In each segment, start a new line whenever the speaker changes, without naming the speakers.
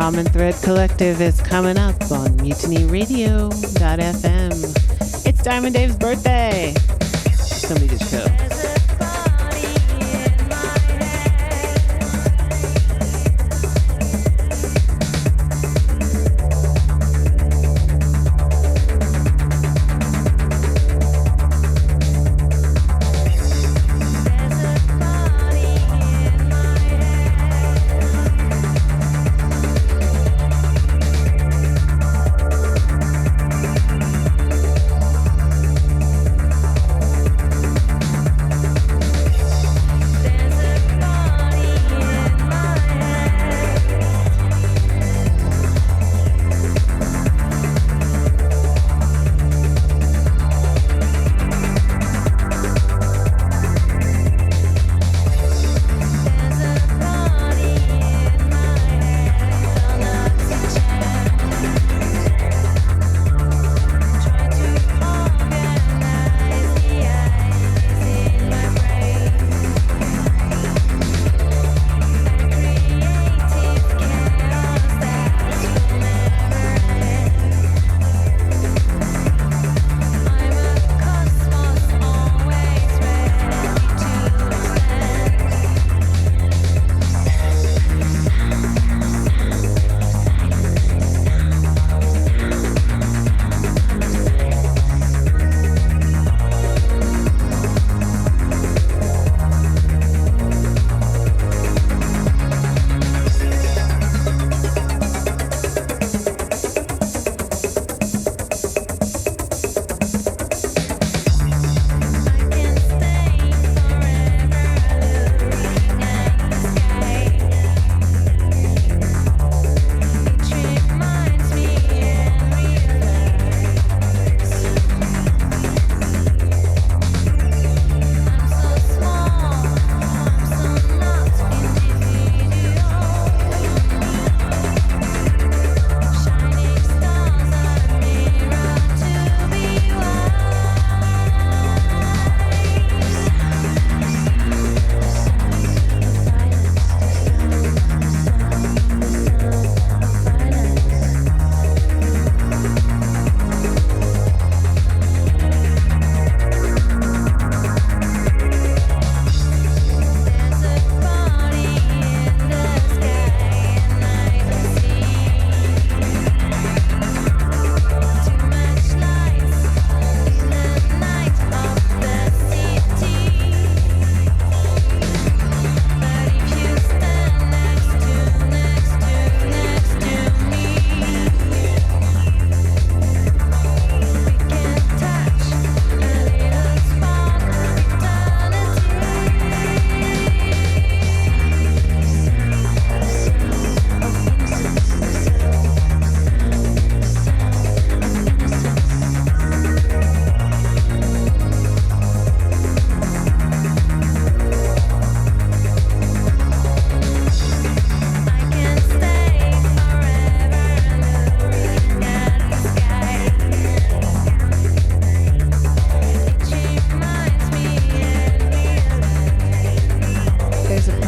Common Thread Collective is coming up on mutinyradio.fm. It's Diamond Dave's birthday. Somebody just show.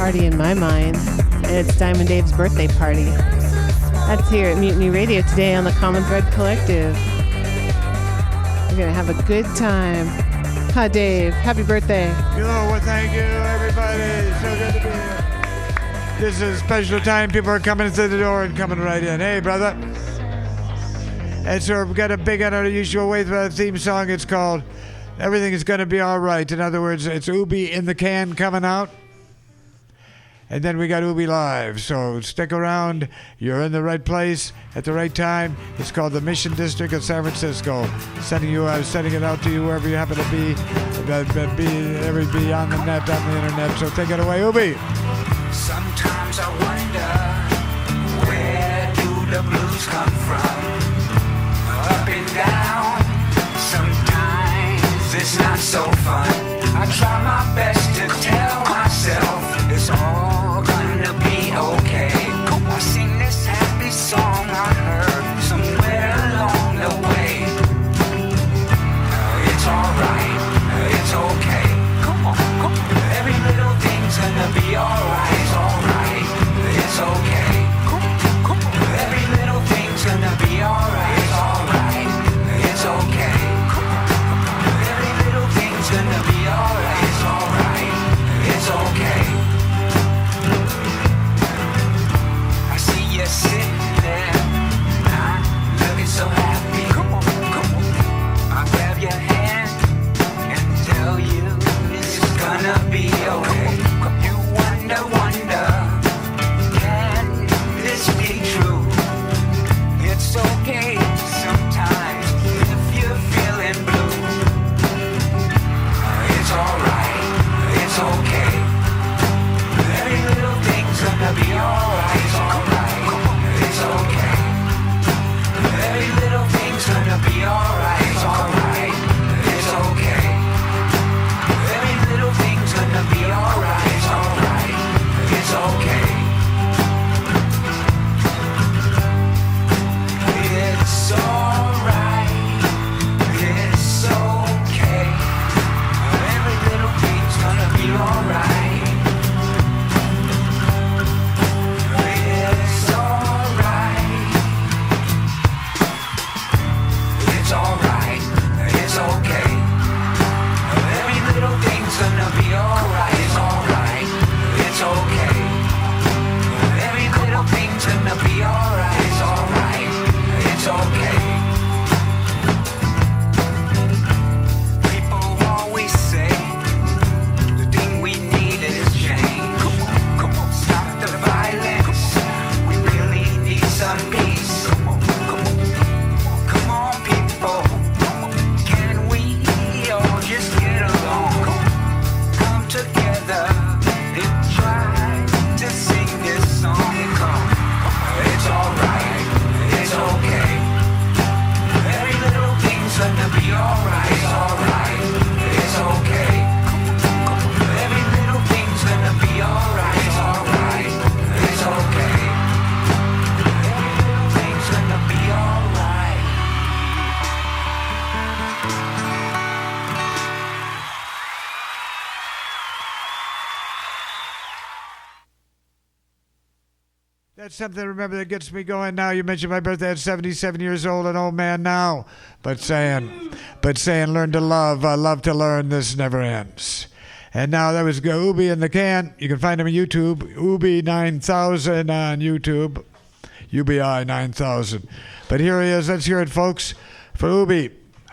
In my mind, and it's Diamond Dave's birthday party. That's here at Mutiny Radio today on the Common Thread Collective. We're gonna have a good time. Hi Dave, happy birthday.
Well, thank you everybody. It's so good to be here. This is a special time. People are coming through the door and coming right in. Hey brother. And so we've got a big unusual way for a theme song. It's called Everything Is Gonna Be Alright. In other words, it's Ubi in the Can coming out. And then we got Ubi Live, so stick around. You're in the right place at the right time. It's called the Mission District of San Francisco. Sending it out to you wherever you happen to be. Be on the net, on the internet. So take it away, Ubi.
Sometimes I wonder, where do the blues come from? Up and down. Sometimes it's not so fun. I try my best to tell myself it's all gonna be okay. I sing this happy song I heard somewhere along the way. It's alright, it's okay. Come on. Every little thing's gonna be alright. It's alright, it's okay.
That's something, remember, that gets me going now. You mentioned my birthday at 77 years old, an old man now. But saying, learn to love to learn, this never ends. And now that was Ubi in the can. You can find him on YouTube, Ubi 9000 on YouTube, UBI 9000. But here he is. Let's hear it, folks, for Ubi,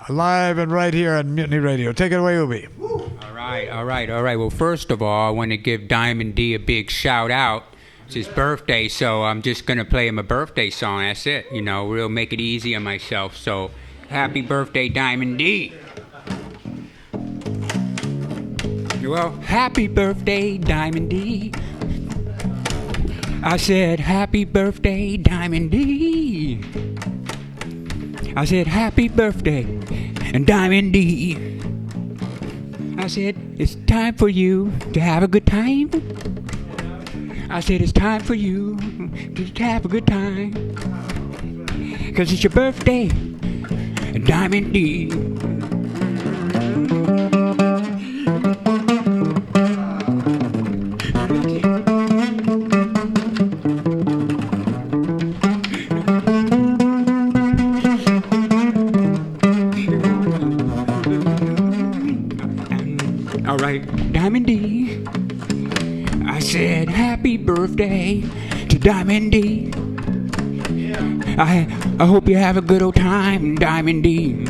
live and right here on Mutiny Radio. Take it away, Ubi.
All right. Well, first of all, I want to give Diamond D a big shout out. It's his birthday, so I'm just going to play him a birthday song. That's it. You know, we'll make it easy on myself. So, happy birthday, Diamond D. Well, happy birthday, Diamond D. I said, happy birthday, Diamond D. I said, happy birthday, Diamond D. I said, it's time for you to have a good time. I said, it's time for you to have a good time. 'Cause it's your birthday, Diamond D. All right, Diamond D. I said happy birthday to Diamond D. I hope you have a good old time, Diamond D.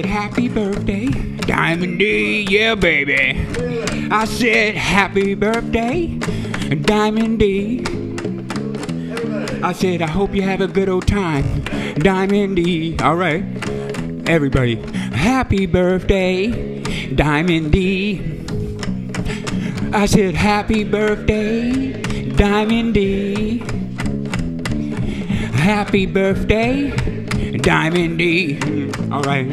Happy birthday, Diamond D, yeah, baby. I said happy birthday, Diamond D. I said I hope you have a good old time, Diamond D. All right, everybody, happy birthday, Diamond D. I said happy birthday, Diamond D. Happy birthday, Diamond D. All right.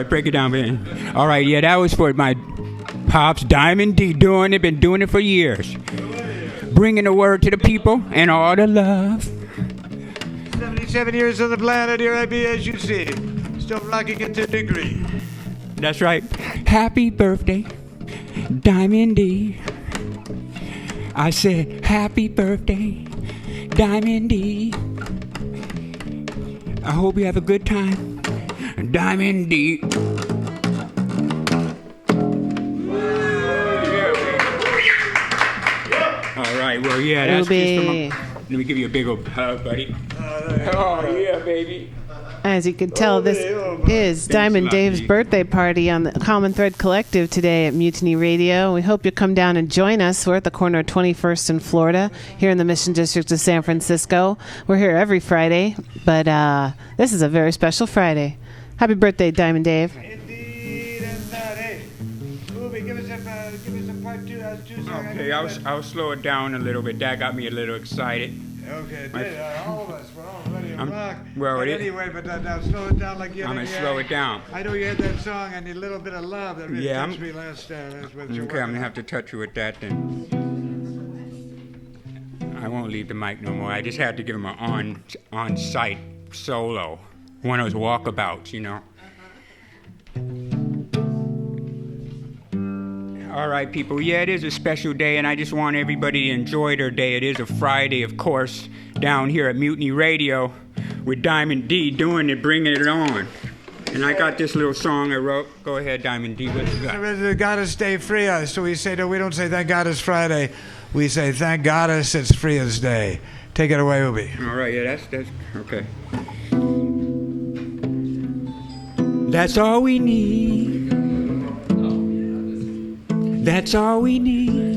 Break it down, man. All right, yeah, that was for my pops, Diamond D, been doing it for years. Bringing the word to the people and all the love.
77 years on the planet, here I be, as you see. Still rocking it to a degree.
That's right. Happy birthday, Diamond D. I said, happy birthday, Diamond D. I hope you have a good time, Diamond D. All right, well, yeah, that's just let me give you a big old hug, buddy. Oh, yeah, baby.
As you can tell, this is Diamond Dave's birthday party on the Common Thread Collective today at Mutiny Radio. We hope you come down and join us. We're at the corner of 21st and Florida, here in the Mission District of San Francisco. We're here every Friday, but this is a very special Friday. Happy birthday, Diamond Dave.
Indeed, and that, hey. Ubi, give us a part two.
Okay, I'll slow it down a little bit. That got me a little excited.
Okay, all of us, we're all ready to rock.
Well,
but anyway, but now slow it down like you.
I'm gonna slow it down.
I know you had that song, I Need a Little Bit of Love, that really touched me last time.
Okay, I'm gonna have to touch you with that then. I won't leave the mic no more. I just had to give him an on-site solo. One of those walkabouts, you know. All right, people. Yeah, it is a special day, and I just want everybody to enjoy their day. It is a Friday, of course, down here at Mutiny Radio. with Diamond D doing it, bringing it on. And I got this little song I wrote. Go ahead, Diamond D. What you got?
The Goddess Day Free Us. So we say, no, we don't say thank God it's Friday. We say thank Goddess it's Free Us Day. Take it away, Ubi.
All right, yeah, that's okay. That's all we need. That's all we need.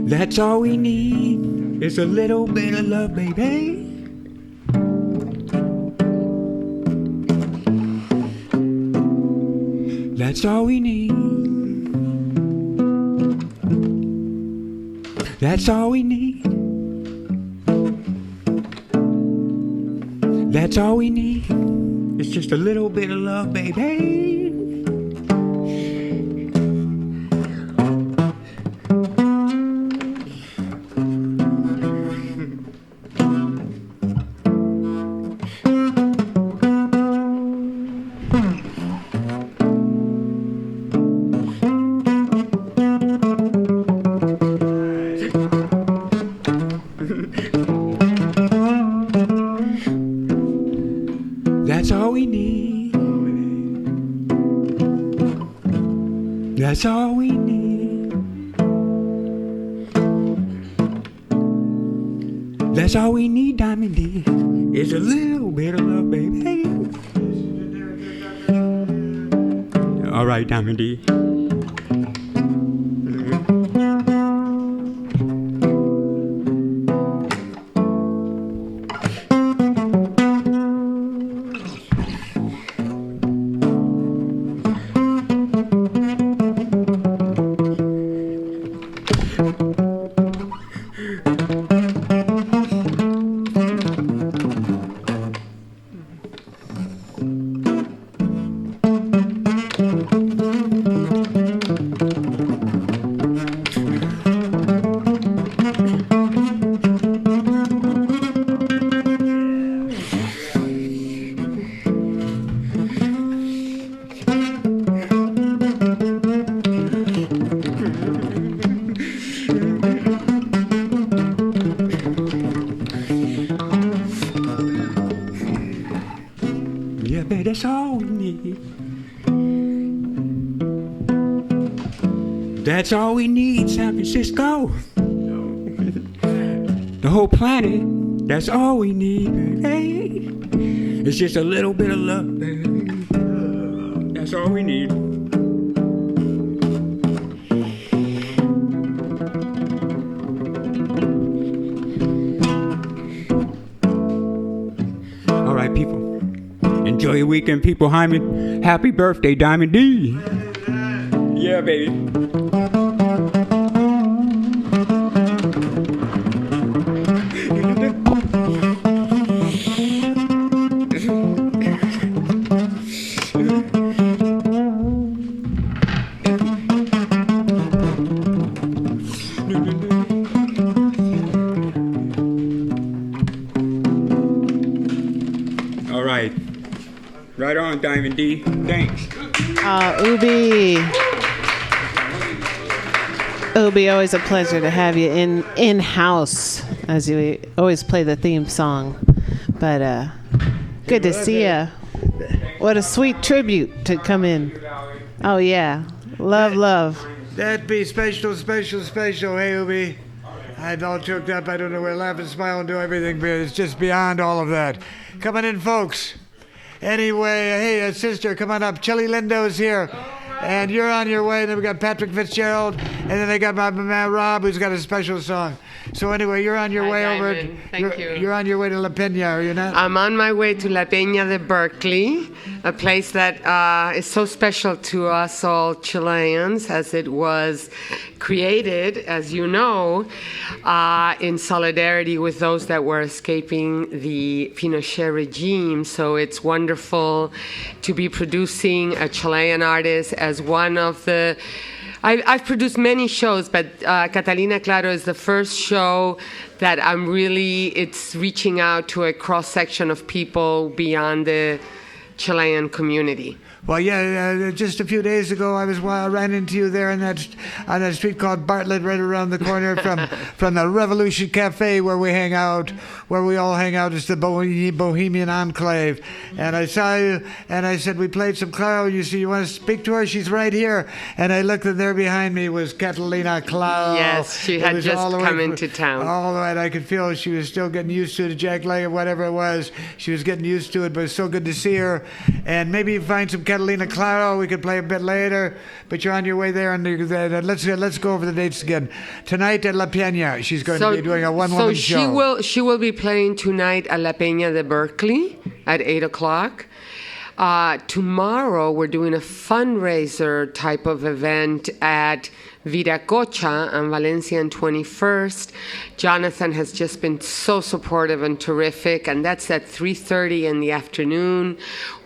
That's all we need. It's a little bit of love, baby. That's all we need. That's all we need. That's all we need. It's just a little bit of love, baby. That's all we need. That's all we need. That's all we need, Diamond D. Is a little bit of love, baby. All right, Diamond D. Yeah, baby, that's all we need. That's all we need, San Francisco. The whole planet, that's all we need, baby. It's just a little bit of love, baby. That's all we need. All right, people. Enjoy your weekend, people. Hyman, happy birthday, Diamond D. Yeah, baby. All right. Right on, Diamond D. Thanks.
Ubi. Ubi, always a pleasure to have you in-house, as you always play the theme song. But good to see you. What a sweet tribute to come in. Oh, yeah. Love.
That'd be special. Hey, Ubi. I'm all choked up. I don't know where to laugh and smile and do everything, but it's just beyond all of that. Coming in, folks. Anyway, hey, sister, come on up. Chili Lindo's here. And you're on your way. Then we got Patrick Fitzgerald. And then they got my man Rob, who's got a special song. So anyway, you're on your way
Diamond.
over.
Thank you.
You're on your way to La Peña, are you not?
I'm on my way to La Peña de Berkeley, a place that is so special to us all Chileans, as it was created, as you know, in solidarity with those that were escaping the Pinochet regime. So it's wonderful to be producing a Chilean artist as one of the... I've produced many shows, but Catalina Claro is the first show that it's reaching out to a cross-section of people beyond the Chilean community.
Well, yeah, just a few days ago, I ran into you there on that street called Bartlett, right around the corner from the Revolution Cafe, where we hang out, where we all hang out. It's the Bohemian Enclave. And I saw you, and I said, we played some Claro. You see, you want to speak to her? She's right here. And I looked, and there behind me was Catalina Claro.
Yes, she had just come into town.
All the way, and I could feel she was still getting used to the jack leg or whatever it was. She was getting used to it, but it's so good to see her. And maybe you find some Catalina Claro. We could play a bit later, but you're on your way there. And let's go over the dates again. Tonight at La Peña, she's going to be doing a one-woman show.
She will be playing tonight at La Peña de Berkeley at 8:00. Tomorrow we're doing a fundraiser type of event at Viracocha on Valencia and 21st. Jonathan has just been so supportive and terrific, and that's at 3:30 in the afternoon.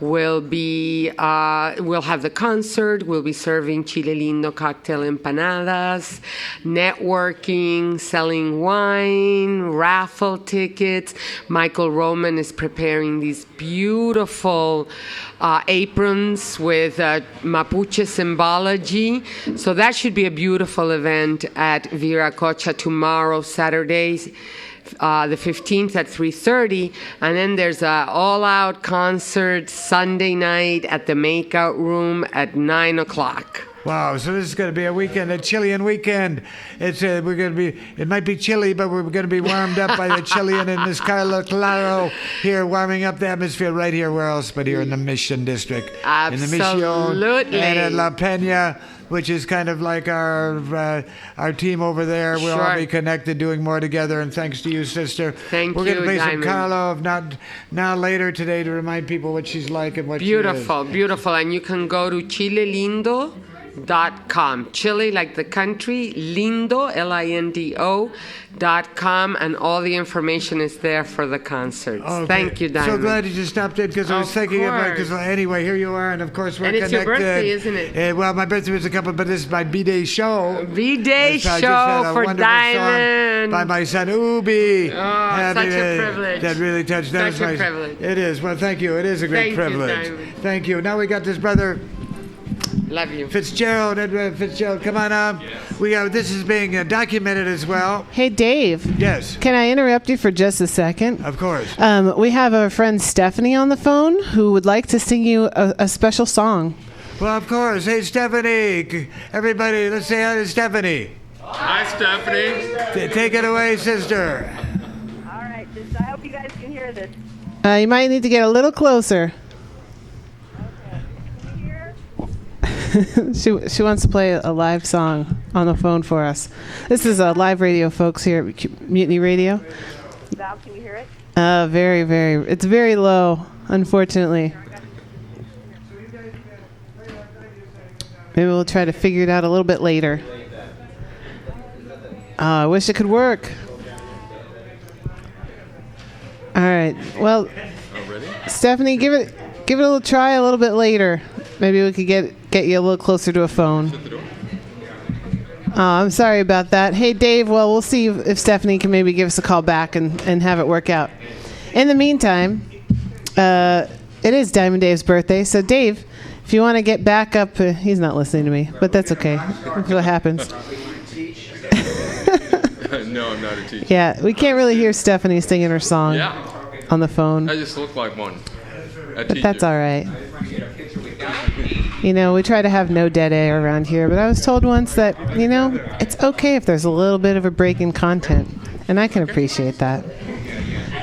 We'll have the concert. We'll be serving Chile Lindo cocktail empanadas, networking, selling wine, raffle tickets. Michael Roman is preparing these beautiful aprons with Mapuche symbology. So that should be a beautiful event at Viracocha tomorrow, Saturday, the 15th at 3:30. And then there's an all-out concert Sunday night at the Makeout Room at 9:00.
Wow, so this is going to be a weekend, a Chilean weekend. We're going to be, it might be chilly, but we're going to be warmed up by the Chilean and Miss Carla Claro here, warming up the atmosphere right here. Where else but here in the Mission District?
Absolutely.
In the Mission and at La Peña, which is kind of like our team over there. We'll all be connected, doing more together, and thanks to you, sister.
Thank you,
We're going to play
Diamond.
some Carla of now later today to remind people what she's like and what she is.
Beautiful. And you can go to chilelindo.com. Chile, like the country, Lindo, Lindo.com, and all the information is there for the concerts. Okay. Thank you, Diamond.
So glad you just stopped in, because I was thinking about it. Because anyway, here you are, and of course we're connected.
And it's your birthday, isn't it?
Well, my birthday was a couple, but this is my B-Day show.
B-Day show for Diamond.
By my son Ubi.
Oh, such a privilege.
That really touched.
Such a privilege.
It is. Well, thank you. It is a great privilege. Thank you. Now we got this brother.
Love you.
Fitzgerald, Edward Fitzgerald, come on up. This is being documented as well.
Hey, Dave.
Yes.
Can I interrupt you for just a second?
Of course.
We have our friend Stephanie on the phone who would like to sing you a special song.
Well, of course. Hey, Stephanie. Everybody, let's say hi to Stephanie.
Hi, Stephanie.
Take it away, sister.
All right, I hope you guys can hear this.
You might need to get a little closer. She wants to play a live song on the phone for us. This is a live radio, folks, here at Mutiny Radio.
Val, can you hear it?
Very, very. It's very low, unfortunately. Maybe we'll try to figure it out a little bit later. I wish it could work. All right. Well, Stephanie, give it a little try a little bit later. Maybe we could get you a little closer to a phone. I'm sorry about that. Hey, Dave, well, we'll see if Stephanie can maybe give us a call back and have it work out. In the meantime, it is Diamond Dave's birthday. So, Dave, if you want to get back up, he's not listening to me, but that's okay. That's what happens.
No, I'm not a teacher.
Yeah, we can't really hear Stephanie singing her song on the phone.
I just look like one.
But that's all right. You know, we try to have no dead air around here, but I was told once that, it's okay if there's a little bit of a break in content, and I can appreciate that.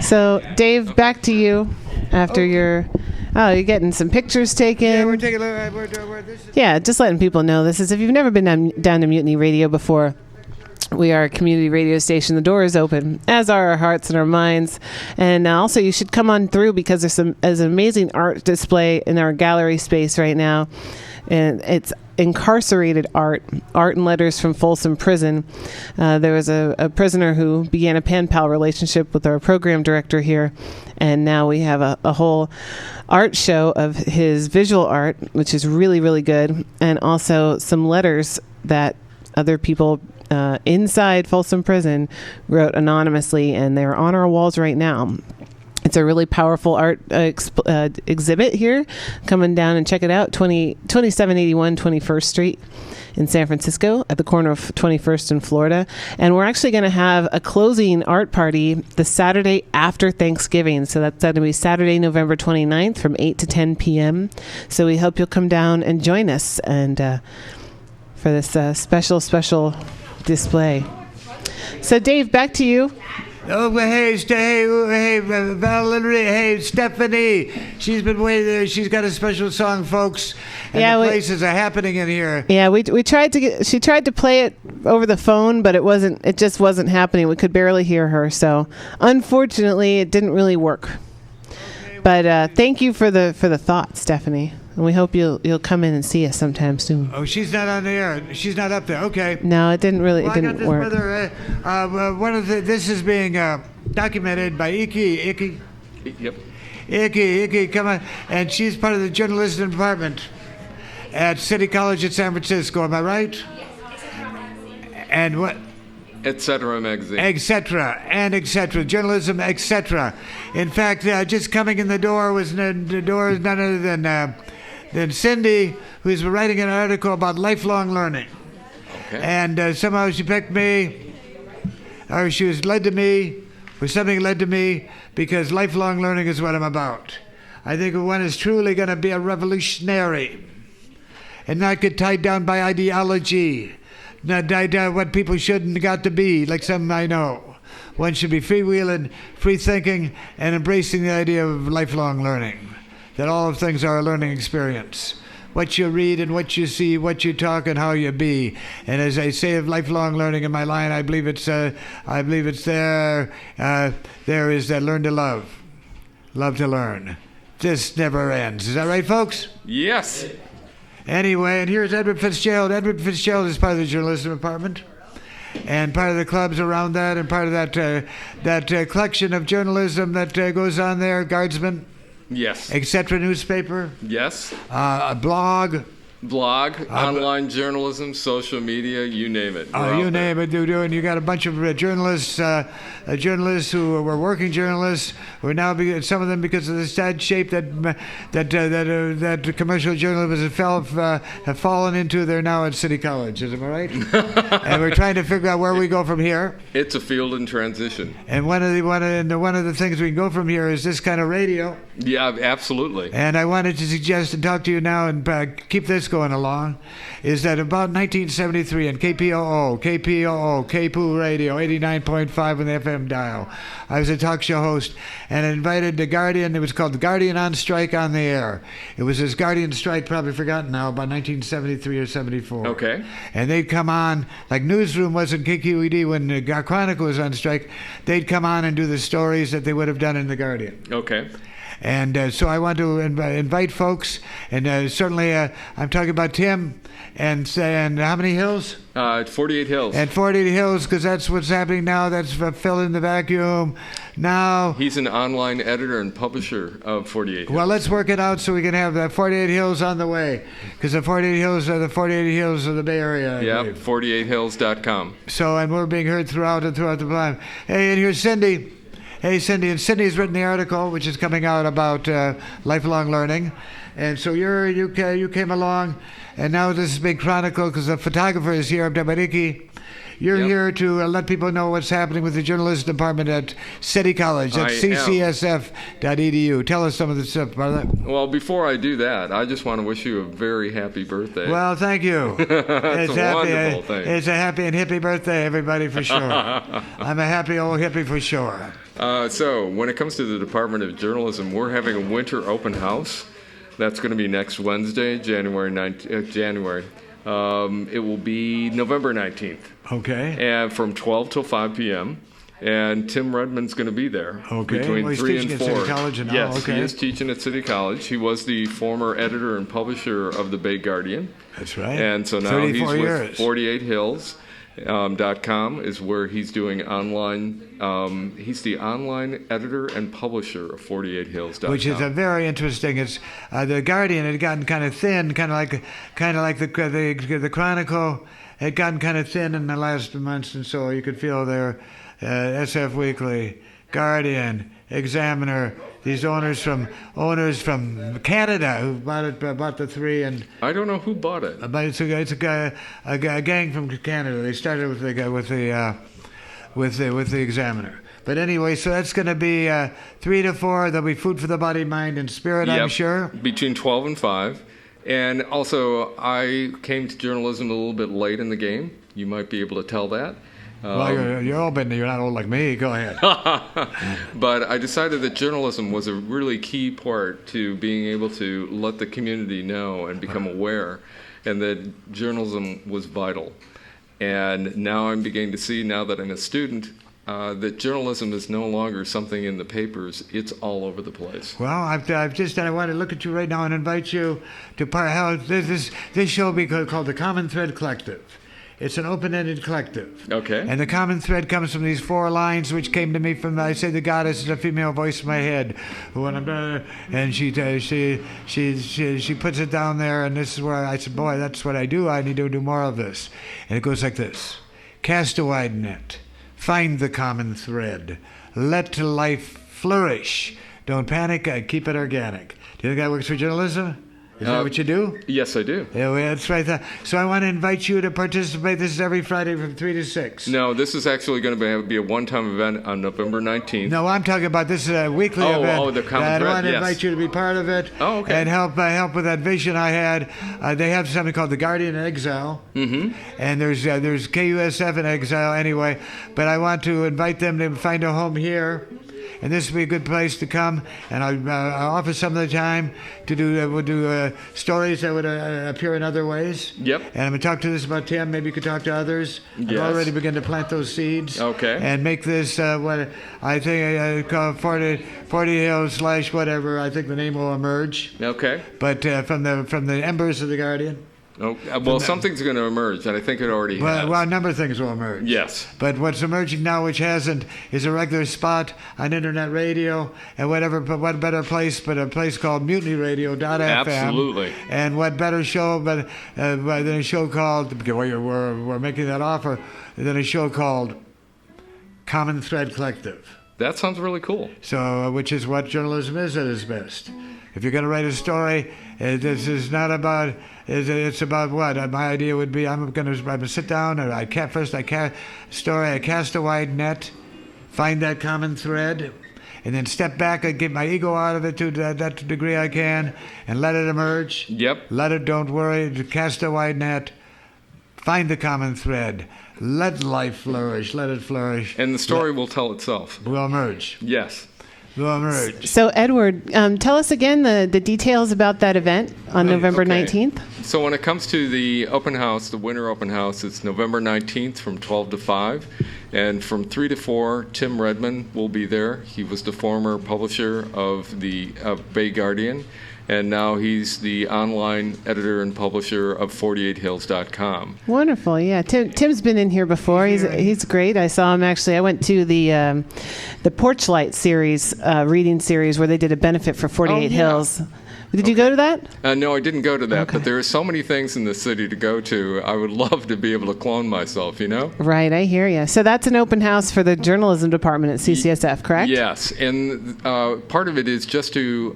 So, Dave, back to you after you're getting some pictures taken.
Yeah, we're taking a look.
Yeah, just letting people know this is, if you've never been down to Mutiny Radio before, we are a community radio station. The door is open, as are our hearts and our minds. And also, you should come on through, because there's an amazing art display in our gallery space right now. And it's incarcerated art and letters from Folsom Prison. There was a prisoner who began a pen pal relationship with our program director here. And now we have a whole art show of his visual art, which is really, really good. And also some letters that other people inside Folsom Prison wrote anonymously, and they're on our walls right now. It's a really powerful art exhibit here. Come down and check it out. 2781 21st Street in San Francisco at the corner of 21st and Florida. And we're actually going to have a closing art party the Saturday after Thanksgiving. So that's going to be Saturday, November 29th from 8 to 10 p.m. So we hope you'll come down and join us and for this special display. So Dave, back to you.
Oh, hey, Valerie, hey, Stephanie. She's been waiting there. She's got a special song, folks. And the places are happening in here.
Yeah, we tried to she tried to play it over the phone, but it just wasn't happening. We could barely hear her. So unfortunately, it didn't really work. But thank you for the thought, Stephanie. And we hope you'll come in and see us sometime soon.
Oh, she's not on the air. She's not up there. Okay.
No, it didn't really.
Well,
it didn't work.
This is being documented by Iki.
Yep.
Iki, come on. And she's part of the journalism department at City College at San Francisco. Am I right? And what?
Etc. magazine.
Etc. Journalism, etc. In fact, just coming in the door is none other than Cindy, who's writing an article about lifelong learning.
Okay.
And somehow she picked me, or she was led to me, or something led to me, because lifelong learning is what I'm about. I think one is truly going to be a revolutionary and not get tied down by ideology, not tied down what people shouldn't got to be, like some I know. One should be freewheeling, free thinking, and embracing the idea of lifelong learning. That all of things are a learning experience. What you read and what you see, what you talk and how you be. And as I say of lifelong learning in my line, I believe it's there. There is that learn to love to learn. This never ends. Is that right, folks?
Yes.
Anyway, and here's Edward Fitzgerald. Edward Fitzgerald is part of the journalism department, and part of the clubs around that, and part of that collection of journalism that goes on there. Guardsman.
Yes.
Etc. newspaper.
Yes.
A blog.
Online journalism, social media, you name it.
You name it, and you got a bunch of journalists who were working journalists, who are now some of them, because of the sad shape that commercial journalism have fallen into. They're now at City College. Am I right? And we're trying to figure out where we go from here.
It's a field in transition.
And one of the things we can go from here is this kind of radio.
Yeah, absolutely.
And I wanted to suggest and talk to you now and keep this going along, is that about 1973 in KPOO, KPOO Radio, 89.5 on the FM dial, I was a talk show host and invited the Guardian. It was called The Guardian on Strike on the Air. It was this Guardian strike, probably forgotten now, about 1973 or 74.
Okay.
And they'd come on, like Newsroom was in KQED when the Chronicle was on strike, they'd come on and do the stories that they would have done in The Guardian.
Okay.
And so I want to invite folks, and certainly I'm talking about Tim, and how many hills?
48 Hills.
And 48 Hills, because that's what's happening now. That's filling the vacuum now.
He's an online editor and publisher of 48 Hills.
Well, let's work it out so we can have that 48 Hills on the way, because the 48 Hills are the 48 Hills of the Bay Area.
Yeah, 48hills.com.
So, and we're being heard throughout the time. Hey, and here's Cindy. Hey, Cindy. And Cindy's written the article, which is coming out about lifelong learning. And so you came along, and now this is big chronicle, because the photographer is here, Abdabariki. You're here to let people know what's happening with the journalism department at City College, at ccsf.edu. Tell us some of the stuff, brother.
Well, before I do that, I just want to wish you a very happy birthday.
Well, thank you.
It's a wonderful thing.
It's a happy and hippie birthday, everybody, for sure. I'm a happy old hippie for sure.
So, when it comes to the Department of Journalism, we're having a winter open house. That's going to be next Wednesday, January 19th. It will be November 19th.
Okay.
And from 12 till 5 p.m. And Tim Redmond's going to be there.
Okay.
Between 3 and 4.
He's teaching at City College now.
Yes,
okay.
He is teaching at City College. He was the former editor and publisher of the Bay Guardian.
That's right.
And so now he's with 48hills.com is where he's doing online. He's the online editor and publisher of 48hills.com,
which is a very interesting. It's the Guardian had gotten kind of thin, kind of like the Chronicle had gotten kind of thin in the last months, and so you could feel their SF Weekly, Guardian, Examiner. These owners from Canada who bought the 3, and
I don't know who bought it.
but it's a gang from Canada. They started with the Examiner. But anyway, so that's going to be 3 to 4. There'll be food for the body, mind, and spirit. I'm
Yep,
sure.
between 12 and 5. And also, I came to journalism a little bit late in the game. You might be able to tell that.
Well, you're old, but you're not old like me. Go ahead.
But I decided that journalism was a really key part to being able to let the community know and become aware, and that journalism was vital. And now I'm beginning to see, now that I'm a student, that journalism is no longer something in the papers. It's all over the place.
Well, I want to look at you right now and invite you to how this show will be called the Common Thread Collective. It's an open-ended collective.
Okay.
And the common thread comes from these 4 lines, which came to me from, I say, the goddess is a female voice in my head. When I'm done, and she puts it down there, and this is where I said, boy, that's what I do. I need to do more of this. And it goes like this: cast a wide net, find the common thread, let life flourish. Don't panic. Keep it organic. Do you think that works for journalism? Is that what you do?
Yes, I do.
Yeah, well, that's right. So I want to invite you to participate. This is every Friday from 3 to 6.
No, this is actually going to be a one-time event on November 19th.
No, I'm talking about this is a weekly event.
Oh, the Common
I
Thread,
want to
yes.
invite you to be part of it.
Oh, okay.
And help with that vision I had. They have something called the Guardian in Exile. Mm-hmm. And there's KUSF in exile anyway. But I want to invite them to find a home here. And this would be a good place to come, and I'll offer some of the time to do stories that would appear in other ways.
Yep.
And I'm going to talk to this about Tim. Maybe you could talk to others.
Yes.
I've already begun to plant those seeds.
Okay.
And make this what I think I call 40 Hills / whatever. I think the name will emerge.
Okay.
But from the embers of the Guardian.
Oh, well, something's going to emerge, and I think it already has.
Well, a number of things will emerge.
Yes.
But what's emerging now, which hasn't, is a regular spot on internet radio, and but what better place but a place called MutinyRadio.fm.
Absolutely.
And what better show than a show called, we're making that offer, than a show called Common Thread Collective.
That sounds really cool.
So, which is what journalism is at its best. If you're going to write a story, this is not about. It's about what? My idea would be: I'm going to sit down and I cast a wide net, find that common thread, and then step back and get my ego out of it to that degree I can, and let it emerge.
Yep.
Let it. Don't worry. Cast a wide net, find the common thread. Let life flourish. Let it flourish.
And the story will tell itself.
Will emerge.
Yes.
Will emerge.
So, Edward, tell us again the details about that event on November
Okay.
19th.
So when it comes to the open house, the winter open house, it's November 19th from 12 to 5. And from 3 to 4, Tim Redman will be there. He was the former publisher of the Bay Guardian, and now he's the online editor and publisher of 48hills.com.
Wonderful, yeah. Tim's been in here before. He's great. I saw him actually. I went to the Porchlight series, reading series, where they did a benefit for 48 Hills. Did you go to that?
No, I didn't go to that,
Okay.
but there are so many things in the city to go to. I would love to be able to clone myself, you know?
Right, I hear you. So that's an open house for the journalism department at CCSF, correct?
Yes, and part of it is just to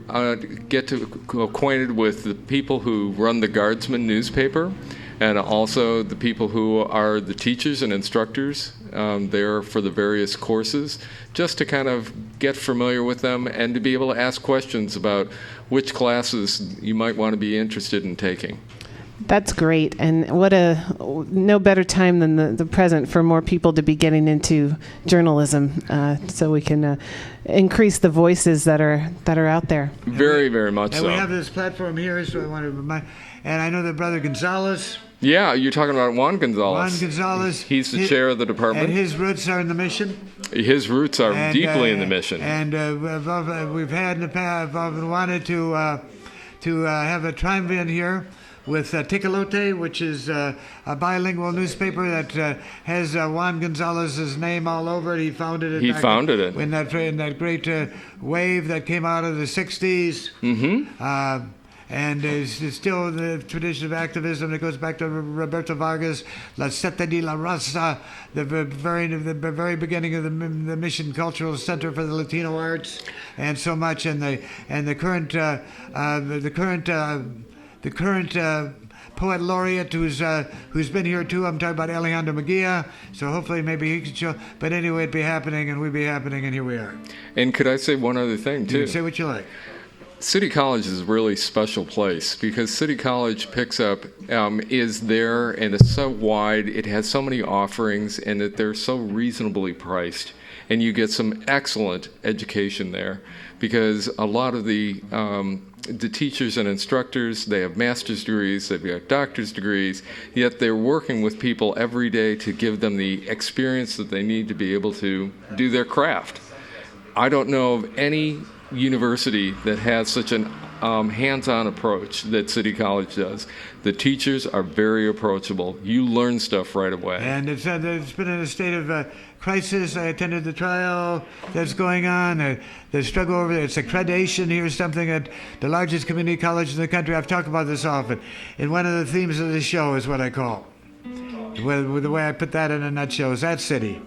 get acquainted with the people who run the Guardsman newspaper, and also the people who are the teachers and instructors there for the various courses, just to kind of get familiar with them and to be able to ask questions about which classes you might want to be interested in taking.
That's great, and no better time than the present for more people to be getting into journalism, so we can increase the voices that are out there.
Very, very much
And
so.
we have this platform here, so I want to remind. And I know that Brother Gonzalez.
Yeah, you're talking about Juan Gonzalez.
Juan Gonzalez.
He's the chair of the department.
And his roots are in the mission.
His roots are
And,
deeply in the mission.
And we've had in the past, I've often wanted to have a triumvirate here with Ticolote, which is a bilingual newspaper that has Juan Gonzalez's name all over it. He founded it.
He founded it.
In that great wave that came out of the 60s. Mm-hmm. and is still the tradition of activism that goes back to Roberto Vargas, La Seta de la Raza, the very beginning of the Mission Cultural Center for the Latino Arts, and so much, and the current poet laureate who's been here too. I'm talking about Alejandro Mejia. So hopefully maybe he could show. But anyway, it'd be happening, and we'd be happening, and here we are.
And could I say one other thing too?
You say what you like.
City College is a really special place because City College picks up, is there, and it's so wide. It has so many offerings, and that they're so reasonably priced. And you get some excellent education there because a lot of the teachers and instructors, they have master's degrees, they've got doctor's degrees, yet they're working with people every day to give them the experience that they need to be able to do their craft. I don't know of any university that has such an hands-on approach that City College does. The teachers are very approachable. You learn stuff right away.
And it's been in a state of crisis. I attended the trial that's going on. The struggle over its accreditation. Here's something at the largest community college in the country. I've talked about this often. And one of the themes of this show is what I call, with the way I put that in a nutshell, is that city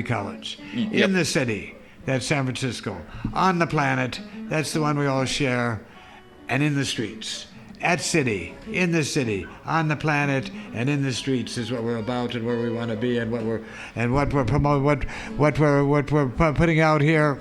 College.
Yep.
In the city, that's San Francisco. On the planet, that's the one we all share. And in the streets. At city, in the city, on the planet, and in the streets is what we're about and where we want to be and what we're promoting, what we're putting out here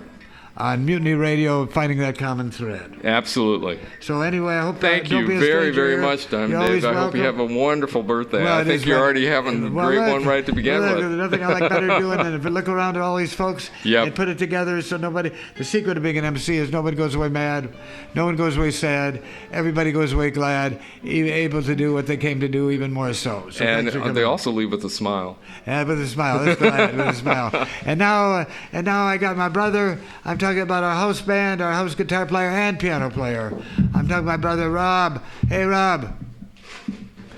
on Mutiny Radio, finding that common thread.
Absolutely.
So anyway, I hope
Thank
don't
you
be a
very,
stranger
very
here.
much, Diamond
You're
Dave.
always
I hope you have
welcome.
a wonderful birthday.
Well,
I
it
think
is
you're
well-
already having a great
look,
one right to begin
look,
with.
There's nothing I like better doing than if you look around at all these folks
Yep.
and put it together so nobody. The secret of being an MC is nobody goes away mad, no one goes away sad, everybody goes away glad, able to do what they came to do, even more so. So
And
thanks for
they
coming.
also leave with a smile.
And with a smile. Let's go ahead with a smile. And now I got my brother. I'm talking about our house band, our house guitar player and piano player. I'm talking about my brother Rob. Hey, Rob.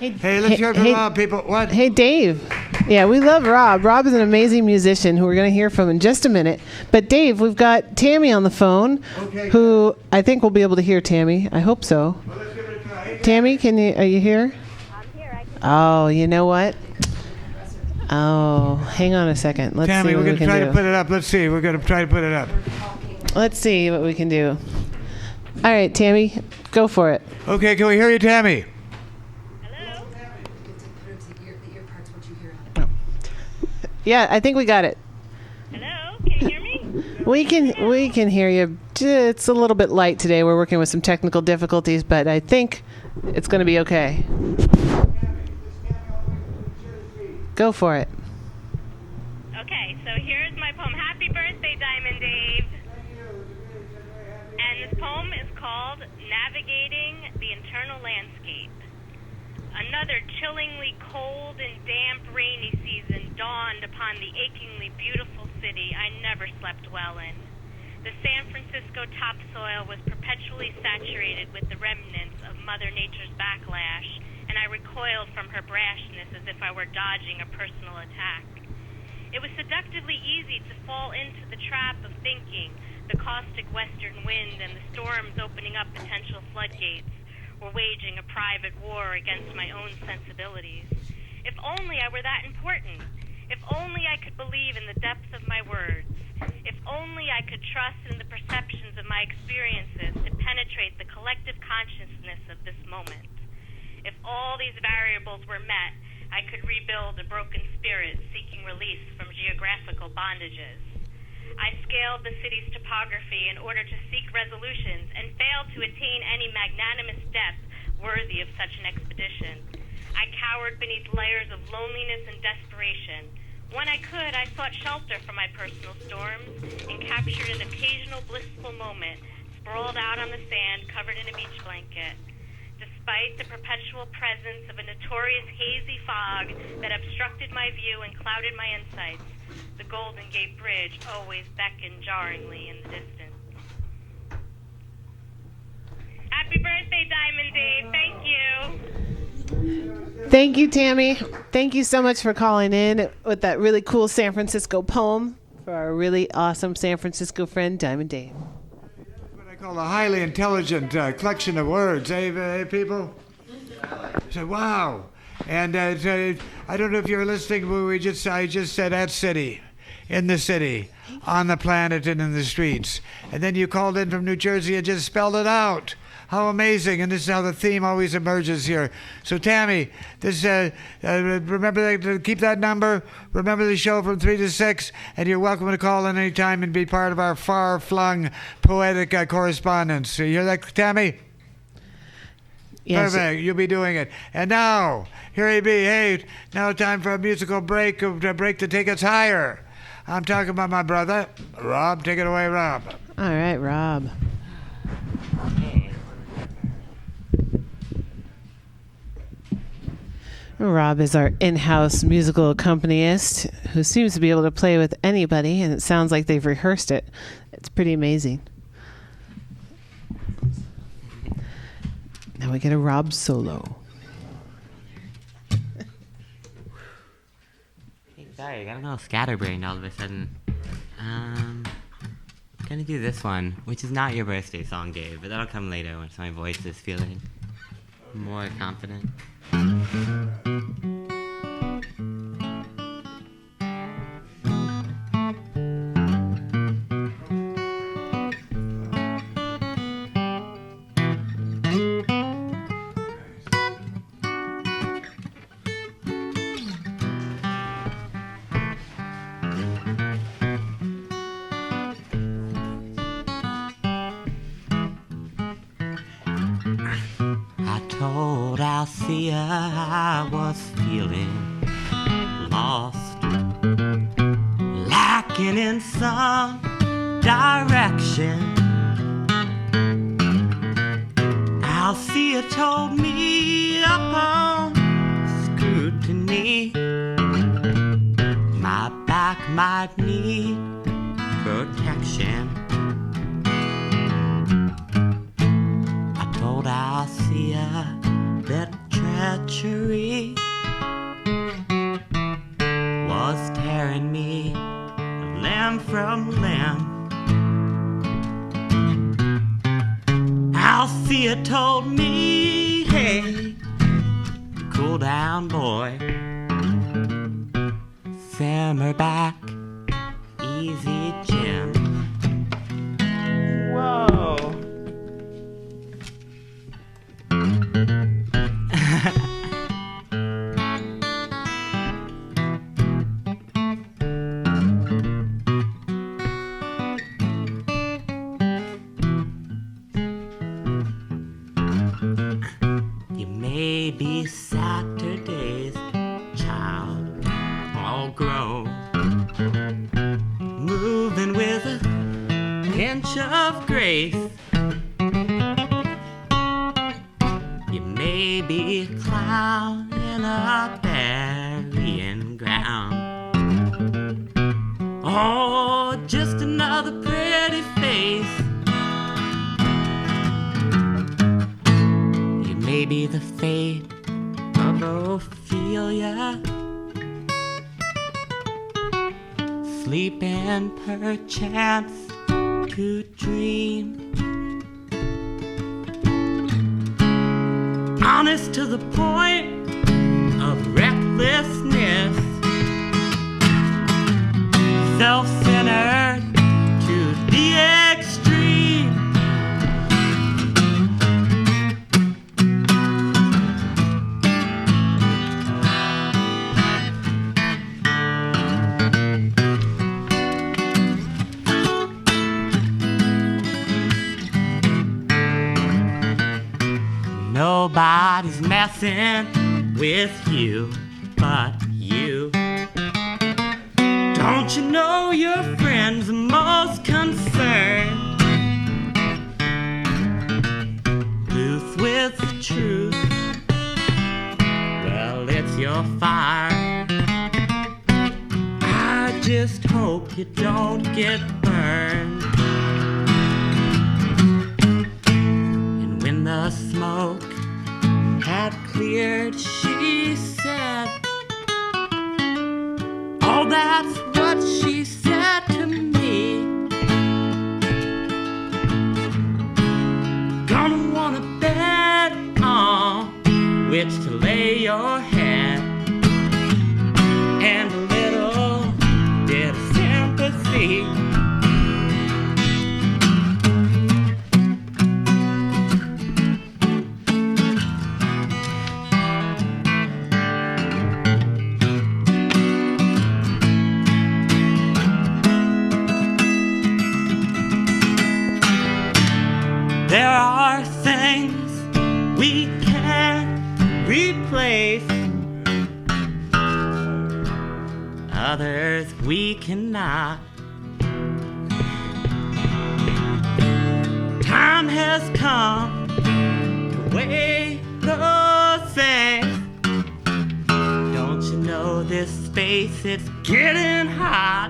Hey, let's hear it from Rob, people. What?
Hey, Dave. Yeah, we love Rob. Rob is an amazing musician who we're going to hear from in just a minute. But, Dave, we've got Tammy on the phone,
Okay.
who I think we'll be able to hear Tammy. I hope so.
Well, let's give it a try. Hey,
Tammy, are you here?
I'm here. I can
Oh, you know what? Oh, hang on a second. Let's
Tammy,
see
we're
what
going
we
to
can
try
do.
to put it up. Let's see. We're going to try to put it up.
Let's see what we can do. All right, Tammy, go for it.
Okay, can we hear you, Tammy?
Hello?
Yeah, I think we got it.
Hello? Can you hear me?
We can hear you. It's a little bit light today. We're working with some technical difficulties, but I think it's going to be okay. Go for it.
Okay, so here's my poem. Happy birthday, Diamond Dave. And this poem is called Navigating the Internal Landscape. Another chillingly cold and damp rainy season dawned upon the achingly beautiful city I never slept well in. The San Francisco topsoil was perpetually saturated with the remnants of Mother Nature's backlash, and I recoiled from her brashness as if I were dodging a personal attack. It was seductively easy to fall into the trap of thinking the caustic western wind and the storms opening up potential floodgates were waging a private war against my own sensibilities. If only I were that important. If only I could believe in the depth of my words. If only I could trust in the perceptions of my experiences to penetrate the collective consciousness of this moment. If all these variables were met, I could rebuild a broken spirit seeking release from geographical bondages. I scaled the city's topography in order to seek resolutions and failed to attain any magnanimous depth worthy of such an expedition. I cowered beneath layers of loneliness and desperation. When I could, I sought shelter from my personal storms and captured an occasional blissful moment, sprawled out on the sand, covered in a beach blanket. Despite the perpetual presence of a notorious hazy fog that obstructed my view and clouded my insights, the Golden Gate Bridge always beckoned jarringly in the distance. Happy birthday, Diamond Dave. Thank you.
Thank you, Tammy. Thank you so much for calling in with that really cool San Francisco poem for our really awesome San Francisco friend, Diamond Dave.
That's what I call a highly intelligent collection of words, people? So, wow. And I don't know if you're listening, but I just said at city, in the city, on the planet, and in the streets. And then you called in from New Jersey and just spelled it out. How amazing. And this is how the theme always emerges here. So, Tammy, this remember to keep that number. Remember the show from 3 to 6. And you're welcome to call in any time and be part of our far-flung poetic correspondence. So you hear that, Tammy?
Yes.
Perfect. You'll be doing it. And now, here he be. Hey, now time for a musical break to take us higher. I'm talking about my brother, Rob. Take it away, Rob.
All right, Rob. Rob is our in-house musical accompanist who seems to be able to play with anybody, and it sounds like they've rehearsed it. It's pretty amazing. Now we get a Rob solo.
Hey, sorry, I got a little scatterbrained all of a sudden. Gonna do this one, which is not your birthday song, Dave, but that'll come later once my voice is feeling more confident. I was feeling lost, lacking in some direction. Althea told me upon scrutiny my back might need protection. I told Althea that treachery was tearing me limb from limb. Althea told me, hey, cool down, boy, simmer back, easy, Jim. Whoa. Maybe Saturday's child, all grown, moving with a inch of grace. You may be a clown in a burying ground, or just another pretty face. Maybe the fate of Ophelia, sleeping perchance to dream, honest to the point of recklessness, self-centered to the extreme. Nobody's messing with you but you. Don't you know your friends are most concerned? Loose with the truth, well, it's your fire. I just hope you don't get burned. And when the smoke had cleared, she said, oh, that's what she said to me. which to lay your head, and a little bit of sympathy. There are things we can't replace, others we cannot. Time has come to weigh those things. Don't you know this space, it's getting hot.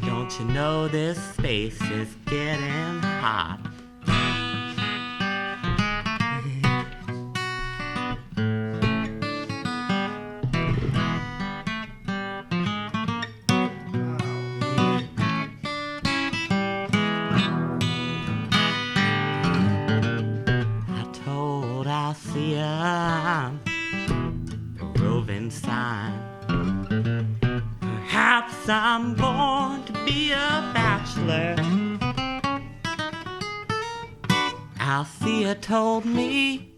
Don't you know this space is getting hot? I told Althea a roving sign. Perhaps I'm born to be a bachelor. Althea told me,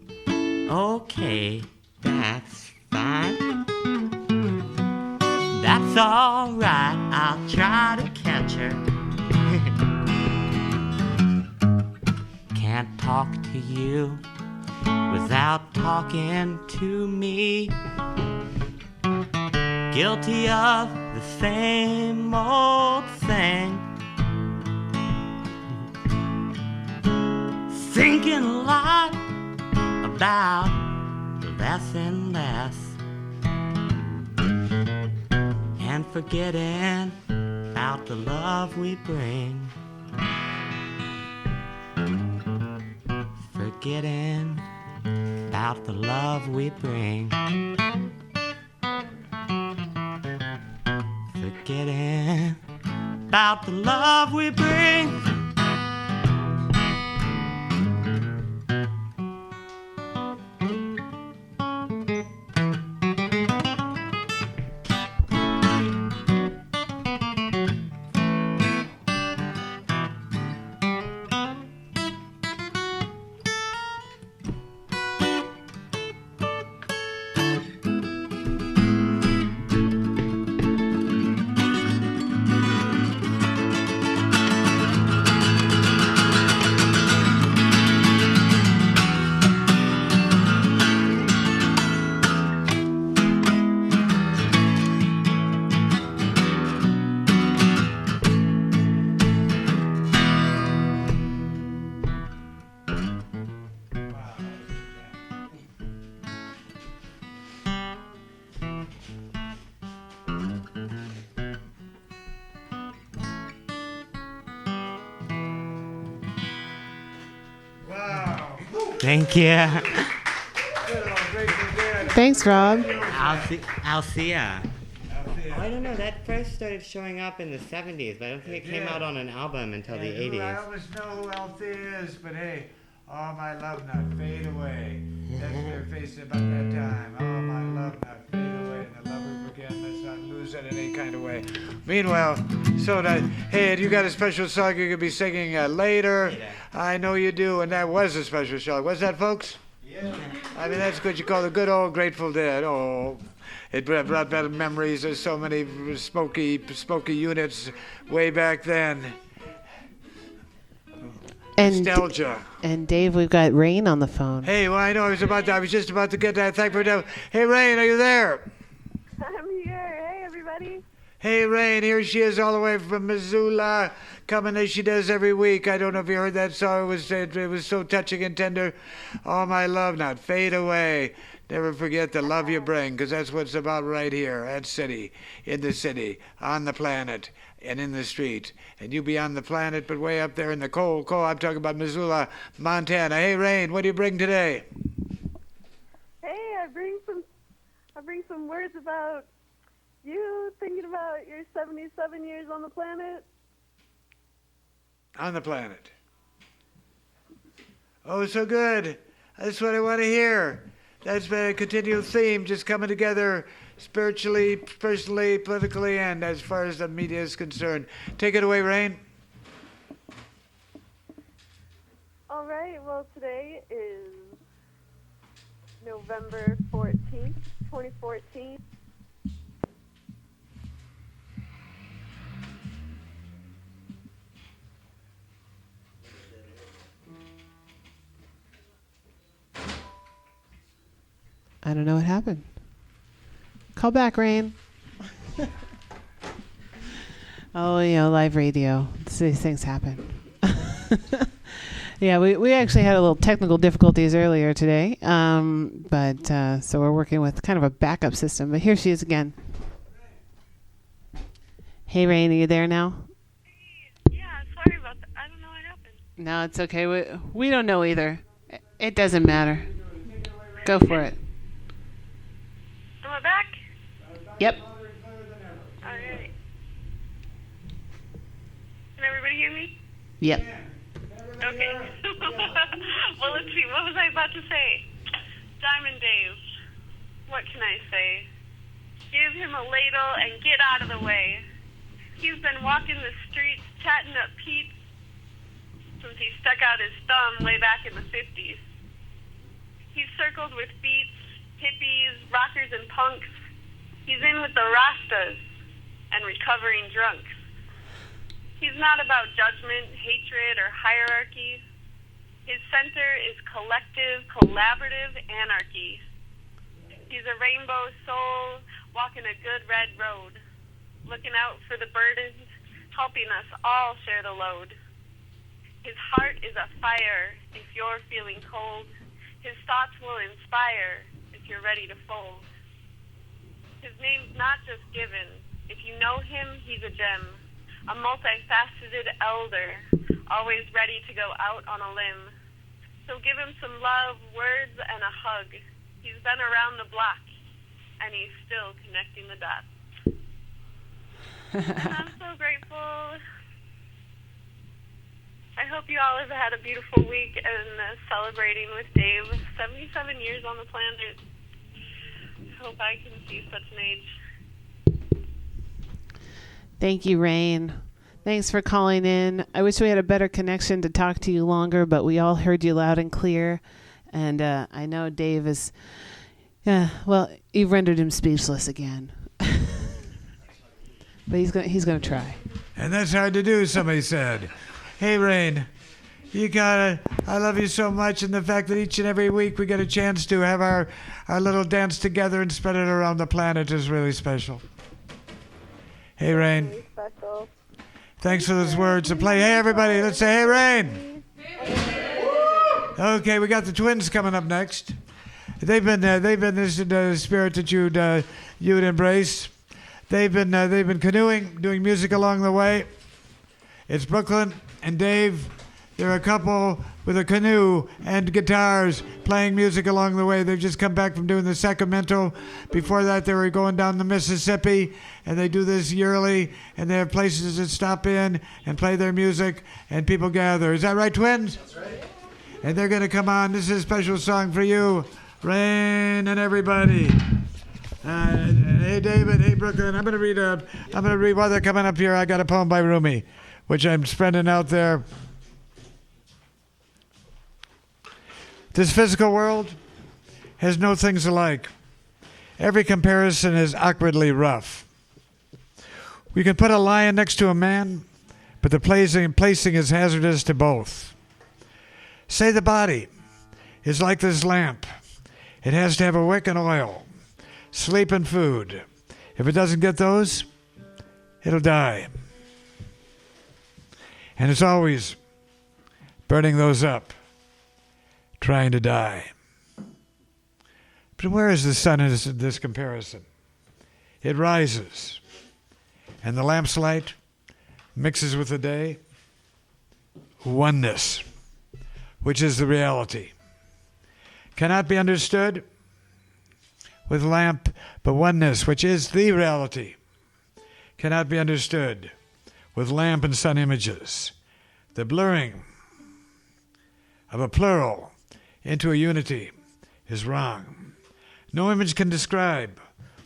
okay, that's fine. That's alright, I'll try to catch her. Can't talk to you without talking to me. Guilty of the same old thing. Thinking a lot about less and less, and forgetting about the love we bring. Forgetting about the love we bring. Forgetting about the love we bring. Thank you.
Thanks, Rob.
Althea. Oh, I don't know. That first started showing up in the 70s, but I don't think it came out on an album until the 80s.
I almost know who Althea is, but hey, all my love not fade away. That's what they're facing about that time. All my love not fade away, and the love we forget, let's not lose it in any kind of way. Meanwhile, so that, hey, you got a special song you're going to be singing later? I know you do, and that was a special song. Was that, folks? Yeah. I mean, that's good. You call the good old Grateful Dead. Oh, it brought back memories of so many smoky units way back then.
And
Nostalgia.
And Dave, we've got Rain on the phone.
Hey, well, I know I was just about to get that. Thank you for. Hey, Rain, are you there?
I'm here. Hey, everybody.
Hey, Rain, here she is all the way from Missoula, coming as she does every week. I don't know if you heard that song. It was so touching and tender. All my love not fade away. Never forget the love you bring, because that's what it's about right here at City, in the city, on the planet, and in the street. And you be on the planet, but way up there in the cold. I'm talking about Missoula, Montana. Hey, Rain, what do you bring today?
Hey, I bring some words about you thinking about your 77 years on the planet.
On the planet. Oh, so good. That's what I want to hear. That's been a continual theme, just coming together spiritually, personally, politically, and as far as the media is concerned. Take it away, Rain.
All right, well, today is November 14th, 2014.
I don't know what happened. Call back, Rain. Oh, live radio. These things happen. Yeah, we actually had a little technical difficulties earlier today, but so we're working with kind of a backup system. But here she is again. Hey, Rain, are you there now?
Yeah, sorry about that. I don't know what happened.
No, it's okay. We don't know either. It doesn't matter. Go for it.
Am I back?
Yep.
Alright. Can everybody hear me?
Yep.
Okay. Well, let's see. What was I about to say? Diamond Dave. What can I say? Give him a ladle and get out of the way. He's been walking the streets, chatting up Pete since he stuck out his thumb way back in the 50s. He's circled with beats, hippies, rockers, and punks. He's in with the Rastas and recovering drunks. He's not about judgment, hatred, or hierarchy. His center is collective, collaborative anarchy. He's a rainbow soul walking a good red road, looking out for the burdens, helping us all share the load. His heart is a fire if you're feeling cold. His thoughts will inspire if you're ready to fold. His name's not just given. If you know him, he's a gem. A multifaceted elder, always ready to go out on a limb. So give him some love, words, and a hug. He's been around the block, and he's still connecting the dots. I'm so grateful. I hope you all have had a beautiful week and celebrating with Dave. 77 years on the planet. Hope I can see such an age.
Thank you, Rain. Thanks for calling in. I wish we had a better connection to talk to you longer, but we all heard you loud and clear. And I know Dave is, well, you've rendered him speechless again. But he's gonna try.
And that's hard to do, somebody said. Hey, Rain, I love you so much, and the fact that each and every week we get a chance to have our little dance together and spread it around the planet is really special. Hey, Rain.
Really special.
Thanks for those words to play. Hey, everybody, let's say, hey, Rain. Okay, we got the twins coming up next. They've been listening to the spirit that you'd embrace. They've been canoeing, doing music along the way. It's Brooklyn and Dave. They're a couple with a canoe and guitars playing music along the way. They've just come back from doing the Sacramento. Before that, they were going down the Mississippi, and they do this yearly, and they have places that stop in and play their music, and people gather. Is that right, twins? That's right. And they're going to come on. This is a special song for you, Rain and everybody. Hey, David. Hey, Brooklyn. I'm going to read while they're coming up here. I got a poem by Rumi, which I'm spreading out there. This physical world has no things alike. Every comparison is awkwardly rough. We can put a lion next to a man, but the placing is hazardous to both. Say the body is like this lamp. It has to have a wick and oil, sleep and food. If it doesn't get those, it'll die. And it's always burning those up, trying to die. But where is the sun in this comparison? It rises, and the lamp's light mixes with the day. Oneness, which is the reality, cannot be understood with lamp, but oneness, which is the reality, cannot be understood with lamp and sun images. The blurring of a plural into a unity is wrong. No image can describe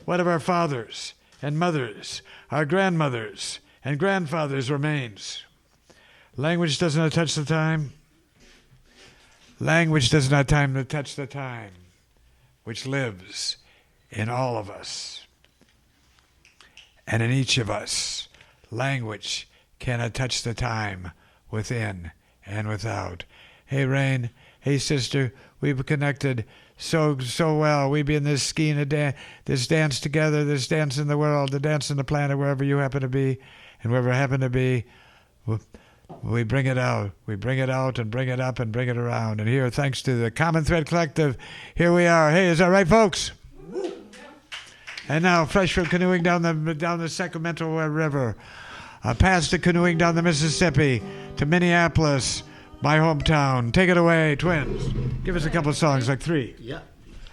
what of our fathers and mothers, our grandmothers and grandfathers remains. Language does not touch the time. Language does not touch the time which lives in all of us. And in each of us, language cannot touch the time within and without. Hey, Rain. Hey, sister. We've connected so well. We be in this ski and this dance together, this dance in the world, the dance on the planet, wherever you happen to be, and wherever happen to be. We bring it out. We bring it out and bring it up and bring it around. And here, thanks to the Common Thread Collective, here we are. Hey, is that right, folks? And now, fresh from canoeing down the Sacramento River, past the canoeing down the Mississippi to Minneapolis, my hometown. Take it away, twins. Give us a couple of songs, like 3.
Yeah.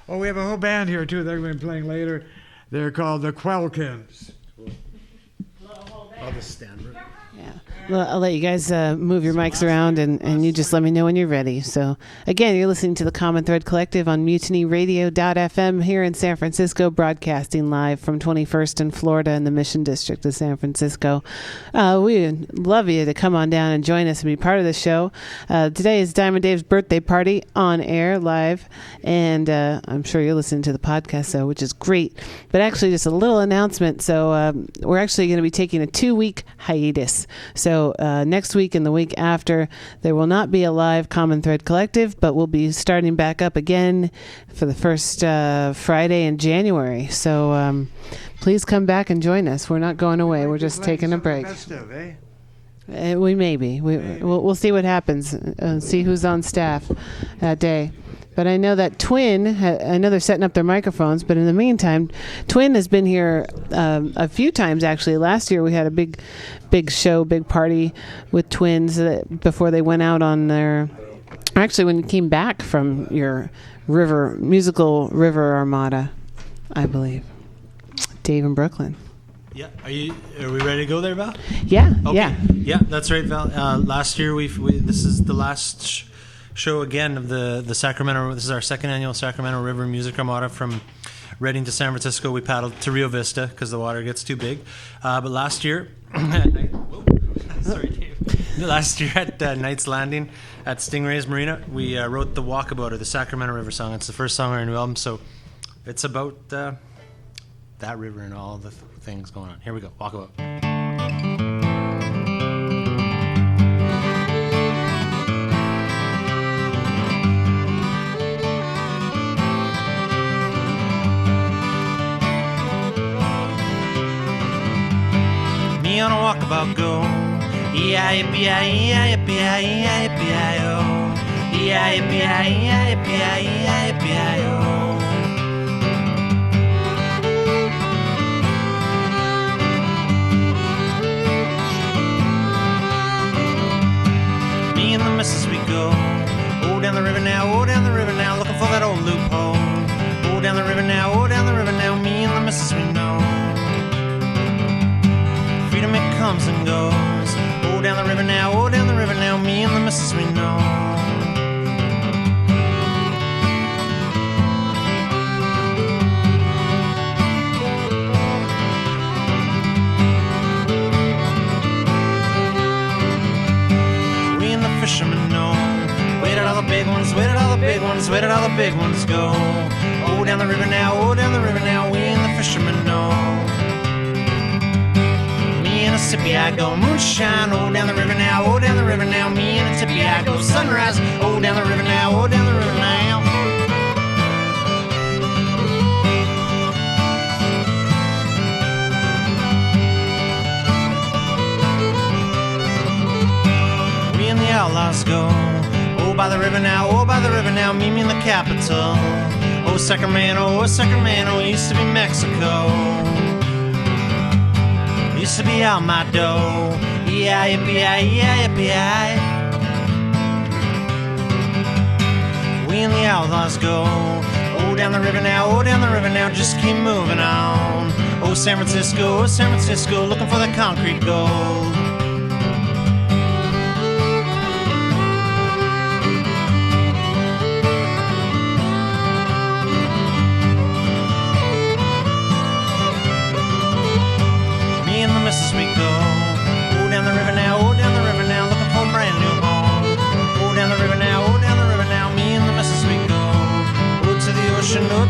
Oh, we have a whole band here, too. They're going to be playing later. They're called the Quelkins.
I'll just stand right.
Yeah. Well, I'll let you guys move your mics around, and you just let me know when you're ready. So, again, you're listening to the Common Thread Collective on MutinyRadio.fm here in San Francisco, broadcasting live from 21st in Florida in the Mission District of San Francisco. We love you to come on down and join us and be part of the show. Today is Diamond Dave's birthday party on air live, and I'm sure you're listening to the podcast, so which is great. But actually, just a little announcement. So we're actually going to be taking a 2-week hiatus. So next week and the week after, there will not be a live Common Thread Collective, but we'll be starting back up again for the first Friday in January. So please come back and join us. We're not going away. We're just taking a break.
Festive, eh?
We may be. We'll see what happens. See who's on staff that day. But I know that Twin, I know they're setting up their microphones, but in the meantime, Twin has been here a few times, actually. Last year we had a big show, big party with Twins before they went out on their... Actually, when you came back from your musical river armada, I believe. Dave in Brooklyn.
Yeah, are we ready to go there, Val?
Yeah,
okay. Yeah, that's right, Val. Last year, this is the last show again of the Sacramento. This is our second annual Sacramento River Music Armada from Reading to San Francisco. We paddled to Rio Vista because the water gets too big. But last year, sorry, Dave. Last year at Knight's Landing at Stingray's Marina, we wrote the Walkabout, or the Sacramento River song. It's the first song on our new album, so it's about that river and all the things going on. Here we go, Walkabout. Me on a walkabout go, E-I-P-I-E-I-P-I-E-I-P-I-O, E-I-P-I-E-I-P-I-E-I-P-I-O. Me and the missus we go, oh down the river now, oh down the river now, looking for that old loophole. Oh down the river now, oh down the river now, me and the missus we know. Freedom it comes and goes. Oh down the river now, oh down the river now, me and the missus we know. We and the fishermen know. Where did all the big ones, where did all the big ones, where did all the big ones go? Oh down the river now, oh down the river now, we and the fishermen know. In a sippy I go moonshine, oh down the river now, oh down the river now, me in a tippy I go sunrise, oh down the river now, oh down the river now. We and the outlaws go, oh by the river now, oh by the river now, meet me in the capital. Oh Sacramento, used to be Mexico. Used to be out my dough, E-I-P-I, E-I-P-I. We and the outlaws go, oh down the river now, oh down the river now, just keep moving on. Oh San Francisco, looking for the concrete gold.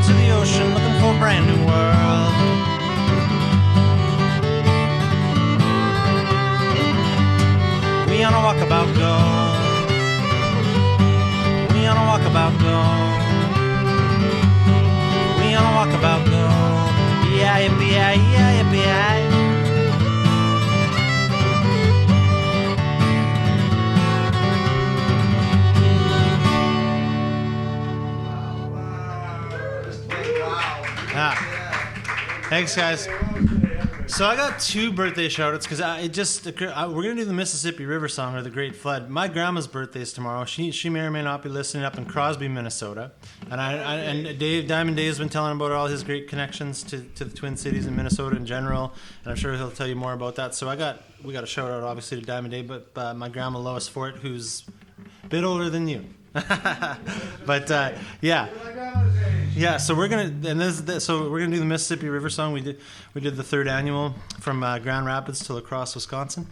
to the ocean looking for a brand new world. We on a walkabout go. We on a walkabout go. We on a walkabout go. Yeah, yippee, yeah, yippee, yeah. Thanks, guys. So I got 2 birthday shout-outs because we're going to do the Mississippi River song, or the Great Flood. My grandma's birthday is tomorrow. She may or may not be listening up in Crosby, Minnesota. And Diamond Dave has been telling about all his great connections to the Twin Cities and Minnesota in general. And I'm sure he'll tell you more about that. So we got a shout-out, obviously, to Diamond Dave, but my grandma Lois Fort, who's a bit older than you. But yeah, so we're gonna do the Mississippi River song. We did the 3rd annual from Grand Rapids to La Crosse, Wisconsin.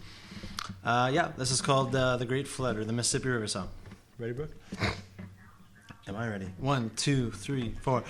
This is called the Great Flood, or the Mississippi River song. Ready, Brooke? Am I ready? 1, 2, 3, 4.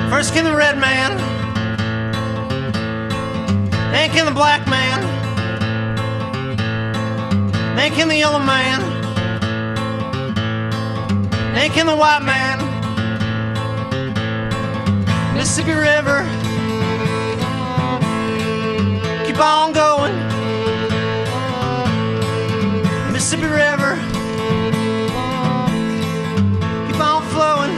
First came the red man, then came the black man, then came the yellow man, then came the white man. Mississippi River, keep on going. Mississippi River, keep on flowing.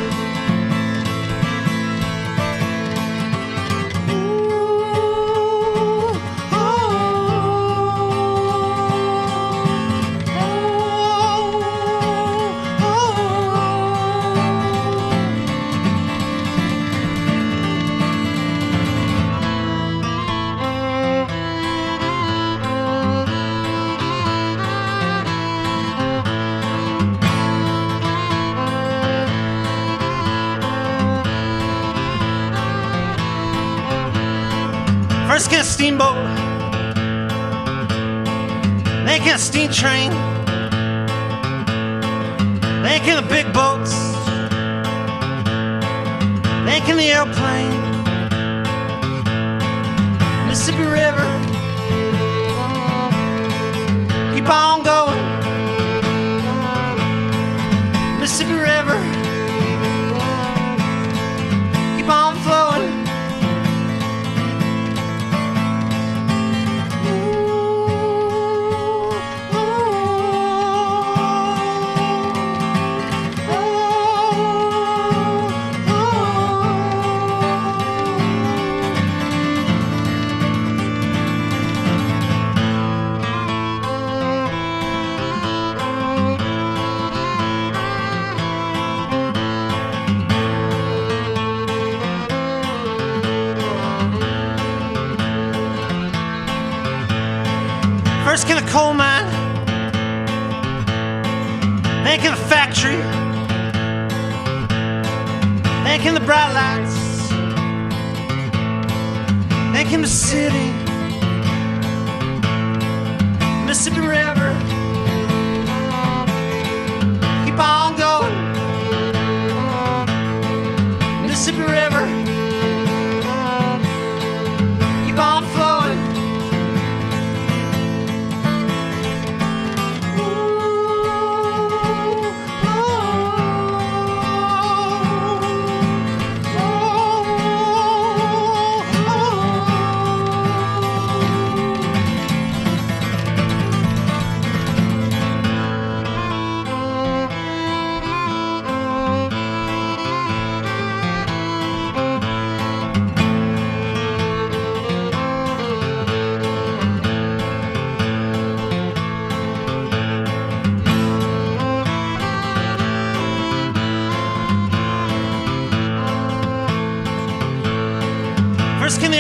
First came a steamboat, then came a steam train, then came the big boats, then came the airplane. Mississippi River, keep on going. Mississippi River, keep on flowing. First came the coal mine, then came the factory, then came the bright lights, then came the city. Mississippi River, keep on going. Mississippi River, keep on flowing.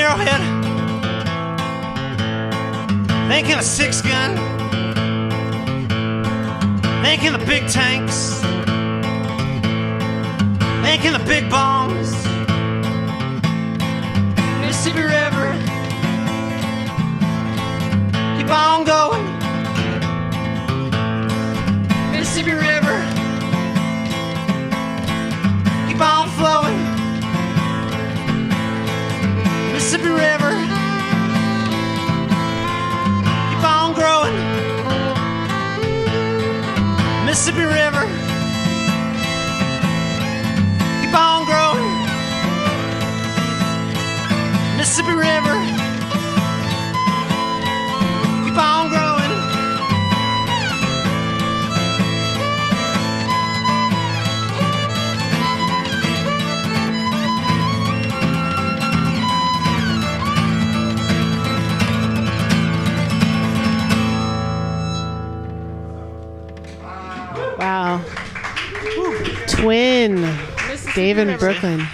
arrowhead. Thinking of 6-gun. Thinking of big tanks. Thinking of big bombs. Mississippi River. Keep on going. Mississippi River. Keep on flowing. Mississippi River. Keep on growing. Mississippi River. Keep on growing. Mississippi River. Keep on growing.
Wow. Twin. Dave and Brooklyn.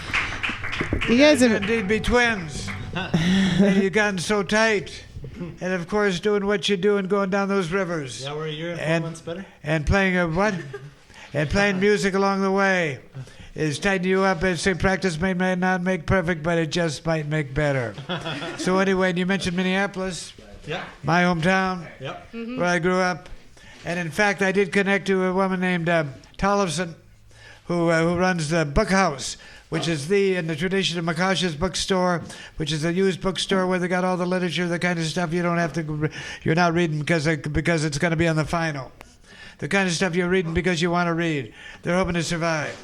You guys have
indeed be twins. And you've gotten so tight. And of course, doing what you do and going down those rivers.
Yeah, we're a year and 4 months better.
And playing and playing music along the way is tightening you up. And say practice may not make perfect, but it just might make better. So anyway, and you mentioned Minneapolis, my hometown, where I grew up. And in fact, I did connect to a woman named Tollefson, who runs the Book House, which is in the tradition of McCosh's bookstore, which is a used bookstore where they got all the literature, the kind of stuff you don't have to, you're not reading because it's going to be on the final. The kind of stuff you're reading because you want to read. They're hoping to survive.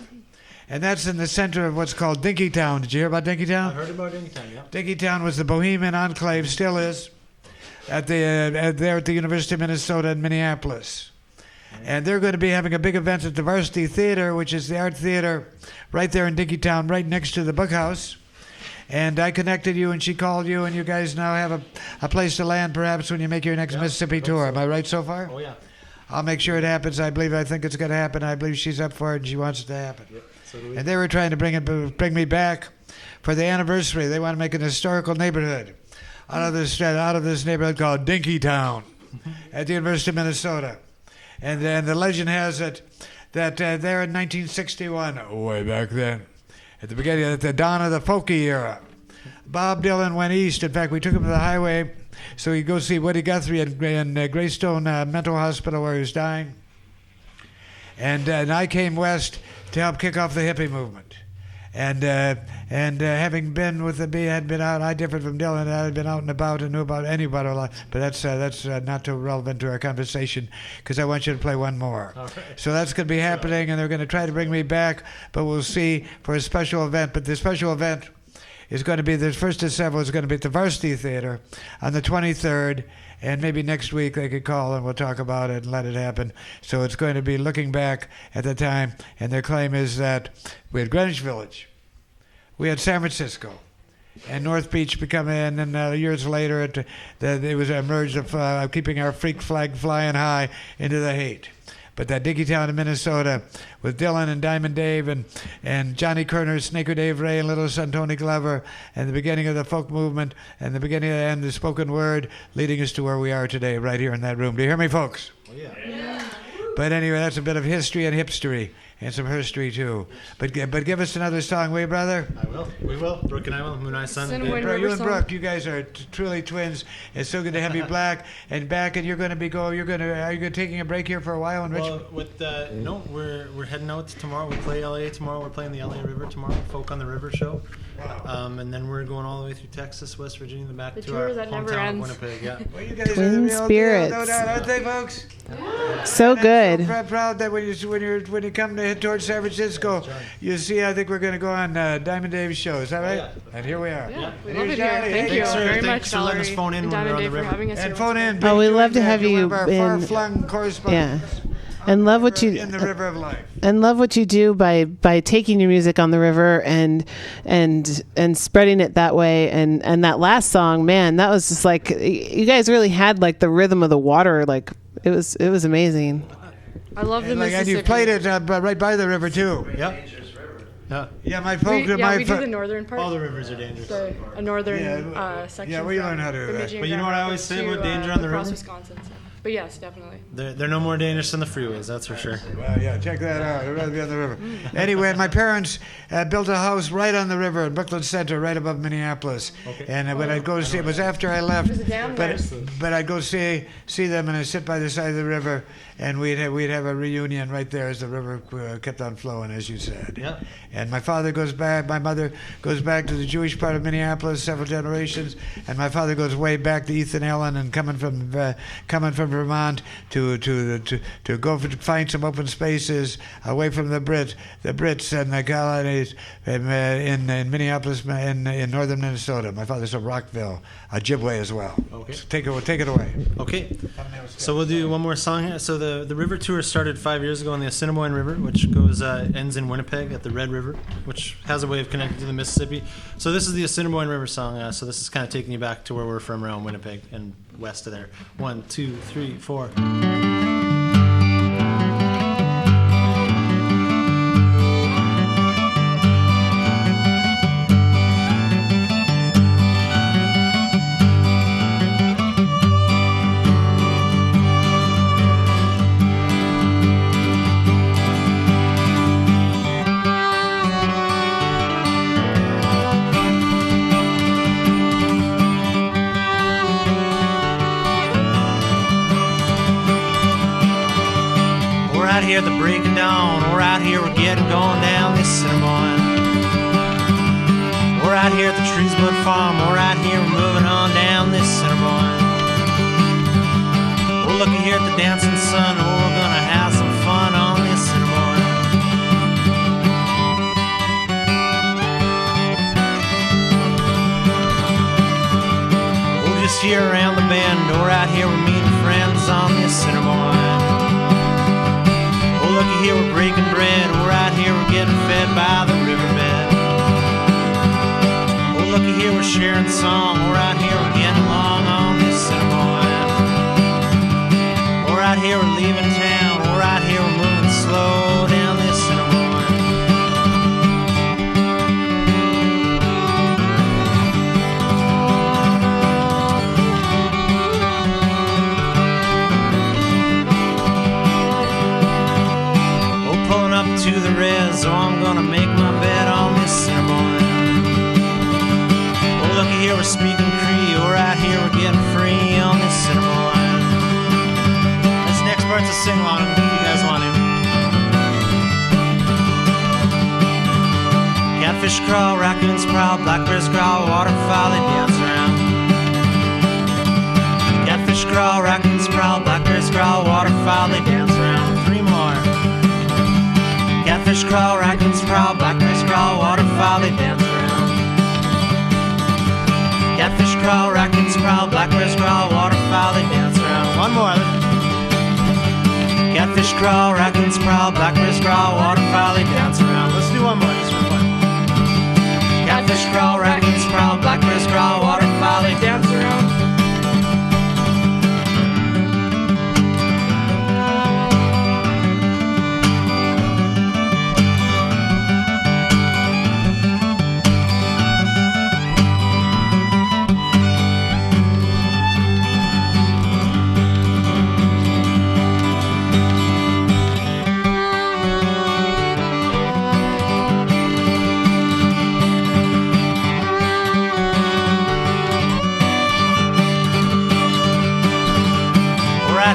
And that's in the center of what's called Dinkytown. Did you hear about Dinkytown?
I heard about Dinkytown, yeah.
Dinkytown was the Bohemian enclave, still is, there at the University of Minnesota in Minneapolis. And they're going to be having a big event at the Varsity Theater, which is the art theater right there in Dinkytown, right next to the Book House. And I connected you, and she called you, and you guys now have a place to land perhaps when you make your next Mississippi tour. Am I right so far?
Oh, yeah.
I'll make sure it happens. I think it's going to happen. I believe she's up for it, and she wants it to happen.
Yep. So do we.
And they were trying to bring me back for the anniversary. They want to make an historical neighborhood out of this neighborhood called Dinkytown at the University of Minnesota. And then the legend has it that there in 1961, way back then, at the beginning, at the dawn of the folky era, Bob Dylan went east. In fact, we took him to the highway so he'd go see Woody Guthrie in Greystone Mental Hospital where he was dying. And I came west to help kick off the hippie movement. And having been with the bee, had been out. I differed from Dylan. I had been out and about and knew about anybody a lot. But that's not too relevant to our conversation because I want you to play one more. Right. So that's going to be happening, and they're going to try to bring me back. But we'll see for a special event. But the special event is going to be the first of several. Is going to be at the Varsity Theater on the 23rd. And maybe next week they could call and we'll talk about it and let it happen. So it's going to be looking back at the time. And their claim is that we had Greenwich Village. We had San Francisco. And North Beach becoming, and then years later it was a merge of keeping our freak flag flying high into the hate. But that Dinkytown in Minnesota with Dylan and Diamond Dave and Johnny Kerner, Snaker Dave Ray, and Little Son Tony Glover, and the beginning of the folk movement, and the beginning and the spoken word leading us to where we are today, right here in that room. Do you hear me, folks?
Oh, yeah.
But anyway, that's a bit of history and hipstery. And some history too, but give us another song, will you, brother?
I will. We will. Brooke and I will. Moon Eye Sun.
You and Brooke, you guys are truly twins. It's so good to have you back. And you're going to be are you taking a break here for a while in Richmond?
No, we're heading out tomorrow. We play LA tomorrow. We're playing the LA River tomorrow, Folk on the River show. Wow. And then we're going all the way through Texas, West Virginia, and back to our hometown of Winnipeg. Yeah.
Well, you guys
Twin
are
spirits.
No doubt, aren't they, folks?
Yeah. So good.
I'm so proud that when you come to head towards San Francisco, you see. I think we're going to go on Diamond Dave's show. Is that right?
Yeah.
And here we are.
Yeah, we love it here. Thank you very much,
for letting us phone in when we're on the river.
And phone in.
Oh, we love to have you
in. Far-flung correspondents.
Yeah. And love what you
in the river of life.
And love what you do by taking your music on the river and spreading it that way. And that last song, man, that was just like you guys really had like the rhythm of the water. Like it was amazing.
I love the Mississippi.
And you played it right by the river too.
Yep.
Yeah, my folks.
we do the northern part.
All the rivers are dangerous.
A northern section.
Yeah, we learn how to do that.
But you know what I always say about danger on the river?
Wisconsin. So. But yes, definitely.
They're no more dangerous than the freeways, that's for sure.
Well, yeah, check that out. I'd rather be on the river. Anyway, my parents built a house right on the river in Brooklyn Center, right above Minneapolis. Okay. And when I'd go to see, it was after I left. But I'd go see them, and I'd sit by the side of the river, and we'd have a reunion right there as the river kept on flowing, as you said.
Yeah.
And my mother goes back to the Jewish part of Minneapolis several generations, and my father goes way back to Ethan Allen, and coming from Vermont to go to find some open spaces away from the Brits and the colonies in Minneapolis, in northern Minnesota. My father's from Rockville, Ojibwe as well.
Okay.
So take it away.
Okay. So we'll do one more song here. So the river tour started 5 years ago on the Assiniboine River, which goes ends in Winnipeg at the Red River, which has a way of connecting to the Mississippi. So this is the Assiniboine River song. So this is kind of taking you back to where we're from, around Winnipeg and west of there. 1, 2, 3, 4. Here the break of dawn, we're out here, we're getting going down this Assiniboine. We're out here at the Treeswood Farm, we're out here, we're moving on down this Assiniboine. We're looking here at the dancing sun, oh, we're gonna have some fun on this Assiniboine. We're just here around the bend, we're out here, we're meeting friends on this Assiniboine. Looky here, we're breaking bread. We're out here, we're getting fed by the riverbed. Oh, looky here, we're sharing song. We're out here, we're getting along on this Assiniboine. We're out here, we're leaving town. We're out here, we're moving slow down this Assiniboine. To the res, oh, I'm gonna make my bed on this Assiniboine. Oh, looky here, we're speaking Cree. We're out here, we're getting free on this Assiniboine. This next part's a sing-along if you guys want to. Catfish crawl, raccoons prowl, blackbirds growl, waterfowl they dance around. Catfish crawl, raccoons prowl, blackbirds growl, waterfowl they dance around. 3 more. Catfish crawl, raccoons prowl, blackbirds crawl, waterfowl they dance around. Catfish crawl, raccoons prowl, blackbirds crawl, waterfowl they dance around. 1 more. Catfish crawl, raccoons prowl, blackbirds crawl, waterfowl they dance around. Let's do 1 more just for fun. Catfish crawl, raccoons prowl, blackbirds crawl, waterfowl they dance around.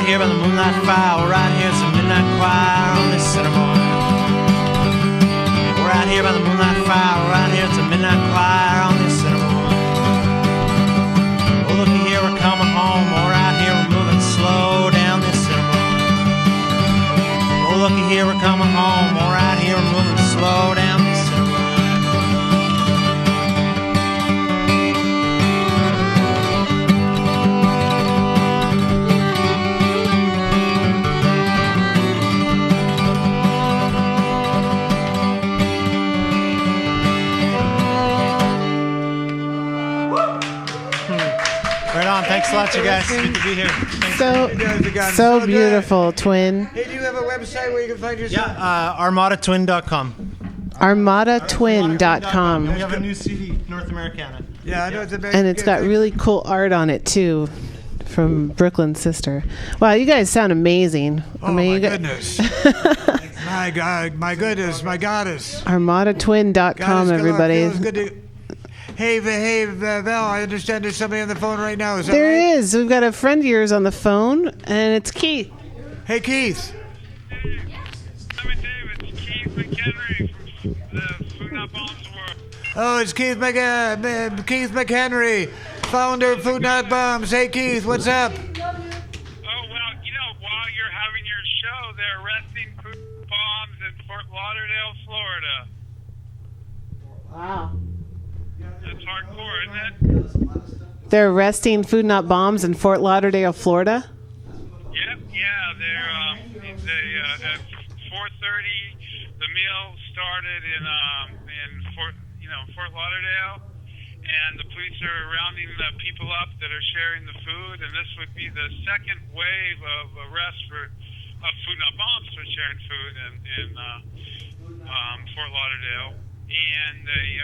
Here by the moonlight fire, we're out here, it's a midnight choir on this Assiniboine. We're out here by the moonlight fire, we're out here, it's a midnight choir on this Assiniboine. Oh, looky here, we're coming home, we're out here, we're moving slow down this Assiniboine. Oh, looky here, we're coming home, we're out here, we're moving slow down this Assiniboine. Thanks a lot, you guys. Good to be here. Thanks.
So beautiful, Twin.
Hey, do you have a website where you can find yourself?
Yeah, armadatwin.com.
ArmadaTwin.com.
We have a new CD, North Americana.
Yeah, I know it's a big.
And it's got really cool art on it, too, from Brooklyn's sister. Wow, you guys sound amazing.
Oh, my goodness. My God, my goodness, my goddess.
ArmadaTwin.com, everybody.
Feels good to... Hey, Val, I understand there's somebody on the phone right now. Is that
There
right?
is. We've got a friend of yours on the phone, and it's Keith.
Hey, Keith. Oh, it's Keith McHenry, founder of Food Not Bombs. Hey, Keith, what's up?
Oh, well, while you're having your show, they're arresting food bombs in Fort Lauderdale, Florida.
Wow.
That's hardcore, isn't it?
They're arresting Food Not Bombs in Fort Lauderdale, Florida?
Yep, yeah, they're, at 4:30, the meal started in Fort Lauderdale, and the police are rounding the people up that are sharing the food, and this would be the second wave of arrests of Food Not Bombs for sharing food in Fort Lauderdale. And they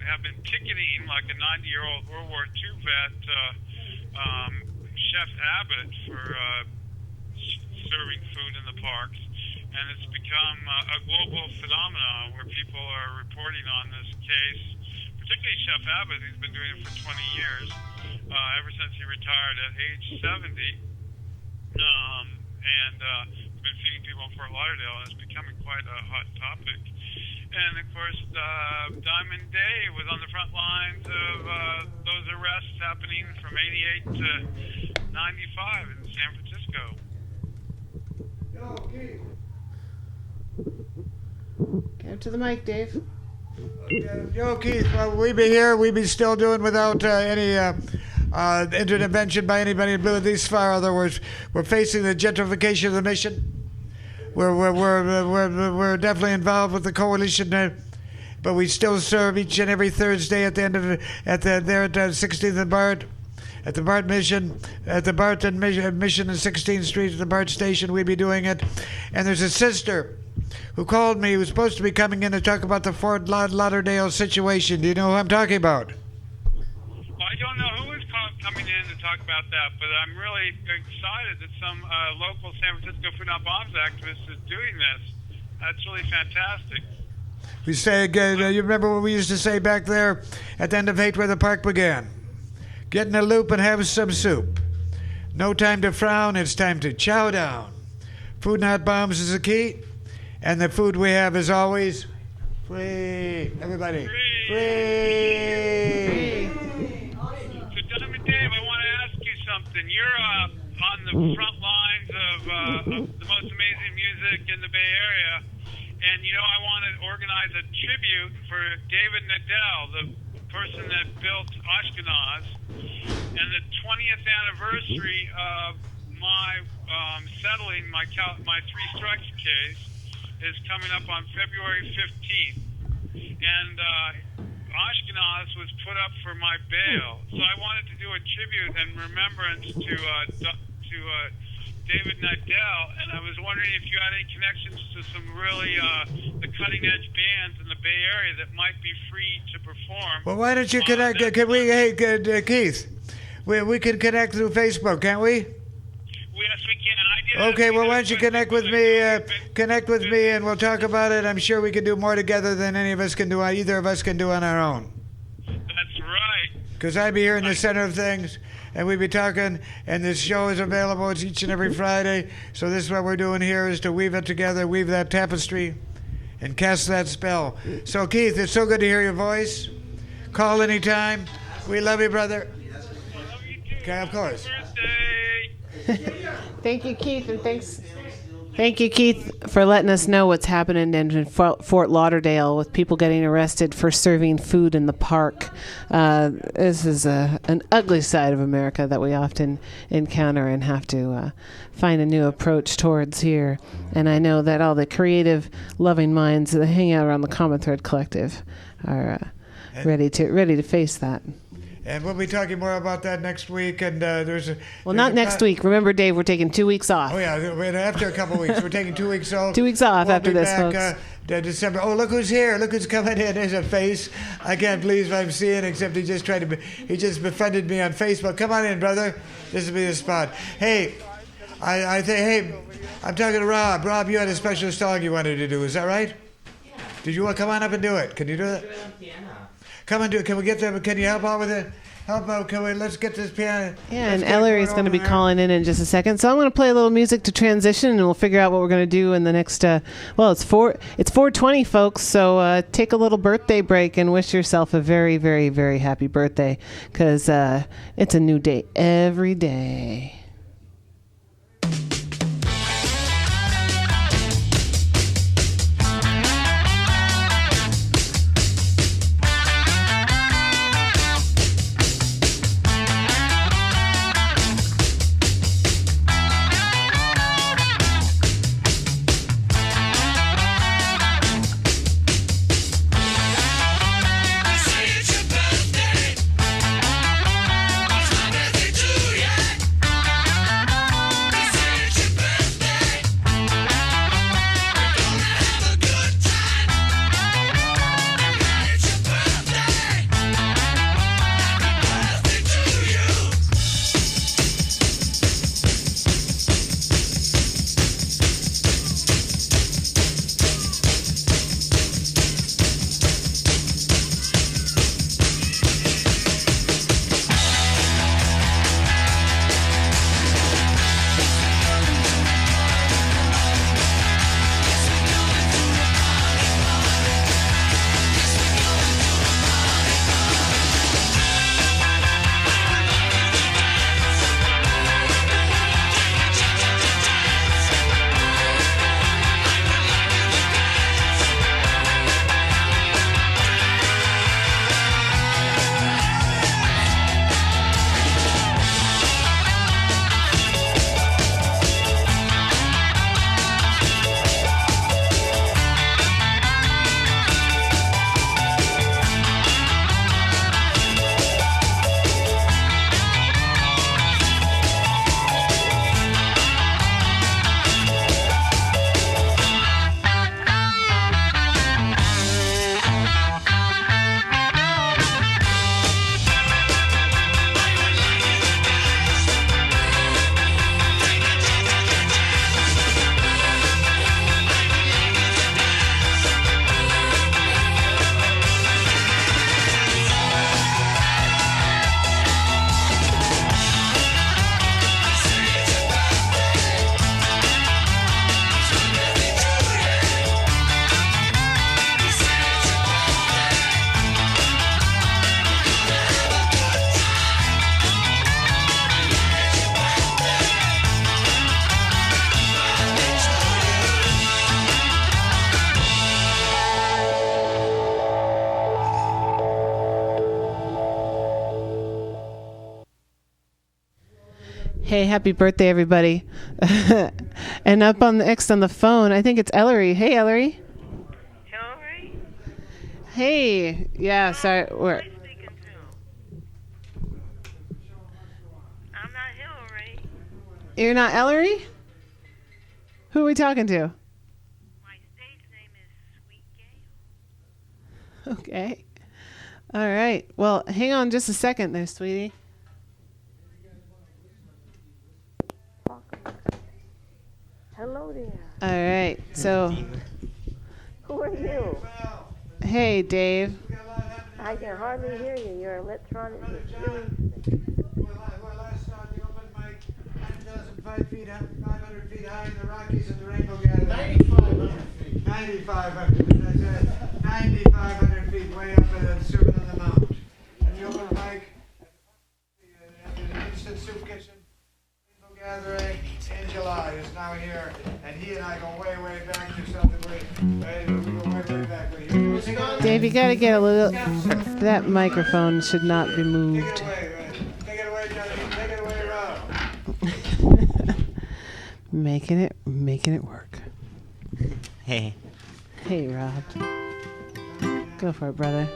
have been ticketing like a 90-year-old World War II vet, Chef Abbott, for serving food in the parks. And it's become a global phenomenon where people are reporting on this case, particularly Chef Abbott, who's been doing it for 20 years, ever since he retired at age 70. We've been feeding people in Fort Lauderdale, and it's becoming quite a hot topic. And, of course, Diamond Day was on the front lines of those arrests happening from 88 to 95 in San Francisco.
Get up to the mic, Dave.
Yo, Keith, well, we'd be here. We'd be still doing without any intervention by anybody in blue this far. In other words, we're facing the gentrification of the mission. We're definitely involved with the coalition, but we still serve each and every Thursday at the end of there at 16th and Bart, at the Bart Mission, at the Barton Mission and 16th Street at the Bart Station. We'd be doing it, and there's a sister who called me, who was supposed to be coming in to talk about the Fort Lauderdale situation. Do you know who I'm talking about?
Well, I don't know who is coming in to talk about that, but I'm really excited that some local San Francisco Food Not Bombs activist is doing this. That's really fantastic.
We say again, you remember what we used to say back there at the end of Hate Where the Park Began? Get in a loop and have some soup. No time to frown, it's time to chow down. Food Not Bombs is the key, and the food we have is always free. Everybody, free.
So, Diamond Dave, I want to ask you something. You're on the front lines of the most amazing music in the Bay Area, and I want to organize a tribute for David Nadell, the person that built Ashkenaz, and the 20th anniversary of my settling my three strikes case is coming up on February 15th, and Ashkenaz was put up for my bail, so I wanted to do a tribute and remembrance to David Nadell, and I was wondering if you had any connections to some really the cutting-edge bands in the Bay Area that might be free to perform.
Well, why don't you connect? Can we, Keith? We can connect through Facebook, can't we?
Yes, we can.
Okay, well, why don't you connect with me? And we'll talk about it. I'm sure we can do more together than either of us can do on our own.
That's right.
Because I'd be here in the center of things, and we'd be talking, and this show is available. It's each and every Friday. So this is what we're doing here, is to weave it together, weave that tapestry, and cast that spell. So, Keith, it's so good to hear your voice. Call anytime. We love you, brother. Okay, of course.
Thank you, Keith, and thank you, Keith, for letting us know what's happening in Fort Lauderdale with people getting arrested for serving food in the park. This is an ugly side of America that we often encounter and have to find a new approach towards here. And I know that all the creative, loving minds that hang out around the Common Thread Collective are ready to face that.
And we'll be talking more about that next week. And
Not next week. Remember, Dave, we're taking 2 weeks off.
Oh, yeah. After a couple weeks. We're taking 2 weeks off.
2 weeks off after this,
back,
folks.
December. Oh, look who's here. Look who's coming in. There's a face I can't believe I'm seeing, except he just befriended me on Facebook. Come on in, brother. This will be the spot. Hey, I'm talking to Rob. Rob, you had a special song you wanted to do. Is that right? Yeah. Did you want to come on up and do it? Can you do that?
Do it on piano.
Come and do it. Can we get them? Can you help out with it? Help out. Let's get this piano.
Yeah, and Ellery's going to be calling in just a second. So I'm going to play a little music to transition, and we'll figure out what we're going to do in the next. It's 4:20, folks. So take a little birthday break and wish yourself a very, very, very happy birthday, because it's a new day every day. Hey, happy birthday, everybody. And up on next on the phone, I think it's Ellery. Hey, Ellery.
Hillary?
Hey. Yeah, sorry. We're...
I'm not Hillary.
You're not Ellery? Who are we talking to?
My stage name is Sweet Gale.
Okay. All right. Well, hang on just a second there, sweetie.
Hello there.
All right. So,
Who are you?
hey, Dave.
I can hardly hear you. Your electronic is really...
Well, last time the open mic, 9,500 feet, 500 feet high in the Rockies at the Rainbow Gathering. 9,500 feet. 9,500. That's it. 9,500 feet way up at the summit of the mount. And the open mic at the Instant Soup Kitchen Rainbow Gathering in July is now here. And he and I go way, way back to something we go way, way back.
Dave, you got to get a little... That microphone should not be moved.
Take it away, Johnny. Take it away, Rob.
Making it work.
Hey.
Hey, Rob. Go for it, brother.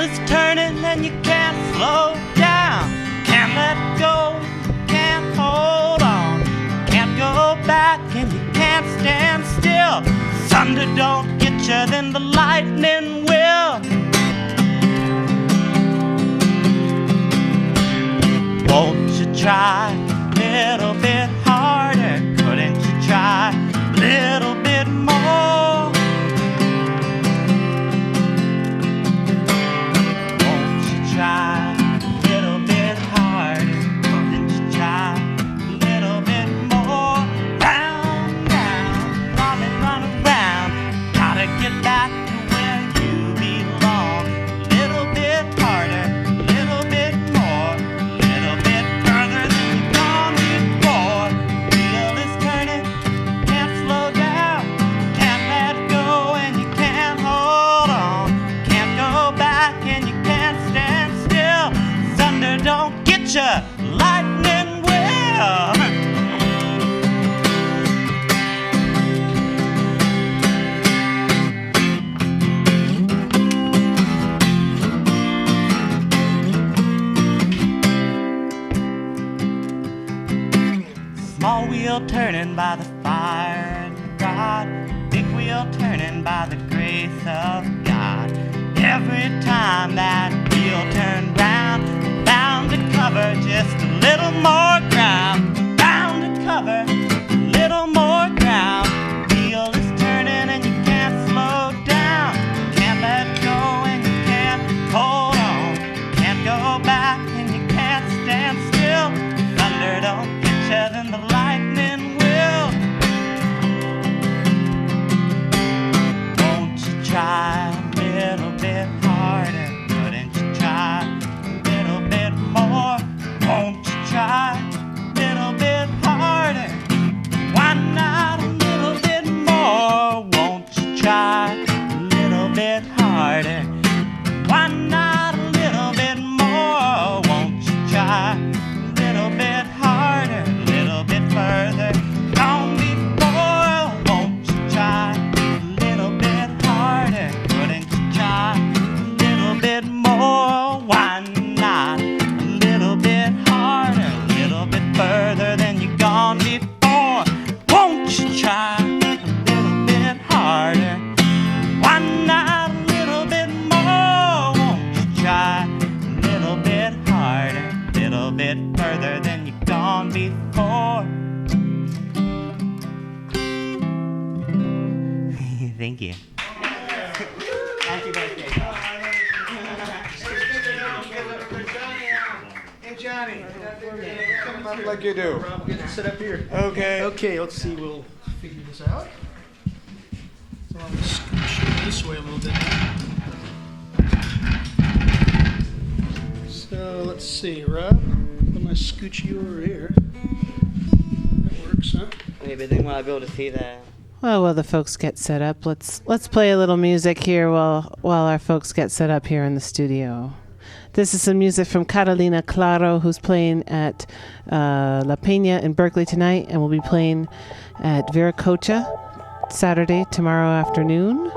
is turning and you can't slow down. Can't let go, can't hold on. Can't go back and you can't stand still. Thunder don't get you, then the lightning will. Won't you try a little bit harder? Couldn't you try a little bit more? Won't you try a little bit harder? Couldn't you try a little bit more? Round, round, run and run around. Gotta get back to where you belong. Little bit harder, little bit more, little bit further than you've gone before. Wheel is turning, can't slow down, can't let go and you can't hold on. Can't go back and you can't stand still. Thunder don't get you, lightning will. Small wheel turning by the fire of God. Big wheel turning by the grace of God. Every time that wheel turned round, bound to cover just a little more ground. Bound to cover a little more ground. Wheel is turning and you can't slow down. Can't let go and you can't hold on. Can't go back and you can't stand still. Thunder don't get you, then the lightning will. Won't you try a little bit harder? Couldn't you try a little bit more? Won't you try a little bit harder? Why not a little bit more? Won't you try a little bit harder? Why not a little bit more? Won't you try a little bit harder, a little bit further? Gone before. Won't you try a little bit harder? Couldn't you try a little bit more? Why not a little bit harder, a little bit further than you've gone before? Won't you try a little bit harder? Why not a little bit more? Won't you try a little bit harder, a little bit further than you've gone before? Thank you. Happy birthday.
Hey, Johnny. Come up like you do.
Rob, get it set up here.
Okay.
Okay, let's see. We'll figure this out. So I'm going to scooch you this way a little bit. So let's see, Rob. I'm going to scooch you over here. That works, huh?
Maybe they want to be able to see that.
Well, while the folks get set up, let's play a little music here while our folks get set up here in the studio. This is some music from Catalina Claro, who's playing at La Peña in Berkeley tonight, and will be playing at Viracocha Saturday, tomorrow afternoon,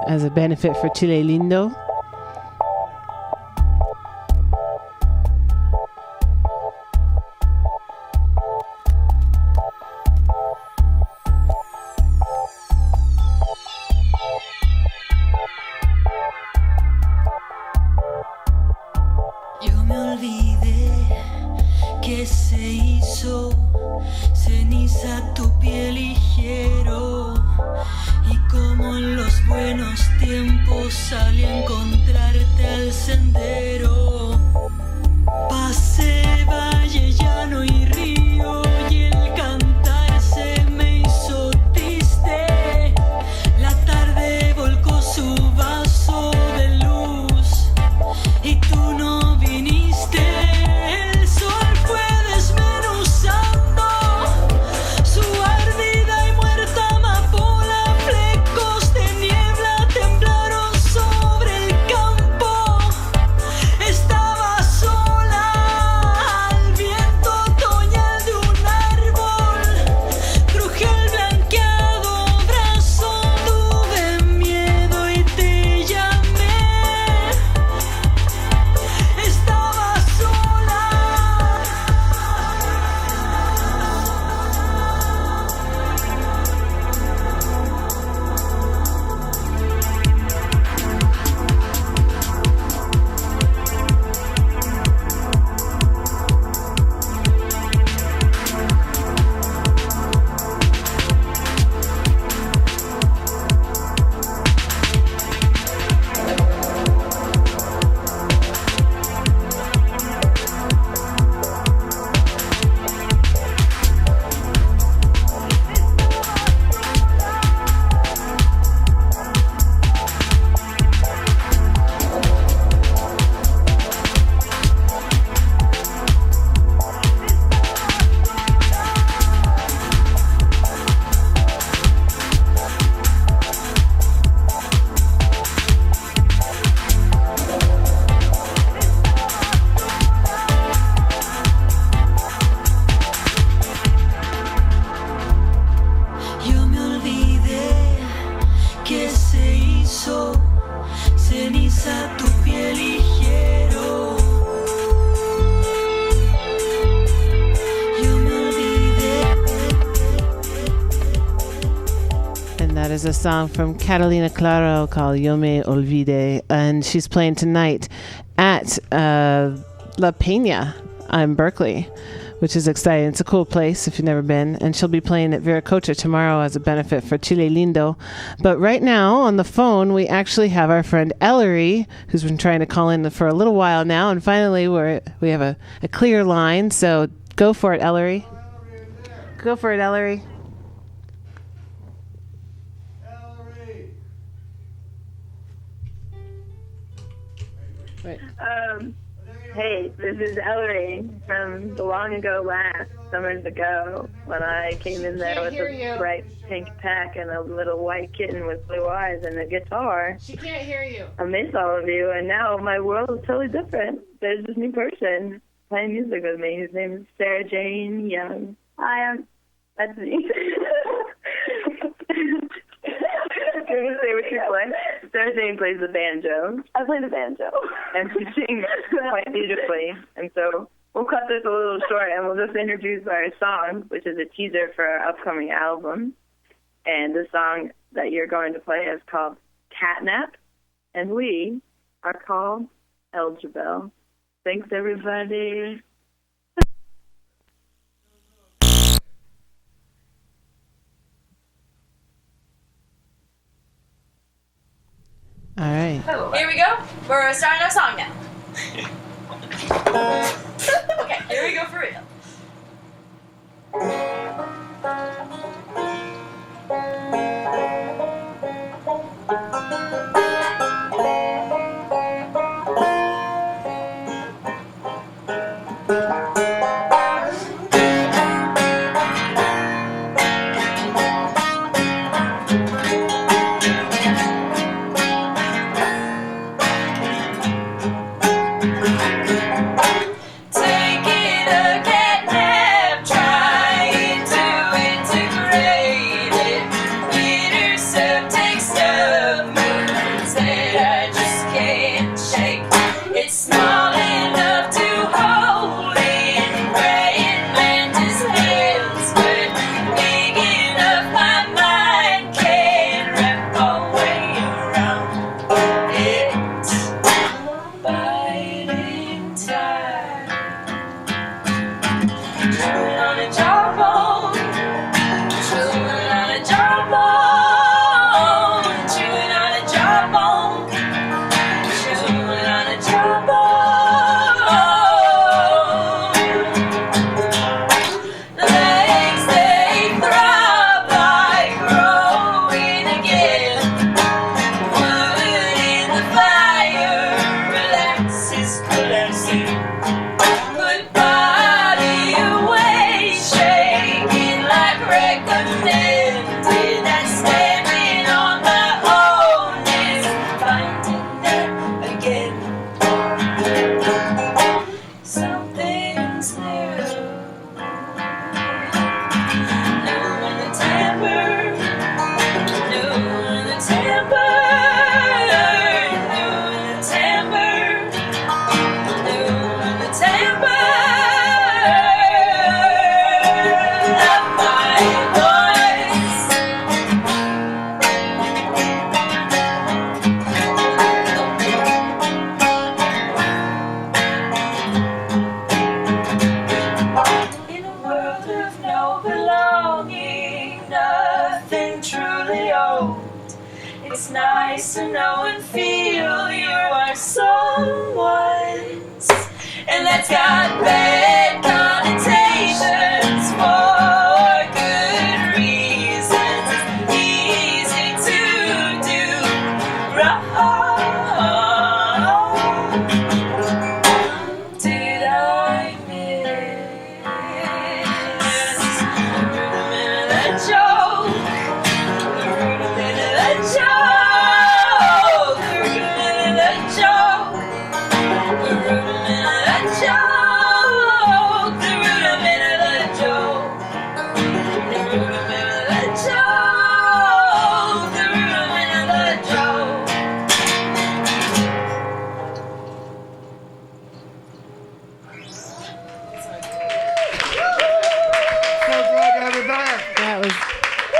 as a benefit for Chile Lindo.
Yo me olvidé que se hizo ceniza tu pie ligero, y como en los buenos tiempos salí a encontrarte al sendero. Pasé valle, llano y río, y el cantar se me hizo triste. La tarde volcó su vaso de luz y tú no viniste. El sol fue desmenuzando su ardida y muerta amapola. Flecos de niebla temblaron sobre el campo.
is a song from Catalina Claro called Yo Me Olvide, and she's playing tonight at La Peña in Berkeley, which is exciting. It's a cool place if you've never been. And she'll be playing at Viracocha tomorrow as a benefit for Chile Lindo. But right now on the phone, we actually have our friend Ellery, who's been trying to call in for a little while now. And finally, we have a clear line. So go for it, Ellery. Go for it, Ellery. Wait.
Hey, this is Ellery from the long ago last, summers ago, when I came in there with a bright pink pack and a little white kitten with blue eyes and a guitar.
She can't hear you.
I miss all of you, and now my world is totally different. There's this new person playing music with me. His name is Sarah Jane Young. That's me. Can you say what you play? Sarah Jane plays the banjo. I play the banjo. And she sings quite beautifully. And so we'll cut this a little short and we'll just introduce our song, which is a teaser for our upcoming album. And the song that you're going to play is called Catnap. And we are called Elgibel. Thanks, everybody.
All right.
Here we go. We're starting our song now. Okay, here we go for real.
It's nice to know and feel you are someone's, and that's got bad connotations for good reasons. It's easy to do wrong. Did I miss the rudiment of that joke? The rudiment of that joke. The rudiment of that joke. The rudiment of that joke.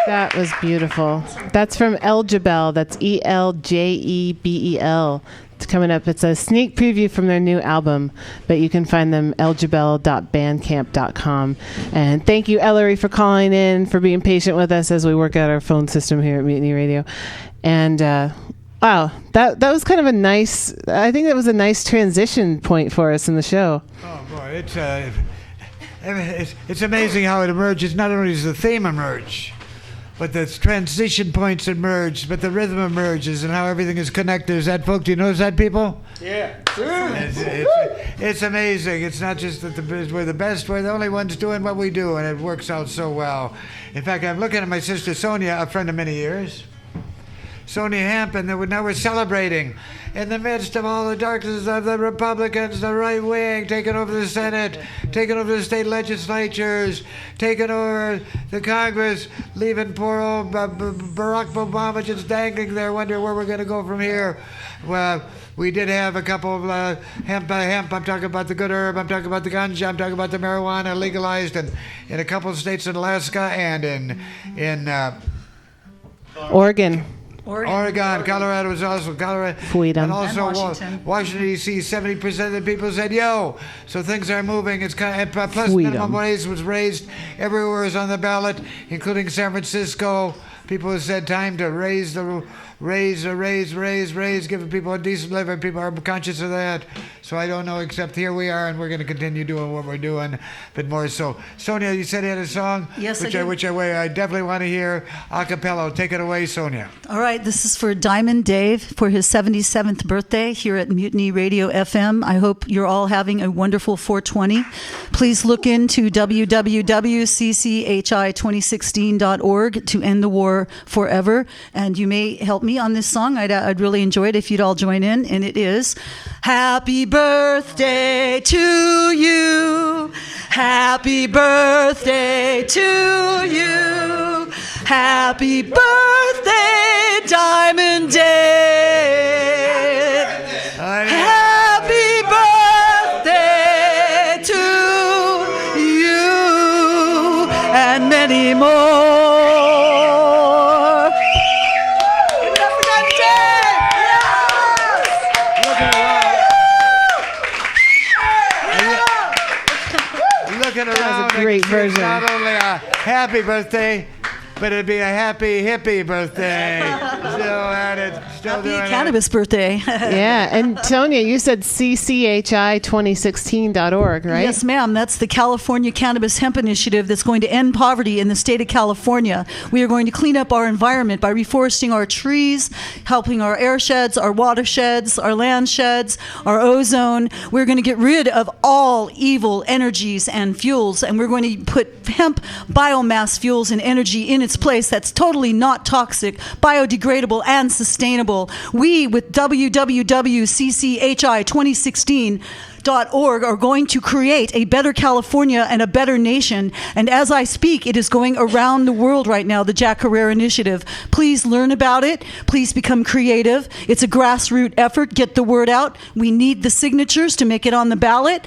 That was beautiful. That's from Eljebel. That's Eljebel. It's coming up. It's a sneak preview from their new album, but you can find them eljebel.bandcamp.com. And thank you, Ellery, for calling in, for being patient with us as we work out our phone system here at Mutiny Radio. And wow, that was kind of a nice. I think that was a nice transition point for us in the show.
Oh boy, it's amazing how it emerges. Not only does the theme emerge, but the transition points emerge, but the rhythm emerges, and how everything is connected. Is that, folk? Do you notice that, people?
Yeah.
It's amazing. It's not just that we're the best. We're the only ones doing what we do, and it works out so well. In fact, I'm looking at my sister Sonia, a friend of many years. Sonia Hamp, and now we're celebrating in the midst of all the darkness of the Republicans, the right wing, taking over the Senate, taking over the state legislatures, taking over the Congress, leaving poor old Barack Obama just dangling there, wondering where we're going to go from here. Well, we did have a couple of hemp. I'm talking about the good herb. I'm talking about the ganja. I'm talking about the marijuana legalized in a couple of states in Alaska and in
Oregon.
Oregon, Colorado was also Colorado,
Freedom.
and also
Washington.
Washington D.C. 70% of the people said yo, so things are moving. It's kind of, plus
Freedom.
minimum wage was raised everywhere is on the ballot, including San Francisco. People have said time to raise, giving people a decent living. People are conscious of that. So I don't know, except here we are, and we're going to continue doing what we're doing, but more so. Sonia, you said you had a song?
Yes,
which
I did.
Which I definitely want to hear a cappella. Take it away, Sonia.
All right, this is for Diamond Dave for his 77th birthday here at Mutiny Radio FM. I hope you're all having a wonderful 420. Please look into www.cchi2016.org to end the war forever. And you may help me on this song. I'd really enjoy it if you'd all join in. And it is Happy Birthday to you. Happy birthday to you. Happy birthday, Diamond Dave. Happy birthday to you and many more.
Looking around,
That was a great version.
Not only a happy birthday, but it'd be a happy hippie birthday. Still at it. Still
Happy
doing
cannabis birthday.
Yeah, and Sonia, you said cchi2016.org, right?
Yes, ma'am. That's the California Cannabis Hemp Initiative that's going to end poverty in the state of California. We are going to clean up our environment by reforesting our trees, helping our air sheds, our watersheds, our land sheds, our ozone. We're going to get rid of all evil energies and fuels, and we're going to put hemp biomass fuels and energy in its place that's totally not toxic, biodegradable, and sustainable. We, with www.cchi2016.org, are going to create a better California and a better nation. And as I speak, it is going around the world right now, the Jack Herrera Initiative. Please learn about it. Please become creative. It's a grassroots effort. Get the word out. We need the signatures to make it on the ballot.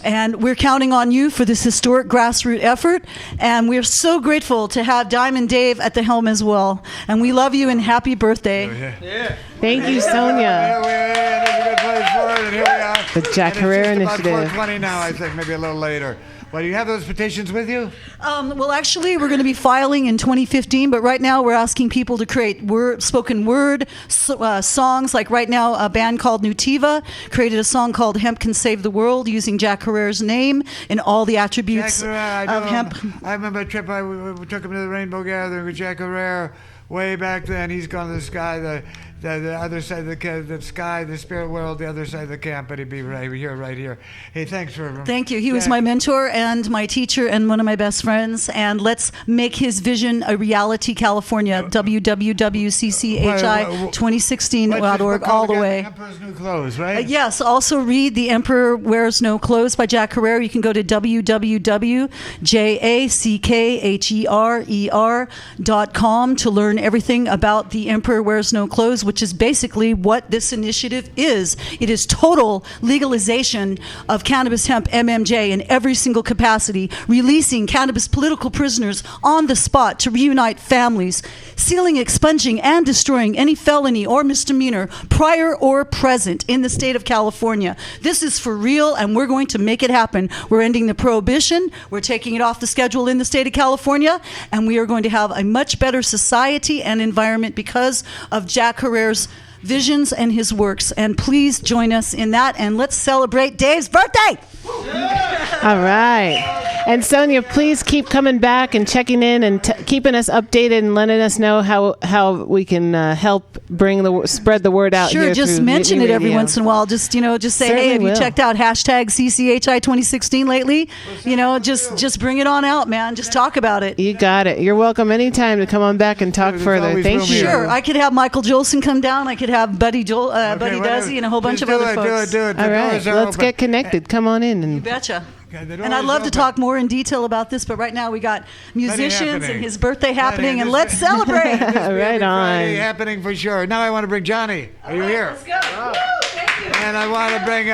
And we're counting on you for this historic grassroots effort. And we're so grateful to have Diamond Dave at the helm as well. And we love you and happy birthday.
Yeah.
Thank you, Sonia.
That's a good place for it, and here we are.
The Jack Herrera
And it's just
Initiative.
about 4:20 now, I think, maybe a little later. Well, do you have those petitions with you?
Well, actually, we're going to be filing in 2015, but right now we're asking people to create spoken word songs. Like right now, a band called Nutiva created a song called Hemp Can Save the World using Jack Herrera's name and all the attributes
Jack Herrera, I
of
know
hemp.
him. I remember a trip we took him to the Rainbow Gathering with Jack Herrera way back then. He's gone to the sky, the other side of the sky, the spirit world, the other side of the camp, but he'd be right here. Hey, thanks for...
Thank you. He was my mentor and my teacher and one of my best friends. And let's make his vision a reality, California. www.cchi2016.org all the way.
Emperor's New Clothes, right?
Yes. Also read The Emperor Wears No Clothes by Jack Herrera. You can go to www.jackherrer.com to learn everything about The Emperor Wears No Clothes. which is basically what this initiative is. It is total legalization of cannabis, hemp, MMJ in every single capacity, releasing cannabis political prisoners on the spot to reunite families, sealing, expunging, and destroying any felony or misdemeanor, prior or present, in the state of California. This is for real, and we're going to make it happen. We're ending the prohibition. We're taking it off the schedule in the state of California, and we are going to have a much better society and environment because of Jack Herrera's visions and his works. And please join us in that, and let's celebrate Dave's birthday.
All right. And Sonia, please keep coming back and checking in and keeping us updated and letting us know how we can help spread the word out.
Sure,
here
just
through
mention
Mutiny
it every
Radio.
once in a while. Just say,
Certainly
hey, have you
will.
checked out hashtag CCHI 2016 lately? Just bring it on out, man. Just talk about it.
You got it. You're welcome anytime to come on back and talk further. Thank you.
Sure, I could have Michael Jolson come down. I could have Buddy Desi and a whole bunch of other folks.
Do it.
All right, let's get connected. Come on in.
You betcha. And I'd love to talk more in detail about this, but right now we got musicians and his birthday happening, and let's celebrate.
Right on.
Friday happening for sure. Now I want to bring Johnny. Are you here?
Let's go. Thank you.
And I want to bring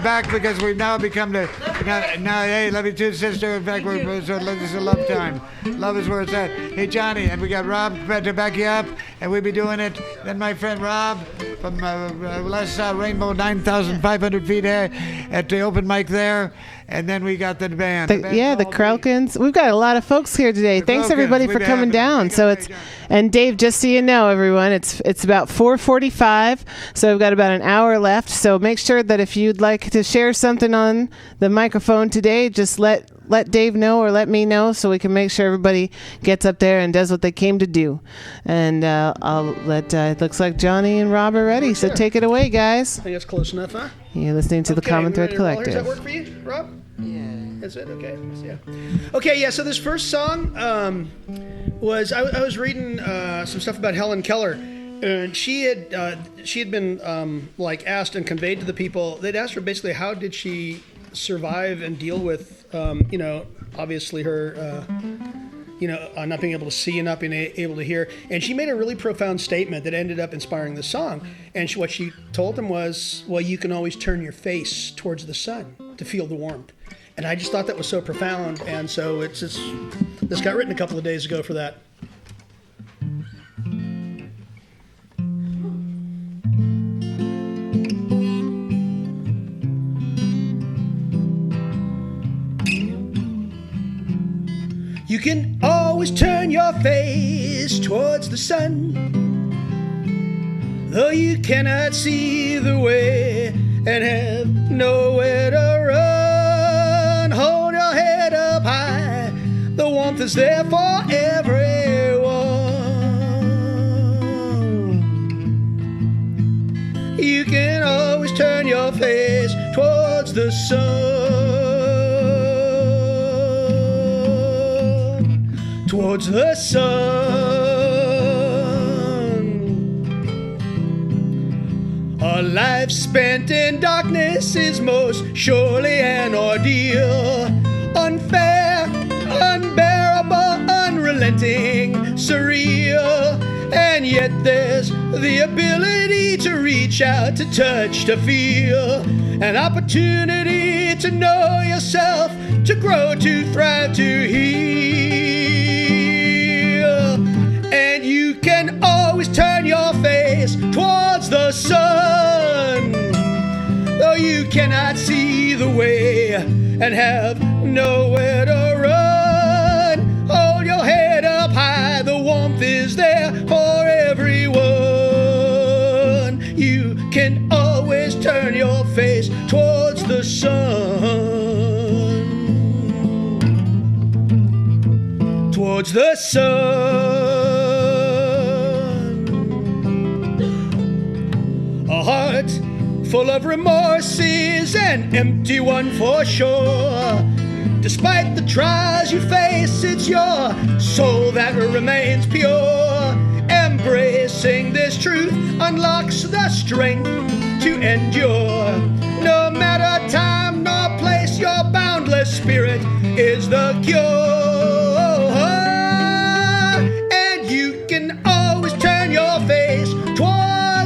back because we've now become now. Hey, love you too, sister. In fact, this is a love time. Love is where it's at. Hey, Johnny, and we got Rob to back you up, and we'll be doing it. Then my friend Rob from Les Rainbow, 9,500 feet at the open mic there. And then we got the band.
The Krelkins. We've got a lot of folks here today. Thanks everybody for coming down. So and Dave, just so you know, everyone, it's about 4:45, so we've got about an hour left. So make sure that if you'd like to share something on the microphone today, just let Dave know or let me know so we can make sure everybody gets up there and does what they came to do. And I'll let. It looks like Johnny and Rob are ready. So take it away, guys.
I think that's close enough, huh?
You're listening to the Common Thread Collective.
Does that work for you, Rob? Yeah. That's it? Okay. Yeah. Okay, yeah, so this first song was, I was reading some stuff about Helen Keller, and she had been asked and conveyed to the people, they'd asked her basically how did she survive and deal with, obviously her, not being able to see and not being able to hear. And she made a really profound statement that ended up inspiring the song. And what she told them was, well, you can always turn your face towards the sun to feel the warmth. And I just thought that was so profound. And so this got written a couple of days ago for that. You can always turn your face towards the sun, though you cannot see the way and have nowhere to run. Hold your head up high, the warmth is there for everyone. You can always turn your face towards the sun, towards the sun. A life spent in darkness is most surely an ordeal, unfair, unbearable, unrelenting, surreal. And yet there's the ability to reach out, to touch, to feel, an opportunity to know yourself, to grow, to thrive, to heal. And you can always turn your face towards the sun, though you cannot see the way and have nowhere to run. Hold your head up high, the warmth is there for everyone. You can always turn your face towards the sun, towards the sun. A heart full of remorse is an empty one for sure. Despite the trials you face, it's your soul that remains pure. Embracing this truth unlocks the strength to endure. No matter time nor place, your boundless spirit is the cure. And you can always turn your face towards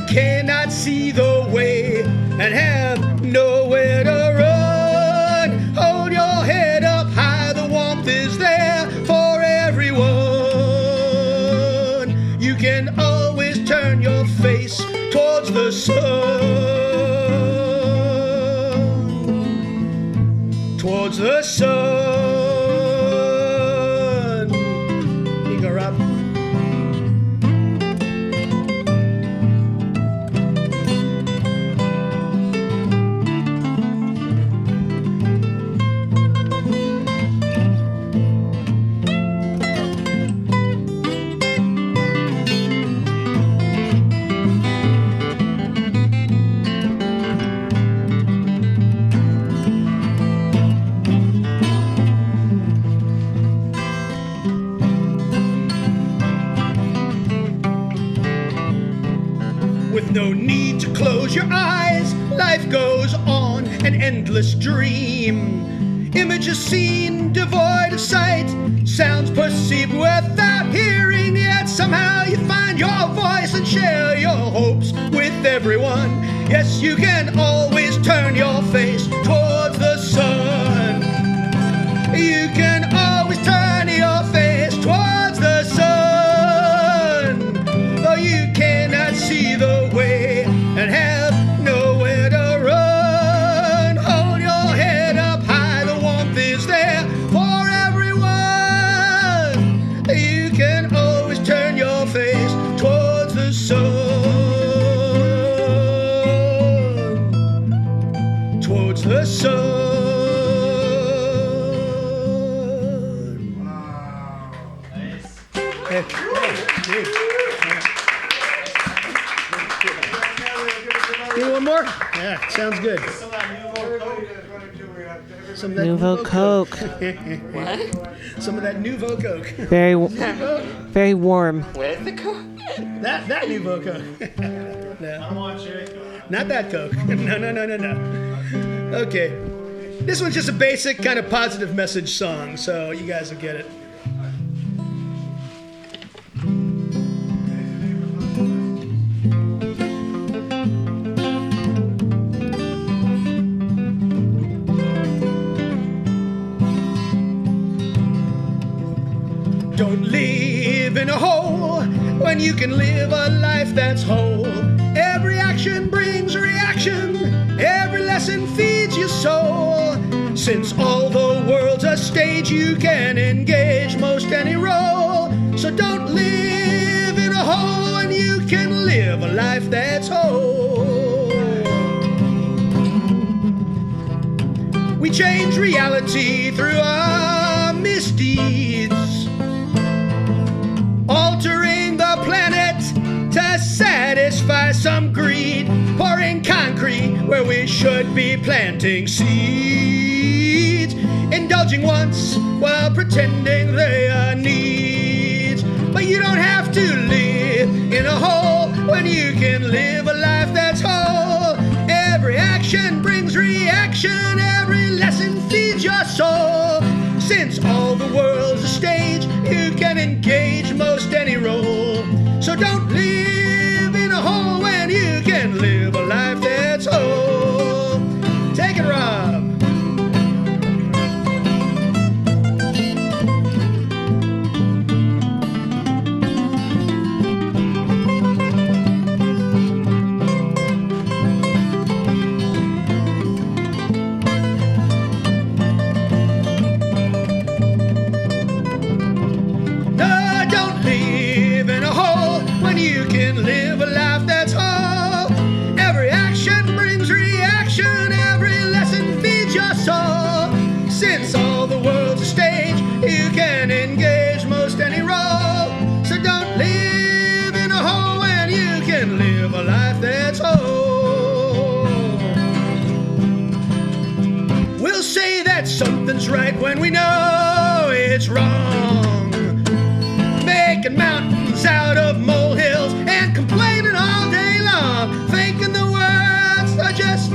cannot see the way and have nowhere to run. Hold your head up high, the warmth is there for everyone. You can always turn your face towards the sun. Towards the sun. Here you go, Rob. With no need to close your eyes, life goes on, an endless dream. Images seen, devoid of sight, sounds perceived without hearing, yet somehow you find your voice and share your hopes with everyone. Yes, you can always turn your face towards the sun. You can always turn your face towards the sun. Though you cannot see the way and have nowhere to run, hold your head up high, the warmth is there for everyone. You can always turn your face towards the sun. Towards the sun. Hey, dude. You want more? Yeah, sounds good. Some of that
Nouveau Coke.
What? Some of that Nouveau Coke.
Very warm.
Where's the Coke? That Nouveau Coke. No. Not that Coke. No. Okay. This one's just a basic kind of positive message song, so you guys will get it. Don't live in a hole when you can live a life that's whole. Every action brings reaction, every lesson feeds your soul. Since all the world's a stage, you can engage most any role. So don't live in a hole when you can live a life that's whole. We change reality through our misdeeds, altering the planet to satisfy some greed, pouring concrete where we should be planting seeds, indulging once while pretending they are needs. But you don't have to live in a hole when you can live a life that's whole. Every action brings reaction, every lesson feeds your soul. Since all the world's a stage, you can engage most any role. So don't live in a hole when you can live a life that's whole. Take it, Rob. Live a life that's whole. Every action brings reaction, every lesson feeds your soul. Since all the world's a stage, you can engage most any role. So don't live in a hole when you can live a life that's whole. We'll say that something's right when we know it's wrong, making mountains out of molehills and complaining all day long, thinking the words are just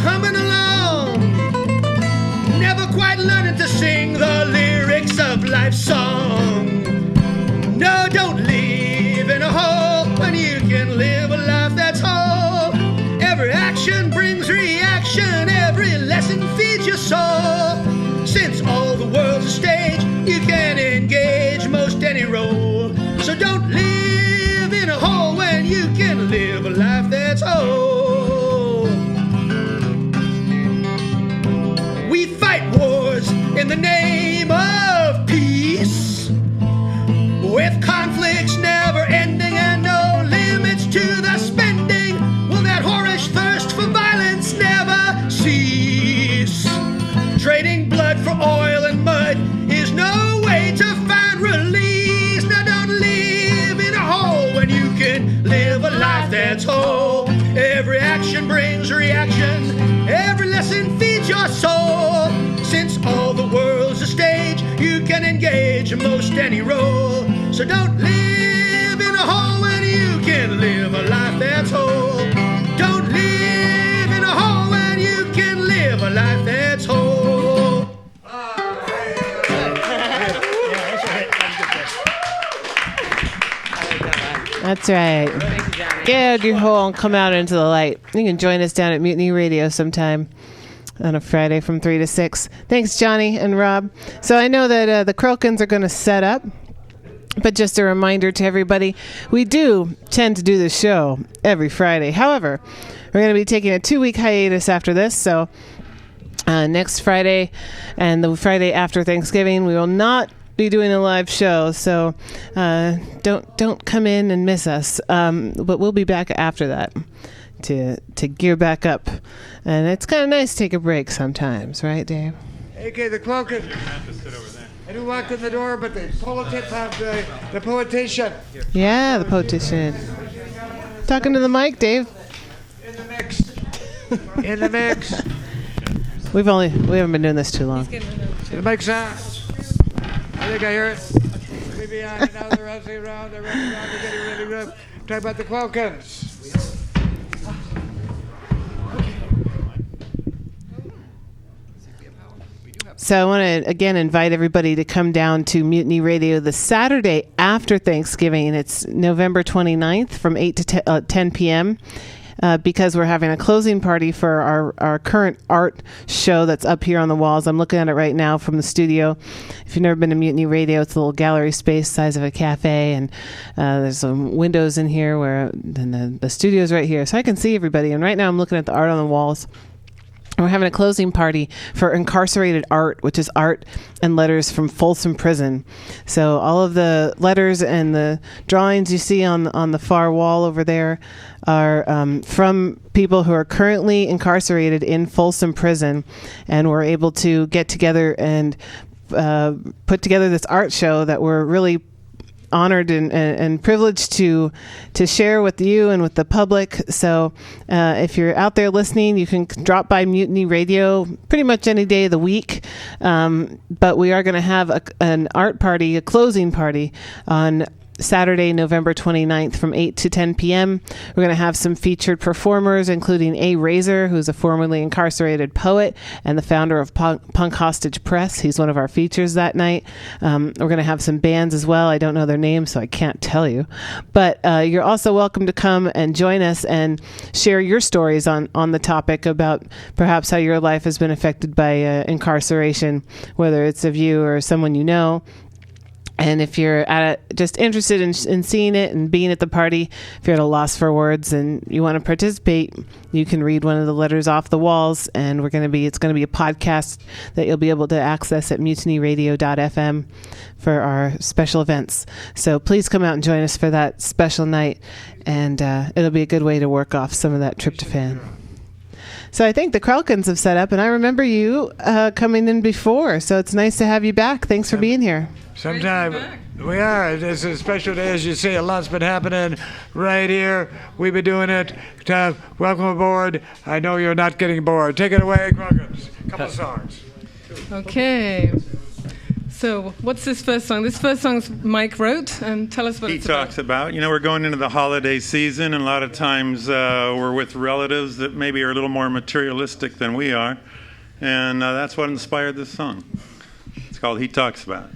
humming along, never quite learning to sing the lyrics of life's song. No, don't live in a hole when you can live a life that's whole. you can engage most any role. So don't live in a hole when you can live a life that's whole. We fight wars in the name of peace, with conflicts never ending and no limits to the spending. Will that whorish thirst for violence never cease? Trading blood for oil and mud is no way to find release. Now don't live in a hole when you can live a life that's whole. Every action brings reaction, every lesson feeds your soul. Since all the world's a stage, you can engage most any role. So don't live in a hole when you can live a life that's whole. Don't live in a hole when you can live a life that's whole.
That's right. Get out of your hole and come out into the light. You can join us down at Mutiny Radio sometime on a Friday from 3 to 6. Thanks, Johnny and Rob. So I know that the Krelkins are going to set up, but just a reminder to everybody, we do tend to do the show every Friday. However, we're going to be taking a 2-week hiatus after this, so next Friday and the Friday after Thanksgiving, we will not be doing a live show, so don't come in and miss us. But we'll be back after that to gear back up, and it's kind of nice to take a break sometimes, right, Dave?
Okay, the Krelkins. I do walk in the door, but the politician.
Yeah, the politician. Talking to the mic, Dave.
In the mix. In the mix.
We haven't been doing this too long.
The mic's on. I think I hear it. Maybe on and now they're racing around, they're getting really good. Talk about the Krelkins.
So I want to, again, invite everybody to come down to Mutiny Radio the Saturday after Thanksgiving. It's November 29th from 8 to 10 p.m. Because we're having a closing party for our current art show that's up here on the walls. I'm looking at it right now from the studio. If you've never been to Mutiny Radio, it's a little gallery space size of a cafe, and there's some windows in here where then the studio's right here. So I can see everybody, and right now I'm looking at the art on the walls. We're having a closing party for incarcerated art, which is art and letters from Folsom Prison. So all of the letters and the drawings you see on the far wall over there are from people who are currently incarcerated in Folsom Prison, and we're able to get together and put together this art show that we're really honored and privileged to share with you and with the public. So if you're out there listening, you can drop by Mutiny Radio pretty much any day of the week. But we are going to have an art party, a closing party on Saturday, November 29th from 8 to 10 p.m. We're going to have some featured performers, including A. Razor, who's a formerly incarcerated poet and the founder of Punk Hostage Press. He's one of our features that night. We're going to have some bands as well. I don't know their names, so I can't tell you. But you're also welcome to come and join us and share your stories on the topic about perhaps how your life has been affected by incarceration, whether it's of you or someone you know. And if you're just interested in seeing it and being at the party, if you're at a loss for words and you want to participate, you can read one of the letters off the walls. And it's going to be a podcast that you'll be able to access at mutinyradio.fm for our special events. So please come out and join us for that special night, and it'll be a good way to work off some of that tryptophan. So I think the Krelkins have set up, and I remember you coming in before, so it's nice to have you back. Thanks for being here.
Sometime we are. It's a special day, as you see. A lot's been happening right here. We've been doing it. Welcome aboard. I know you're not getting bored. Take it away, Krelkins. A couple of songs.
Okay. So what's this first song? This first song's Mike wrote, and tell us what
he
it's about.
talks about. You know, we're going into the holiday season, and a lot of times we're with relatives that maybe are a little more materialistic than we are, and that's what inspired this song. It's called He Talks About It.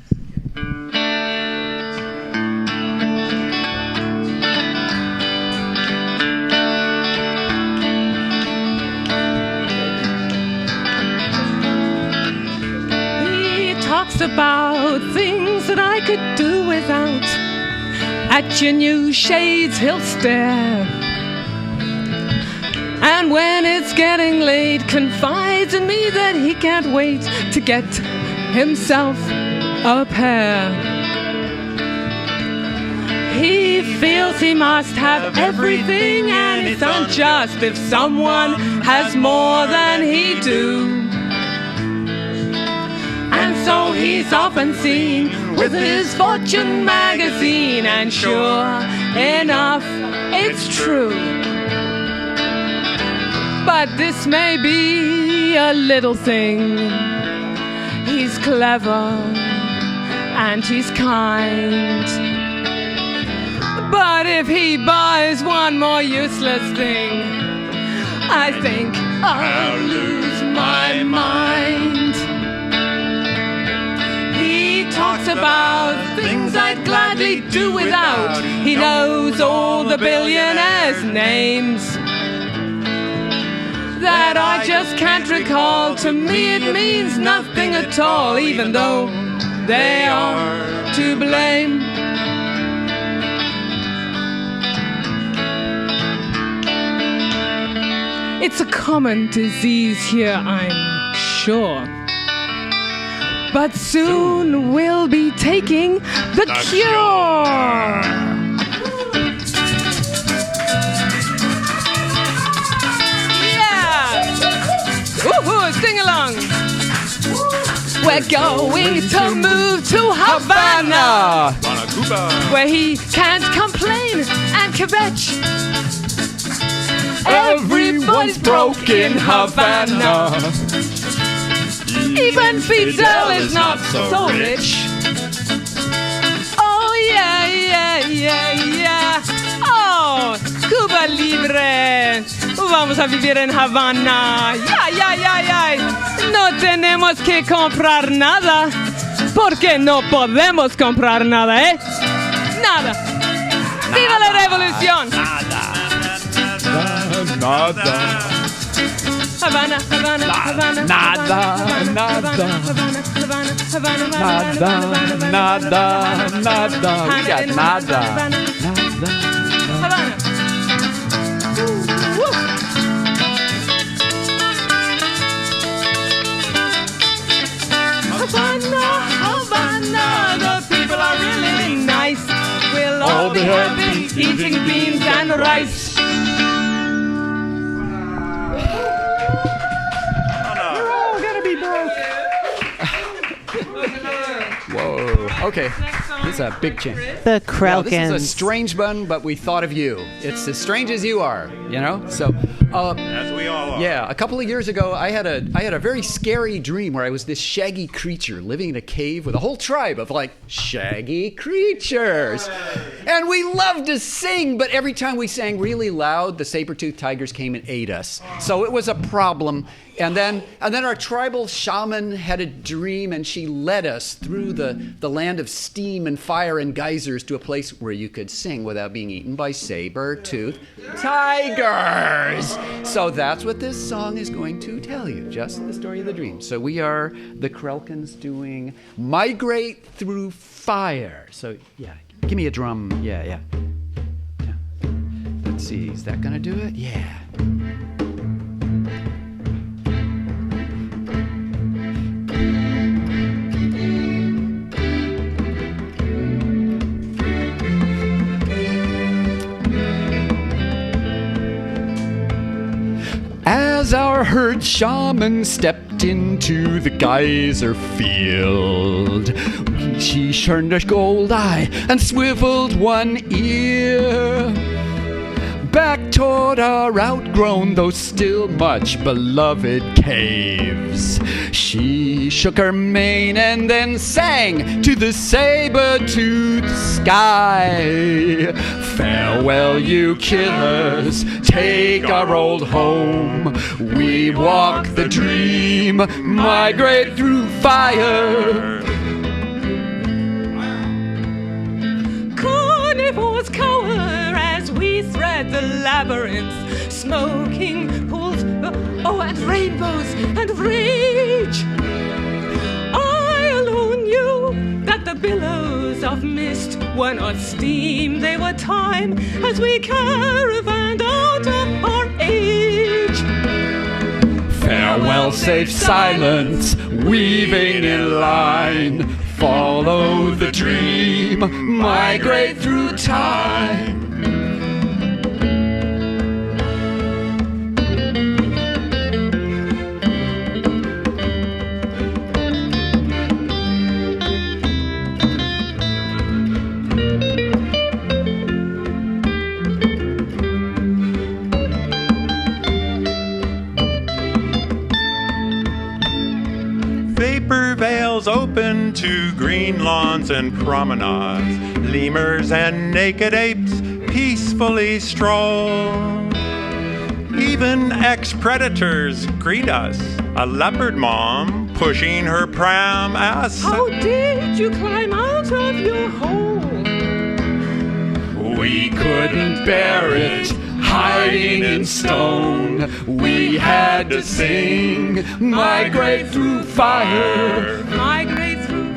He talks talks about things that I could do without. At your new shades he'll stare, and when it's getting late confides in me that he can't wait to get himself a pair. He feels he must have everything, and it's unjust if someone has more than he do. And so he's often seen with his Fortune magazine, and sure enough, it's true. But this may be a little thing. He's clever and he's kind, but if he buys one more useless thing, I think I'll lose my mind. He talks about things I'd gladly do without. He knows all the billionaires' names that I just can't recall. To me it means nothing at all, even though they are to blame. It's a common disease here, I'm sure, but soon we'll be taking the cure. Woohoo, sing along. We're going to move to Havana, where he can't complain and kvetch. Everybody's broke in Havana. Even Fidel is not so rich. Oh yeah, yeah, yeah, yeah. Oh, Cuba Libre. Vamos a vivir en Havana. Ya, ya, ya, ya. No tenemos que comprar nada, porque no podemos comprar nada, ¿eh? Nada. ¡Viva la revolución!
Nada.
Havana, Havana, Havana.
Nada, nada. Nada, nada. We got nada.
Havana. Havana, Havana, the people are really nice. We'll all be happy eating beans and rice.
We're all gonna be broke.
Whoa. Okay. This is a big change.
The
Well, this is a
Krelkins.
strange one, but we thought of you. It's as strange as you are, you know? So,
as we all are.
yeah, a couple of years ago, I had a very scary dream where I was this shaggy creature living in a cave with a whole tribe of like shaggy creatures. And we loved to sing, but every time we sang really loud, the saber-toothed tigers came and ate us. So it was a problem. And then our tribal shaman had a dream, and she led us through the land of steam and fire and geysers to a place where you could sing without being eaten by saber-toothed tigers. So that's what this song is going to tell you, just the story of the dream. So we are the Krelkins doing Migrate Through Fire. So yeah, give me a drum. Yeah. Let's see, is that gonna do it? Yeah. As our herd shaman stepped into the geyser field, she turned a gold eye and swiveled one ear back toward our outgrown, though still much beloved caves. She shook her mane and then sang to the saber-toothed sky. Farewell, you killers, take our old home. We walk the dream, migrate through fire.
Carnivores cower as we thread the labyrinth, smoking pools, and rainbows and rage. I alone billows of mist were not steam, they were time as we caravanned out of our age.
Farewell, safe silence, weaving in line. Follow the dream, migrate through time.
Vapor veils open to green lawns and promenades. Lemurs and naked apes peacefully stroll. Even ex-predators greet us. A leopard mom pushing her pram as...
How did you climb out of your hole?
We couldn't bear it, hiding in stone. We had to sing, migrate through fire.
Migrate through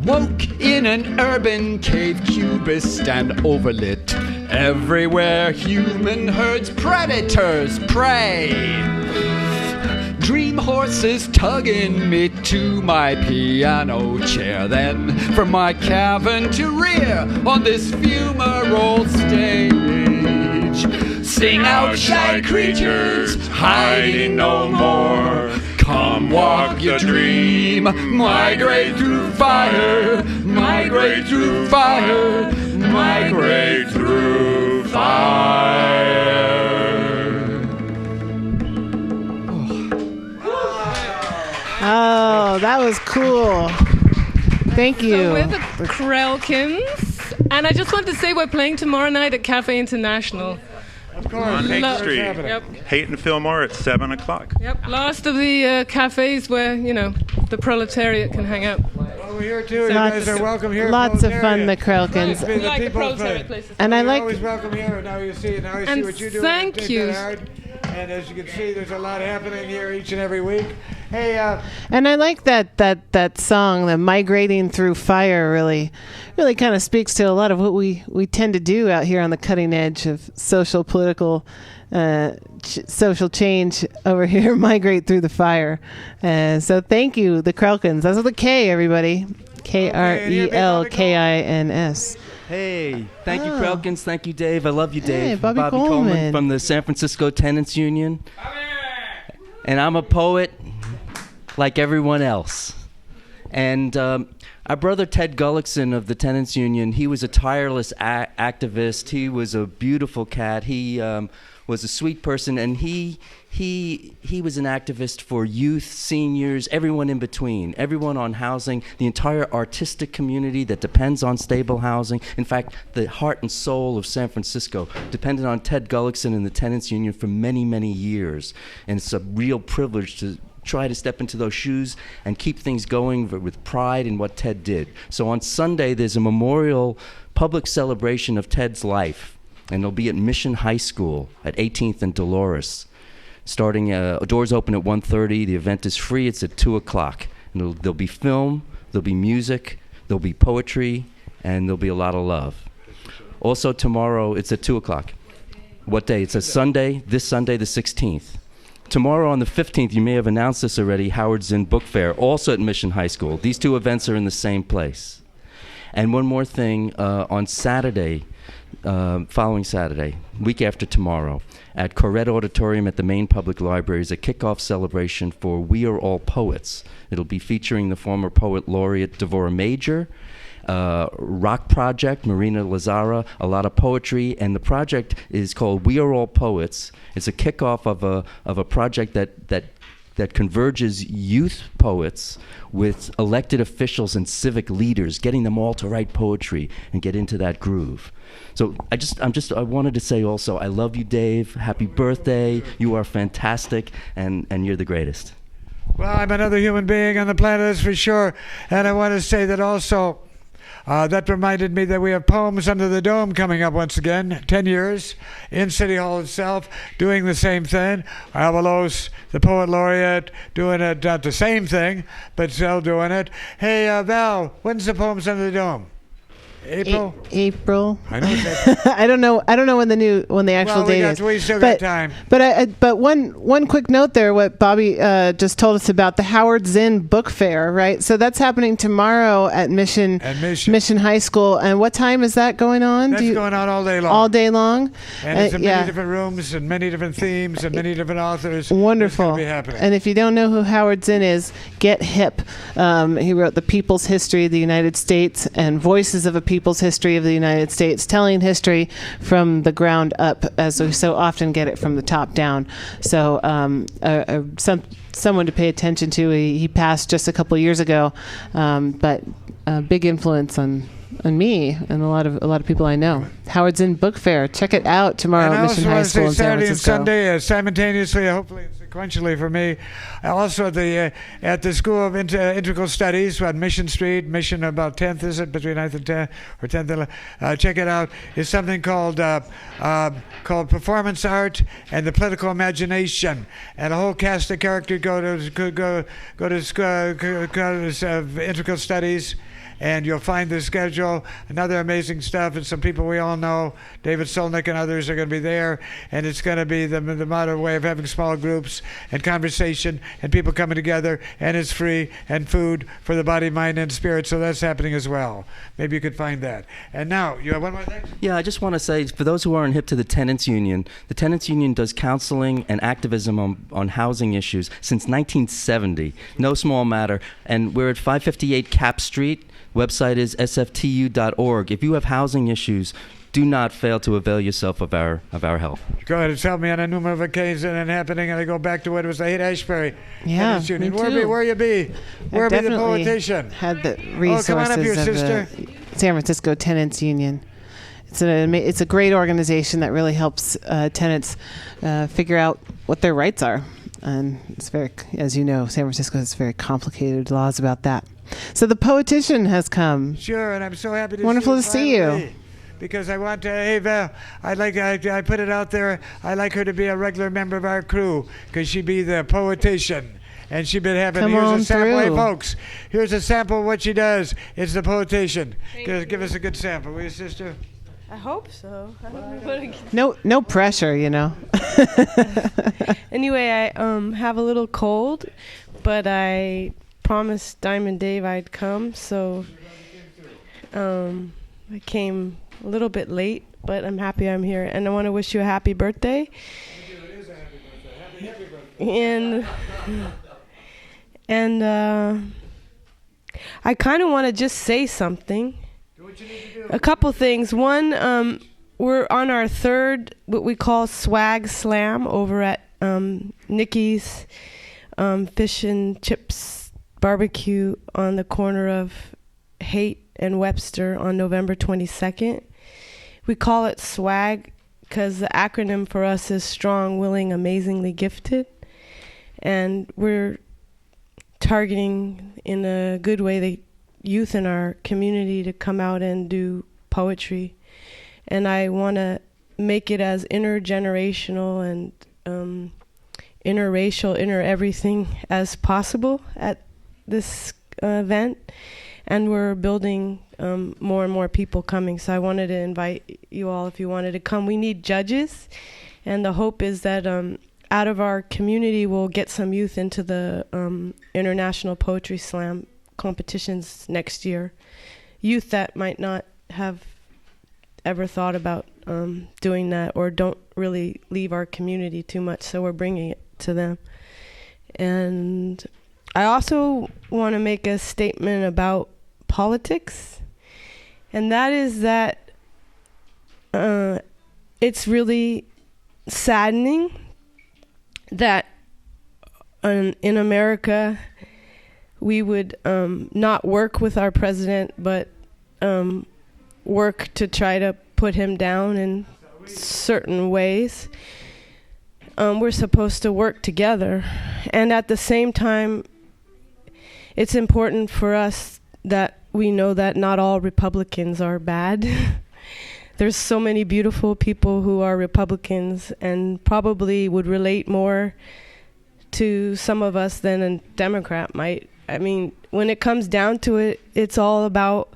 Woke in an urban cave, cubist and overlit. Everywhere human herds, predators prey. Dream horses tugging me to my piano chair. Then from my cavern to rear on this fumarole stage. Sing out, shy creatures, hiding no more. Come walk your dream, migrate through fire, migrate through fire, migrate through fire.
Oh, that was cool. Thank you.
So we're the Krelkins, and I just want to say we're playing tomorrow night at Cafe International.
Of course.
On Haight Street.
Yep.
Haight and Fillmore at 7 o'clock.
Yep, last of the cafes where, the proletariat can hang out.
Well, we're here too. You guys are welcome here.
Lots of fun, the
Proletariat.
Krelkins.
Be the
Like the
people's
proletariat
thing.
places.
And I
You're
like-
always welcome here. Now you see
And
what you do.
thank
Take
you.
that hard. And as you can see, there's a lot happening here each and every week. Hey,
And I like that song, the migrating through fire, really kind of speaks to a lot of what we tend to do out here on the cutting edge of social, political, social change over here. Migrate through the fire. So thank you, the Krelkins. That's with a K, everybody. Krelkins.
Hey, thank you, Krelkins. Thank you, Dave. I love you, Dave.
Hey, Bobby Coleman.
from the San Francisco Tenants Union. And I'm a poet like everyone else. And our brother Ted Gullickson of the Tenants Union, he was a tireless activist. He was a beautiful cat. He was a sweet person, and he was an activist for youth, seniors, everyone in between, everyone on housing, the entire artistic community that depends on stable housing. In fact, the heart and soul of San Francisco depended on Ted Gullickson and the Tenants Union for many, many years. And it's a real privilege to try to step into those shoes and keep things going with pride in what Ted did. So on Sunday, there's a memorial public celebration of Ted's life, and it'll be at Mission High School at 18th and Dolores. Starting, doors open at 1:30. The event is free. It's at 2 o'clock. And there'll be film, there'll be music, there'll be poetry, and there'll be a lot of love. Also tomorrow, it's at 2 o'clock. What day? It's a Sunday, this Sunday, the 16th. Tomorrow on the 15th, you may have announced this already, Howard Zinn Book Fair, also at Mission High School. These two events are in the same place. And one more thing, on Saturday, following Saturday, week after tomorrow, at Corrette Auditorium at the Main Public Library is a kickoff celebration for We Are All Poets. It'll be featuring the former poet laureate Devorah Major, Rock Project, Marina Lazara, a lot of poetry, and the project is called We Are All Poets. It's a kickoff of a project that converges youth poets with elected officials and civic leaders, getting them all to write poetry and get into that groove. So I wanted to say also, I love you, Dave. Happy birthday. You are fantastic, and you're the greatest.
Well, I'm another human being on the planet, that's for sure. And I want to say that also, That reminded me that we have Poems Under the Dome coming up once again, 10 years, in City Hall itself, doing the same thing. Avalos, the poet laureate, doing it, not the same thing, but still doing it. Hey, Val, when's the Poems Under the Dome? April?
April.
I know it's
I don't know when the actual date is.
We still got time.
But one quick note there, what Bobby just told us about the Howard Zinn Book Fair, right? So that's happening tomorrow at Mission High School. And what time is that going on?
That's going on all day long.
All day long.
And it's in many different rooms and many different themes and many different authors.
Wonderful.
It's gonna be happening.
And if you don't know who Howard Zinn is, get hip. He wrote The People's History of the United States and Voices of a People's History of the United States, telling history from the ground up, as we so often get it from the top down. So someone to pay attention to. He passed just a couple years ago, but a big influence on me and a lot of people I know. Howard Zinn Book Fair. Check it out tomorrow at Mission High School in San
Saturday
Francisco.
and Sunday, simultaneously, hopefully and sequentially for me. Also at the School of Integral Studies on Mission Street, Mission about 10th, is it, between 9th and 10th, or 10th and 11th? Check it out. It's something called Performance Art and the Political Imagination, and a whole cast of characters go to Integral Studies. And you'll find the schedule and other amazing stuff, and some people we all know, David Solnick and others, are going to be there. And it's going to be the modern way of having small groups and conversation and people coming together. And it's free and food for the body, mind, and spirit. So that's happening as well. Maybe you could find that. And now, you have one more thing?
Yeah, I just want to say, for those who aren't hip to the Tenants Union does counseling and activism on housing issues since 1970. No small matter. And we're at 558 Cap Street. Website is sftu.org. If you have housing issues, do not fail to avail yourself of our help.
Go ahead and tell me on a number of occasions and happening, and I go back to what it was. I hate Ashbury.
Yeah,
Tenants Union.
me too.
Where you be? Where be the politician?
Had the
Oh, come on up here,
resources of
sister.
the San Francisco Tenants Union. It's a great organization that really helps tenants figure out what their rights are. And it's very, as you know, San Francisco has very complicated laws about that. So the Poetician has come.
Sure, and I'm so happy to
Wonderful to
see you.
see
finally.
you.
Because I want to, hey Val, I put it out there, I'd like her to be a regular member of our crew, because she'd be the Poetician. And she'd been having,
Come
here's
on
a sample, hey
through.
folks, here's a sample of what she does. It's the Poetician. Give us a good sample, will you, sister?
I hope so. I don't know what I
No pressure, you know.
Anyway, I have a little cold, but I promised Diamond Dave I'd come, so I came a little bit late, but I'm happy I'm here, and I want to wish you a happy birthday. And I kind of want to just say something. A couple things. One, we're on our third, what we call swag slam over at Nikki's Fish and Chips Barbecue on the corner of Haight and Webster on November 22nd. We call it swag because the acronym for us is Strong, Willing, Amazingly Gifted. And we're targeting in a good way the youth in our community to come out and do poetry. And I want to make it as intergenerational and interracial, inter-everything as possible at this event. And we're building more and more people coming. So I wanted to invite you all, if you wanted to come. We need judges. And the hope is that out of our community, we'll get some youth into the International Poetry Slam competitions next year. Youth that might not have ever thought about doing that or don't really leave our community too much, so we're bringing it to them. And I also want to make a statement about politics, and that is that it's really saddening that in America we would not work with our president, but work to try to put him down in certain ways. We're supposed to work together. And at the same time, it's important for us that we know that not all Republicans are bad. There's so many beautiful people who are Republicans and probably would relate more to some of us than a Democrat might. I mean, when it comes down to it, it's all about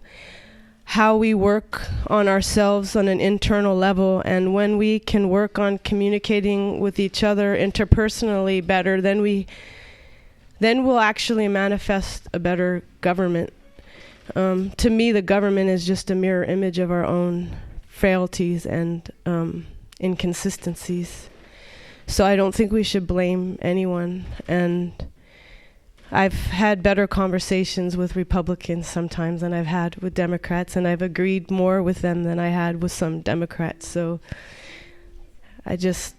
how we work on ourselves on an internal level. And when we can work on communicating with each other interpersonally better, then we'll actually manifest a better government. To me, the government is just a mirror image of our own frailties and inconsistencies. So I don't think we should blame anyone. And I've had better conversations with Republicans sometimes than I've had with Democrats, and I've agreed more with them than I had with some Democrats. So I just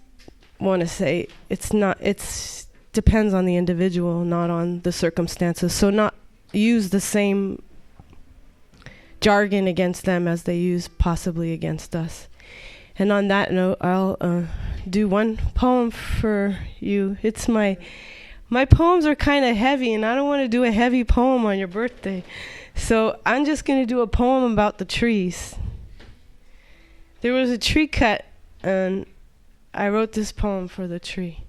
want to say it's depends on the individual, not on the circumstances. So not use the same jargon against them as they use possibly against us. And on that note, I'll do one poem for you. It's my poems are kind of heavy, and I don't want to do a heavy poem on your birthday. So I'm just going to do a poem about the trees. There was a tree cut, and I wrote this poem for the tree.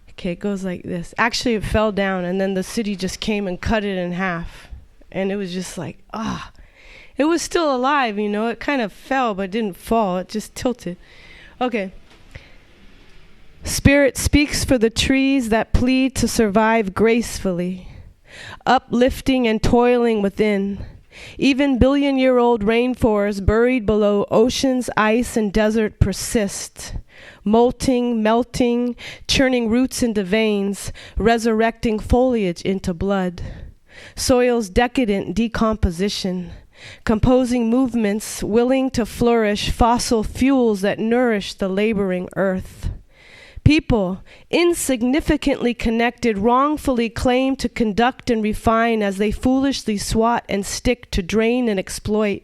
Okay, it goes like this. Actually, it fell down, and then the city just came and cut it in half. And it was just like, It was still alive, you know. It kind of fell, but it didn't fall. It just tilted. Okay. Spirit speaks for the trees that plead to survive gracefully, uplifting and toiling within. Even billion-year-old rainforests buried below oceans, ice, and desert persist, molting, melting, churning roots into veins, resurrecting foliage into blood. Soil's decadent decomposition, composing movements willing to flourish, fossil fuels that nourish the laboring earth. People, insignificantly connected, wrongfully claim to conduct and refine as they foolishly swat and stick to drain and exploit.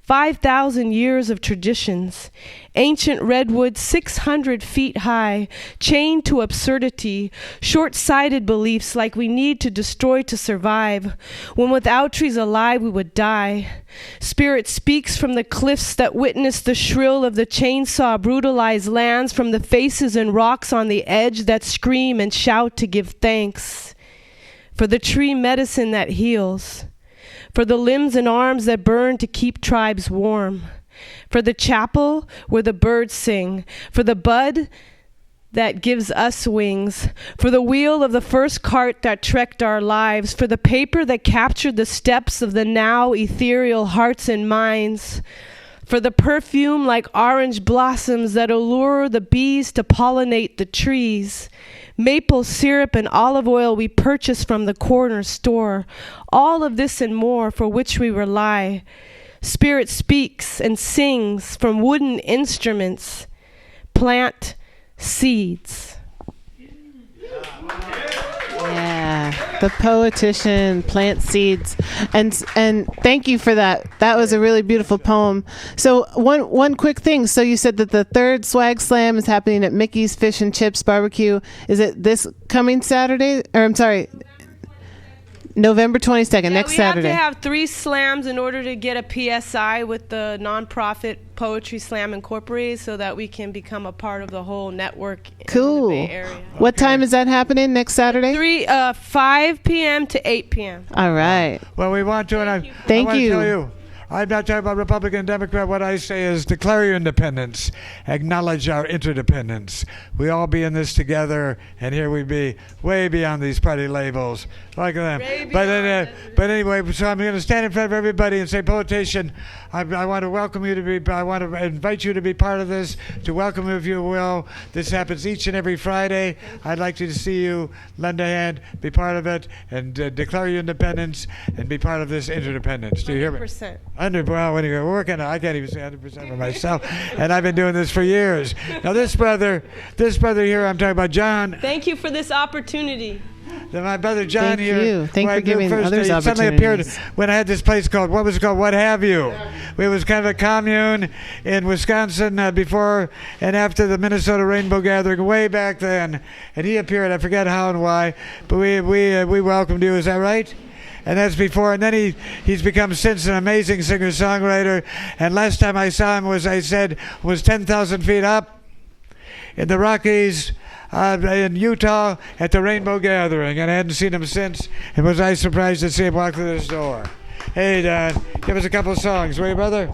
5,000 years of traditions, ancient redwoods 600 feet high, chained to absurdity, short-sighted beliefs like we need to destroy to survive, when without trees alive we would die. Spirit speaks from the cliffs that witness the shrill of the chainsaw brutalize lands, from the faces and rocks on the edge that scream and shout to give thanks. For the tree medicine that heals, for the limbs and arms that burn to keep tribes warm, for the chapel where the birds sing, for the bud that gives us wings, for the wheel of the first cart that trekked our lives, for the paper that captured the steps of the now ethereal hearts and minds, for the perfume like orange blossoms that allure the bees to pollinate the trees, maple syrup and olive oil we purchase from the corner store, all of this and more for which we rely. Spirit speaks and sings from wooden instruments. Plant seeds.
Yeah, the poetician, plant seeds, and thank you for that. That was a really beautiful poem. So one quick thing. So you said that the third Swag Slam is happening at Mickey's Fish and Chips Barbecue. Is it this coming Saturday? Or I'm sorry, November 22nd, next Saturday.
We have to have 3 slams in order to get a PSI with the nonprofit Poetry Slam Incorporated, so that we can become a part of the whole network.
Cool.
In the Bay Area.
What time is that happening next Saturday?
5 p.m. to 8 p.m.
All right.
Well, we want to, and I want to tell you, I'm not talking about Republican, Democrat. What I say is declare your independence. Acknowledge our interdependence. We all be in this together, and here we be, way beyond these party labels. Look at them. But anyway, so I'm going to stand in front of everybody and say, Poetician, I want to welcome you to be, I want to invite you to be part of this, to welcome you if you will. This happens each and every Friday. I'd like to see you lend a hand, be part of it, and declare your independence, and be part of this interdependence. Do you hear me?
100%.
Well, when you're working, I can't even say 100% for myself, and I've been doing this for years. Now, this brother here, I'm talking about John.
Thank you for this opportunity.
My brother John
Thank
here.
you. Thank you for giving others
he suddenly appeared
opportunities.
when I had this place called, what was it called? What Have You? It was kind of a commune in Wisconsin before and after the Minnesota Rainbow Gathering way back then. And he appeared. I forget how and why, but we welcomed you. Is that right? And that's before. And then he's become since an amazing singer-songwriter. And last time I saw him was 10,000 feet up in the Rockies in Utah at the Rainbow Gathering. And I hadn't seen him since. And was I surprised to see him walk through this door. Hey, Don, give us a couple of songs, will you, brother?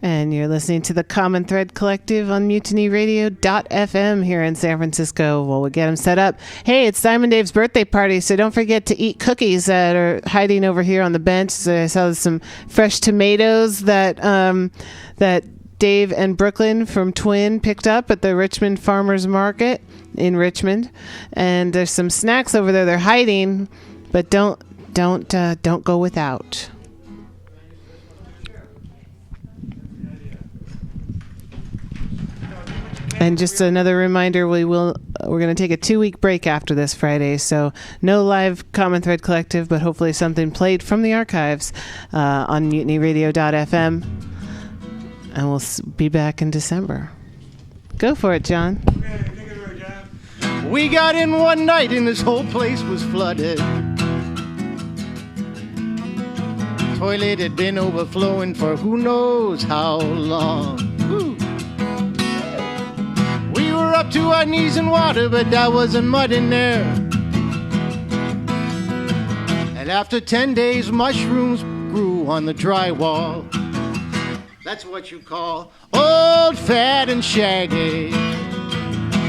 And you're listening to the Common Thread Collective on MutinyRadio.fm here in San Francisco. Well, we'll get them set up. Hey, it's Diamond Dave's birthday party, so don't forget to eat cookies that are hiding over here on the bench. So I saw some fresh tomatoes that Dave and Brooklyn from Twin picked up at the Richmond Farmers Market in Richmond. And there's some snacks over there they're hiding, but don't go without. And just another reminder, we're going to take a 2-week break after this Friday, so no live Common Thread Collective, but hopefully something played from the archives on MutinyRadio.fm, and we'll be back in December. Go for it, John.
We got in one night and this whole place was flooded. Toilet had been overflowing for who knows how long. Woo. We were up to our knees in water, but there wasn't mud in there. And after 10 days, mushrooms grew on the drywall. That's what you call old, fat, and shaggy.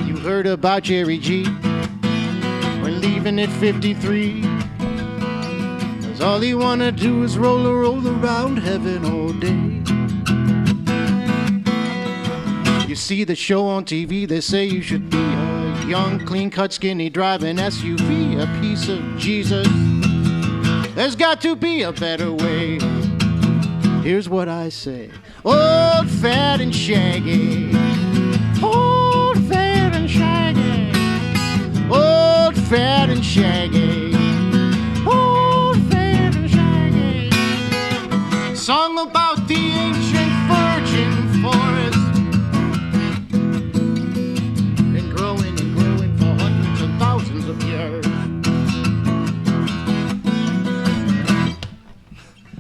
You heard about Jerry G. We're leaving at 53. 'Cause all he wanna do is roll around heaven all day. You see the show on TV, they say you should be a young, clean-cut, skinny, driving SUV, a piece of Jesus. There's got to be a better way. Here's what I say. Old, fat, and shaggy. Old, fat, and shaggy. Old, fat, and shaggy. Old, fat, and shaggy. Song about the ancient virgin forest. Of years.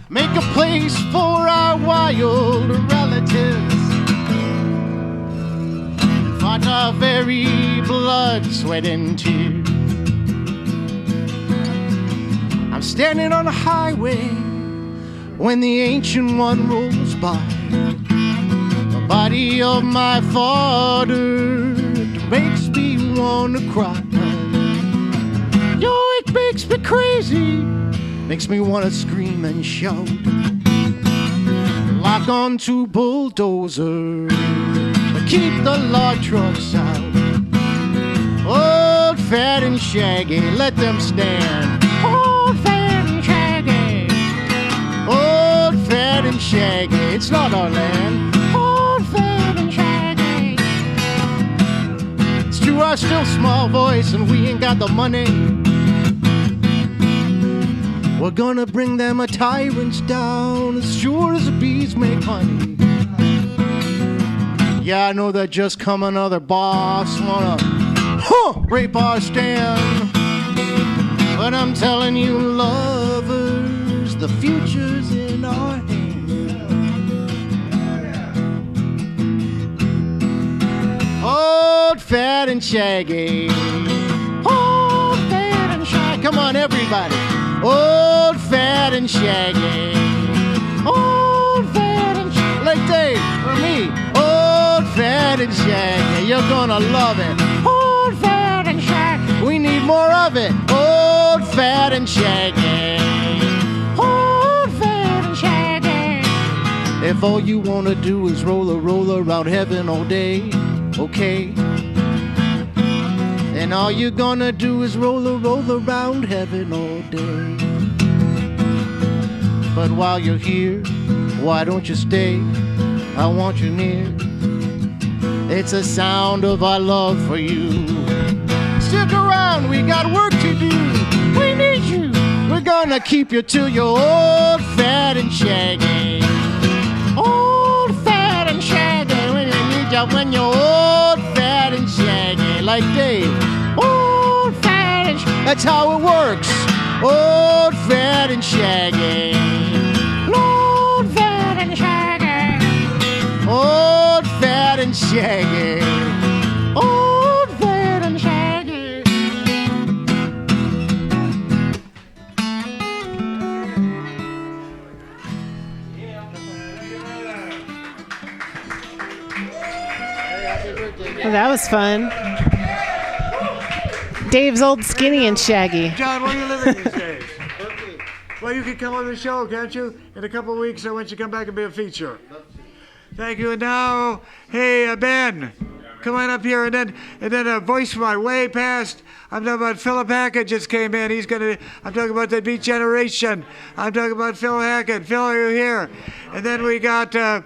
Make a place for our wild relatives. Fight our very blood, sweat, and tears. I'm standing on a highway when the ancient one rolls by. The body of my father makes me wanna cry. Yo, it makes me crazy, makes me want to scream and shout. Lock on to bulldozer, but keep the log trucks out. Old, fat, and shaggy, let them stand. Old, fat, and shaggy. Old, fat, and shaggy, it's not our land. Old, fat, and shaggy. It's true, our still small voice, and we ain't got the money. We're gonna bring them a tyrants down as sure as the bees make honey. Yeah, I know that just come another boss wanna rape our stand. But I'm telling you, lovers, the future's in our hands. Old, fat, and shaggy. Old, fat, and shaggy. Come on, everybody. Old, fat, and shaggy. Old, fat, and shaggy. Like Dave, for me. Old, fat, and shaggy. You're gonna love it. Old, fat, and shaggy. We need more of it. Old, fat, and shaggy. Old, fat, and shaggy. If all you wanna do is roll around heaven all day, okay. And all you're gonna do is roll around heaven all day. But while you're here, why don't you stay? I want you near. It's a sound of our love for you. Stick around, we got work to do. We need you. We're gonna keep you till you're old, fat, and shaggy. Old, fat, and shaggy. We need you when you're old, fat, and shaggy. Like that's how it works. Old, fat, and shaggy. Old, fat, and shaggy. Old, fat, and shaggy. Old, fat, and shaggy.
Well, that was fun. Dave's old, skinny, and shaggy.
John, where are you living these days? Well, you can come on the show, can't you? In a couple of weeks, I want you to come back and be a feature. Thank you. And now, hey, Ben, come on up here. And then a voice from my way past. I'm talking about Philip Hackett just came in. I'm talking about the Beat Generation. I'm talking about Phil Hackett. Phil, are you here? And then we got, so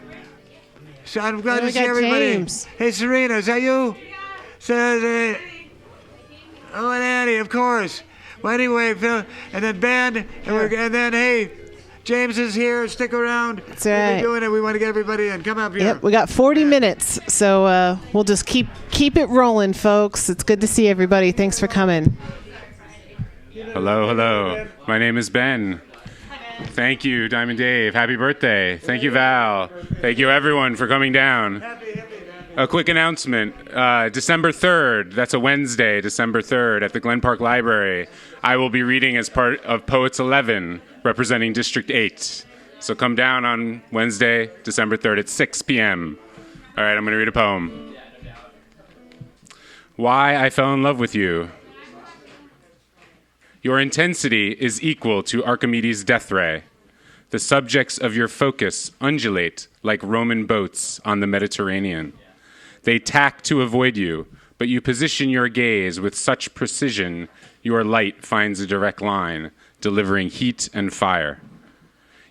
I'm glad to see everybody.
James.
Hey, Serena, is that you? So, oh, and Annie, of course. Well, anyway, Phil, and then Ben, and then, hey, James is here. Stick around.
That's right.
We'll be doing it. We want to get everybody in. Come up here.
Yep, we got 40 minutes, so we'll just keep it rolling, folks. It's good to see everybody. Thanks for coming.
Hello, hello. My name is Ben. Thank you, Diamond Dave. Happy birthday. Thank you, Val. Thank you, everyone, for coming down. A quick announcement. December 3rd, that's a Wednesday, December 3rd, at the Glen Park Library, I will be reading as part of Poets 11, representing District 8. So come down on Wednesday, December 3rd at 6 p.m. All right, I'm going to read a poem. Why I Fell in Love with You. Your intensity is equal to Archimedes' death ray. The subjects of your focus undulate like Roman boats on the Mediterranean. They tack to avoid you, but you position your gaze with such precision, your light finds a direct line, delivering heat and fire.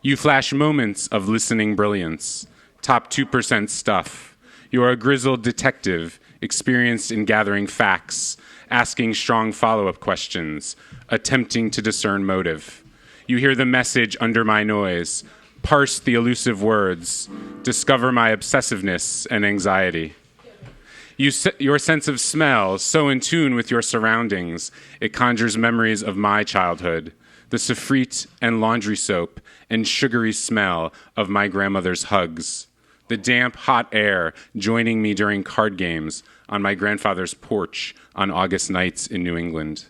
You flash moments of listening brilliance, top 2% stuff. You are a grizzled detective, experienced in gathering facts, asking strong follow-up questions, attempting to discern motive. You hear the message under my noise, parse the elusive words, discover my obsessiveness and anxiety. Your sense of smell, so in tune with your surroundings, it conjures memories of my childhood, the sofrite and laundry soap and sugary smell of my grandmother's hugs, the damp, hot air joining me during card games on my grandfather's porch on August nights in New England.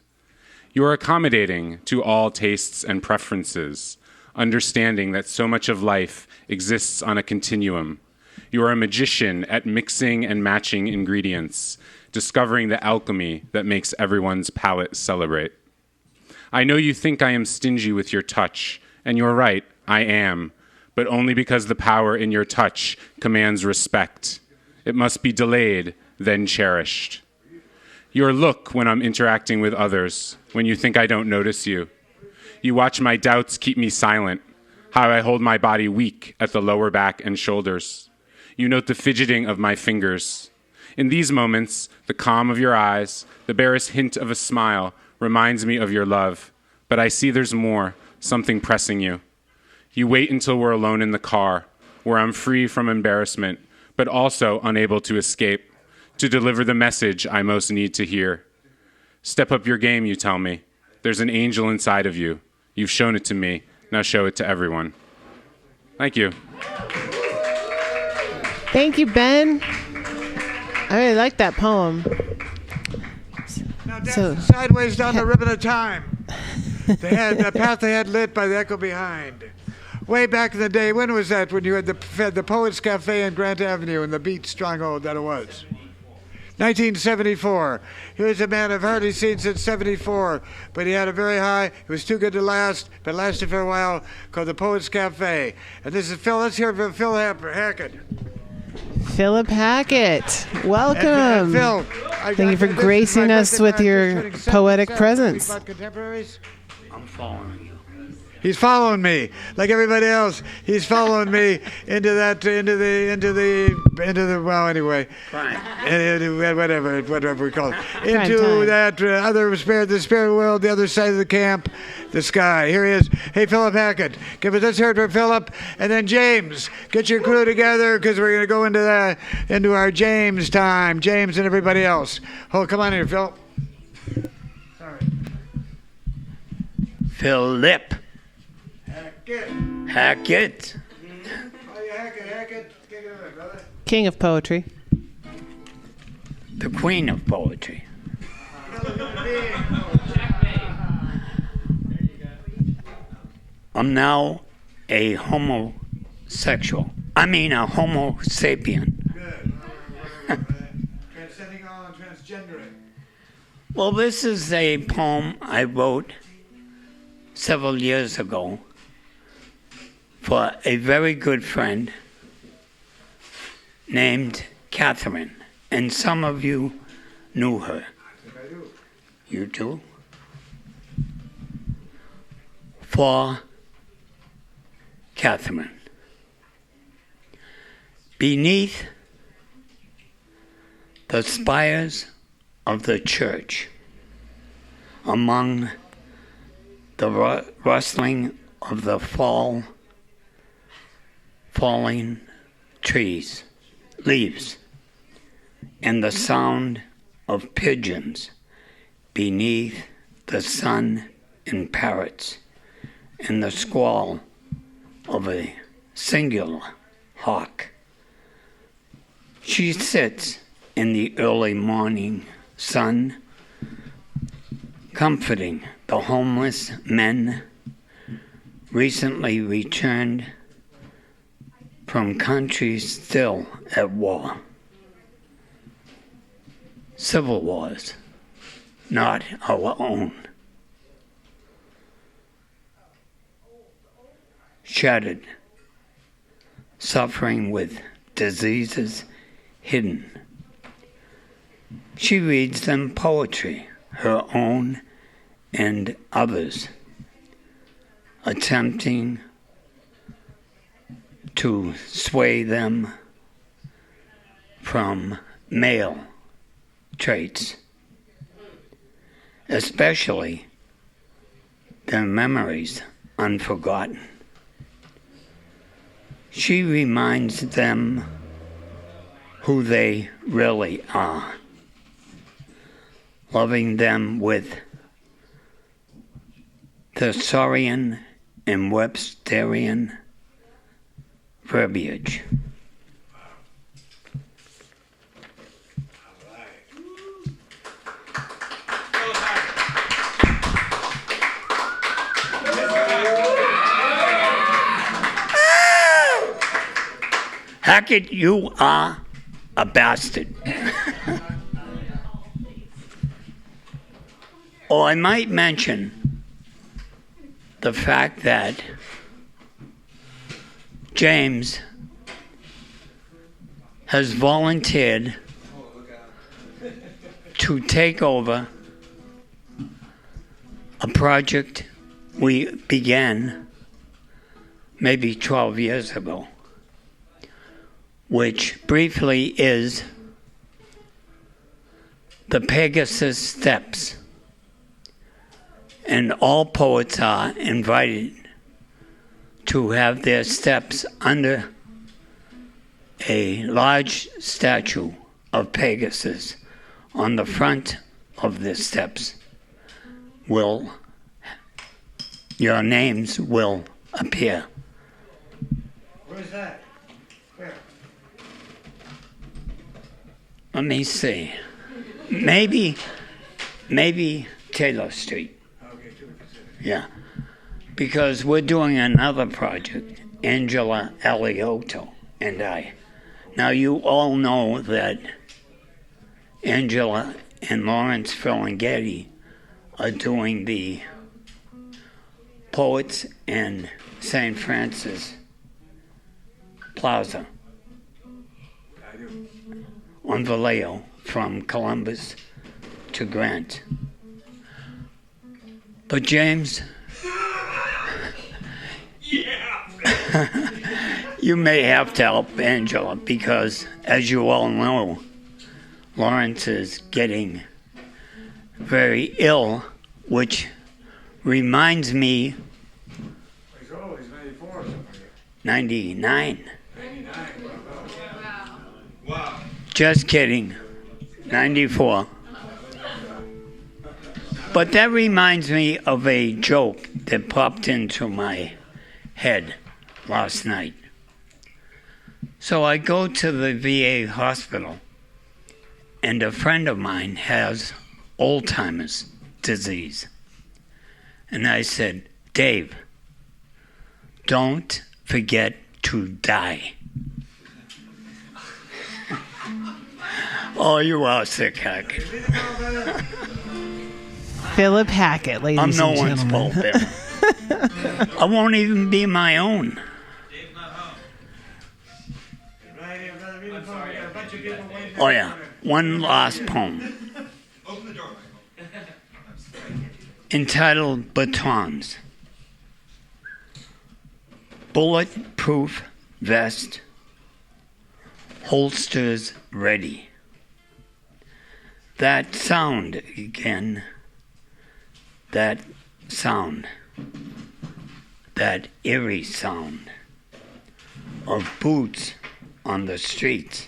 You are accommodating to all tastes and preferences, understanding that so much of life exists on a continuum. You are a magician at mixing and matching ingredients, discovering the alchemy that makes everyone's palate celebrate. I know you think I am stingy with your touch, and you're right, I am, but only because the power in your touch commands respect. It must be delayed, then cherished. Your look when I'm interacting with others, when you think I don't notice you. You watch my doubts keep me silent, how I hold my body weak at the lower back and shoulders. You note the fidgeting of my fingers. In these moments, the calm of your eyes, the barest hint of a smile, reminds me of your love. But I see there's more, something pressing you. You wait until we're alone in the car, where I'm free from embarrassment, but also unable to escape, to deliver the message I most need to hear. Step up your game, you tell me. There's an angel inside of you. You've shown it to me. Now show it to everyone. Thank you.
Thank you, Ben. I really like that poem.
Now dance sideways down the ribbon of time. The path they had lit by the echo behind. Way back in the day, when was that? When you had the Poets Cafe on Grant Avenue and the beat stronghold that it was. 1974. Here's a man I've hardly seen since 74, but he had a very high, it was too good to last, but lasted for a while, called the Poets Cafe. And this is Phil, let's hear from Phil Hackett.
Philip Hackett, welcome.
And Phil,
thank you for gracing us with your poetic presence.
I'm following you.
He's following me, like everybody else. He's following me into the well, anyway. Whatever we call it. Into that the spirit world, the other side of the camp, the sky. Here he is. Hey, Philip Hackett. Let's hear it for Philip, and then James. Get your crew together because we're going to go into our James time. James and everybody else. Oh, come on here, Phil. Sorry.
Philip
Hackett.
Hackett.
Oh, you Hackett. Take it away, brother.
King of poetry.
The queen of poetry. I'm now a homosexual. I mean a homo sapien.
Transcending all and transgendering.
Well, this is a poem I wrote several years ago for a very good friend named Catherine. And some of you knew her.
I think I do.
You do? For Catherine. Beneath the spires of the church, among the rustling of the falling trees, leaves, and the sound of pigeons beneath the sun and parrots, and the squall of a singular hawk. She sits in the early morning sun, comforting the homeless men recently returned from countries still at war. Civil wars, not our own. Shattered, suffering with diseases hidden. She reads them poetry, her own and others, attempting to sway them from male traits, especially their memories unforgotten. She reminds them who they really are, loving them with thesaurian and Websterian verbiage. Hackett, you are a bastard. Or I might mention the fact that James has volunteered to take over a project we began maybe 12 years ago, which briefly is the Pegasus Steps. And all poets are invited to have their steps under a large statue of Pegasus. On the front of the steps your names will appear.
Where's that? Where?
Let me see. Maybe Taylor Street.
Okay, to the Pacific.
Yeah. Because we're doing another project, Angela Aliotto and I. Now, you all know that Angela and Lawrence Ferlinghetti are doing the Poets in St. Francis Plaza
I do.
on Vallejo from Columbus to Grant. But James, you may have to help Angela because, as you all know, Lawrence is getting very ill, which reminds me,
He's old. He's 94 or something.
99.
99. Wow.
Just kidding. 94. But that reminds me of a joke that popped into my head last night. So I go to the VA hospital, and a friend of mine has Alzheimer's disease. And I said, Dave, don't forget to die. Oh, you are sick, Hack.
Philip Hackett, ladies
I'm
and
no
gentlemen.
one's pulpit. I won't even be my own. Oh, yeah. One last poem. Entitled Batons. Bulletproof vest. Holsters ready. That sound again. That sound. That eerie sound of boots on the streets.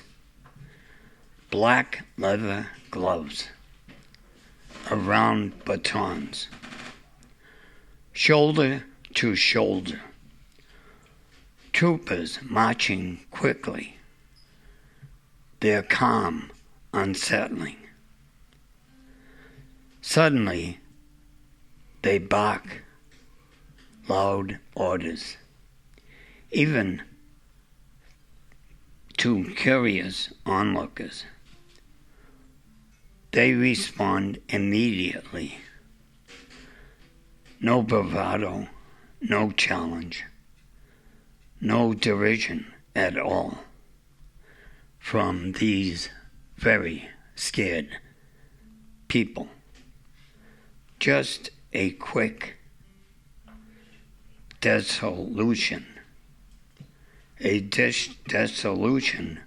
Black leather gloves around batons. Shoulder to shoulder. Troopers marching quickly. Their calm unsettling. Suddenly, they bark loud orders, even to curious onlookers. They respond immediately. No bravado, no challenge, no derision at all from these very scared people. Just a quick dissolution, a dissolution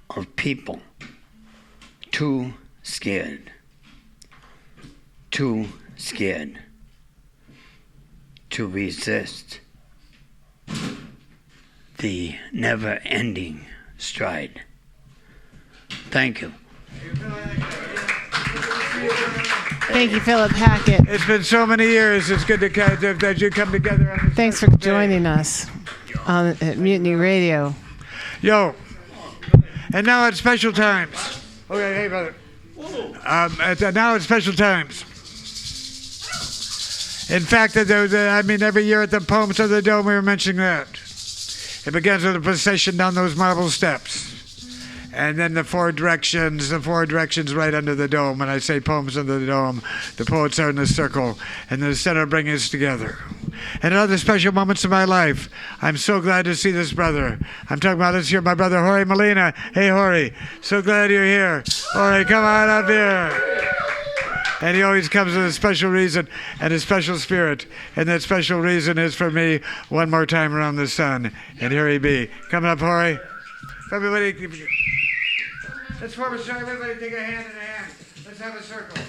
of people too scared to resist the never-ending stride. Thank you.
Thank you, Philip Hackett.
It's been so many years. It's good that you come together on this.
Thanks for joining us at Mutiny Radio.
Yo. And now at special times. Okay, hey, brother. Now at special times. In fact, every year at the Poems of the Dome, we were mentioning that. It begins with a procession down those marble steps. And then the four directions right under the dome. When I say Poems of the Dome, the poets are in the circle, and the center bring us together. And in other special moments of my life, I'm so glad to see this brother. I'm talking about this here, my brother Jorge Molina. Hey, Jorge, so glad you're here. Jorge, come on up here. And he always comes with a special reason and a special spirit. And that special reason is for me, one more time around the sun. And here he be. Coming up, Jorge. Everybody, let's form a circle. Everybody take a hand in a hand. Let's have a circle.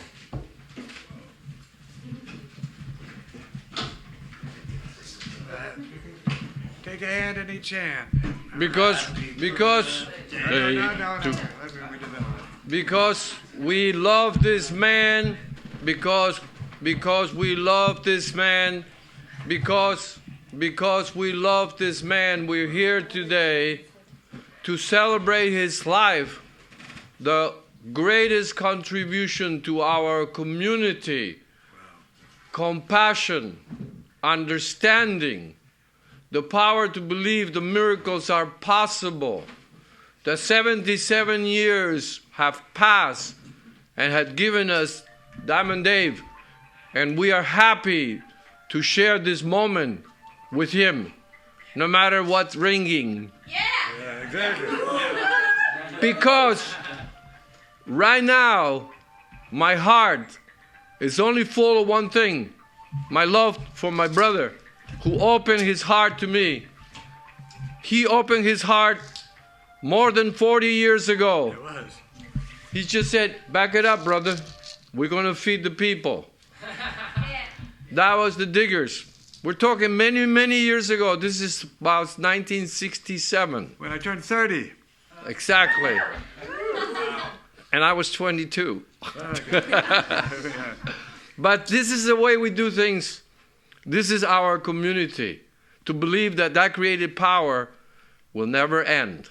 Take a hand in each hand.
Because we love this man, because we love this man, because we love this man, we're here today to celebrate his life, the greatest contribution to our community, compassion, understanding, the power to believe the miracles are possible. The 77 years have passed and had given us Diamond Dave, and we are happy to share this moment with him, no matter what's ringing.
Yeah, exactly.
Because right now, my heart is only full of one thing, my love for my brother, who opened his heart to me. He opened his heart more than 40 years ago.
It was.
He just said, back it up, brother. We're going to feed the people. That was the Diggers. We're talking many, many years ago. This is about 1967.
When I turned 30.
Exactly. And I was 22. But this is the way we do things. This is our community. To believe that that creative power will never end.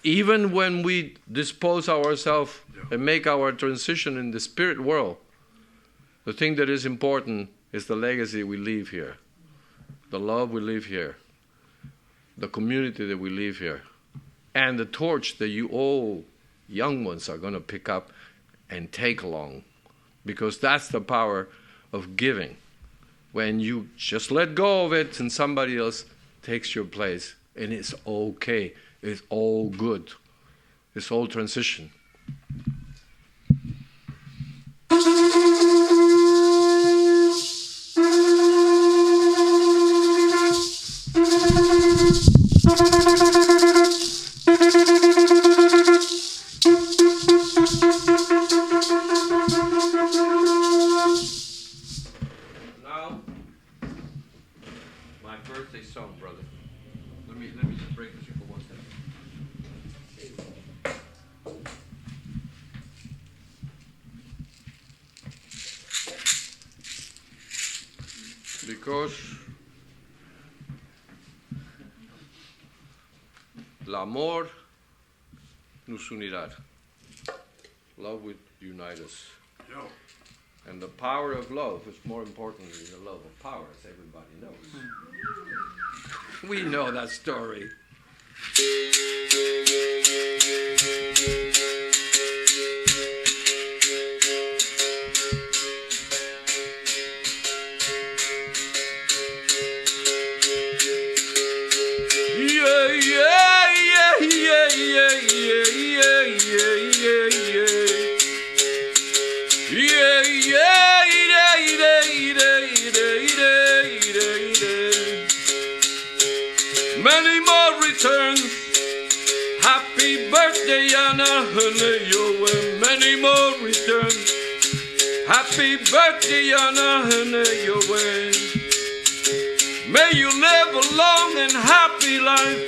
Even when we dispose ourselves and make our transition in the spirit world, the thing that is important is the legacy we leave here, the love we leave here, the community that we leave here, and the torch that you all young ones are going to pick up and take along, because that's the power of giving. When you just let go of it and somebody else takes your place, and it's okay, it's all good, it's all transition. Now, my birthday song, brother. Let me just break this here for 1 second. Because el amor nos unirá. Love will unite us. And the power of love is more important than the love of power, as everybody knows. We know that story. Many more returns. Happy birthday, Anna, many more returns. Happy birthday, Anna, may you live a long and happy life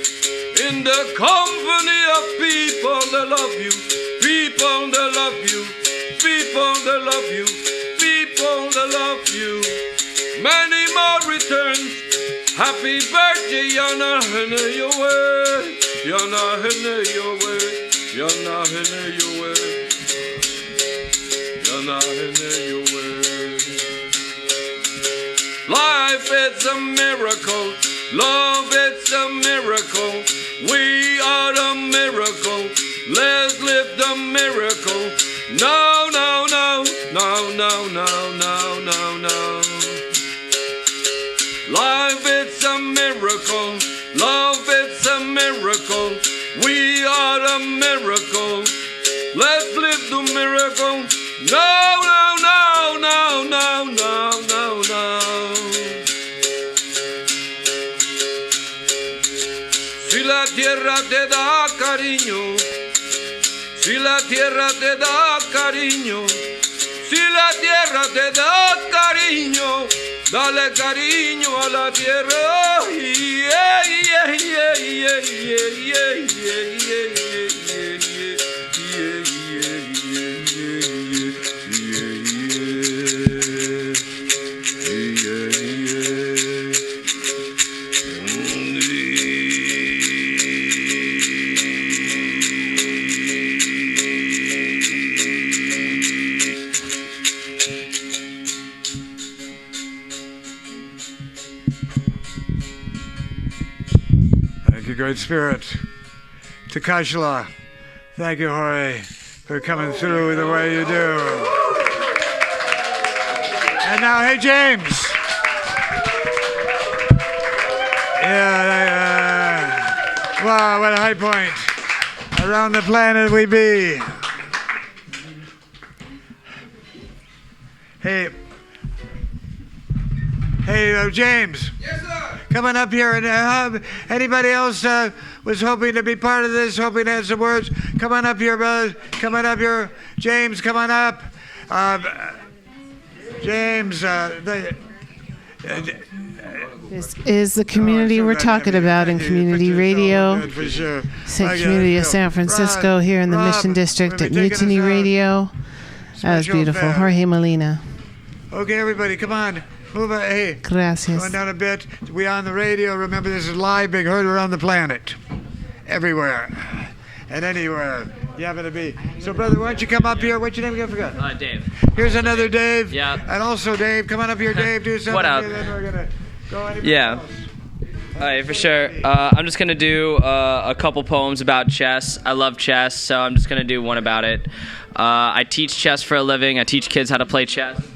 in the company of people that love you, people that love you, people that love you, people that love you. Many more returns. Happy birthday, Yana, your way, Yana, your way, Yana, your way, Yana, your way. Life is a miracle, love is a miracle, we are the miracle, let's live the miracle. No, no, no, no, no, no, no, no, no. Life is a miracle, love is a miracle, we are a miracle, let's live the miracle. No, no, no, no, no, no, no, no. Si la tierra te da cariño, si la tierra te da cariño, si la tierra te da cariño, dale cariño a la tierra. Yeah, yeah, yeah, yeah, yeah, yeah, yeah,
Thank you, Great Spirit. Takashla, thank you, Jorge, for coming through the way you do. And now, hey, James. Yeah, wow, what a high point. Around the planet we be. Hey, James.
Yes, sir.
Coming up here, and anybody else was hoping to be part of this, hoping to have some words? Come on up here, brothers. Come on up here. James, come on up. James,
this is the community we're talking about in community radio. Community of San Francisco here in the Mission District at Mutiny Radio. That was beautiful. Jorge Molina.
Okay, everybody, come on. Move on. Hey,
Gracias.
going down a bit. We on the radio. Remember, this is live, being heard around the planet. Everywhere. And anywhere you happen to be. So, brother, why don't you come up here? What's your name again? I forgot.
Dave.
Here's another Dave.
Yeah.
And also, Dave, come on up here, Dave. Do something.
What up?
And then we're going to go anywhere
Yeah.
else.
All right, for sure. I'm just going to do a couple poems about chess. I love chess, so I'm just going to do one about it. I teach chess for a living. I teach kids how to play chess.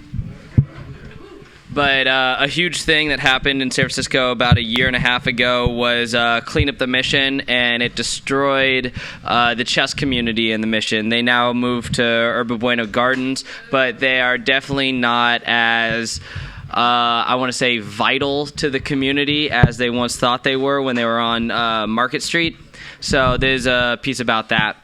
But a huge thing that happened in San Francisco about a year and a half ago was clean up the Mission, and it destroyed the chess community in the Mission. They now moved to Yerba Buena Gardens, but they are definitely not as, I want to say, vital to the community as they once thought they were when they were on Market Street. So there's a piece about that.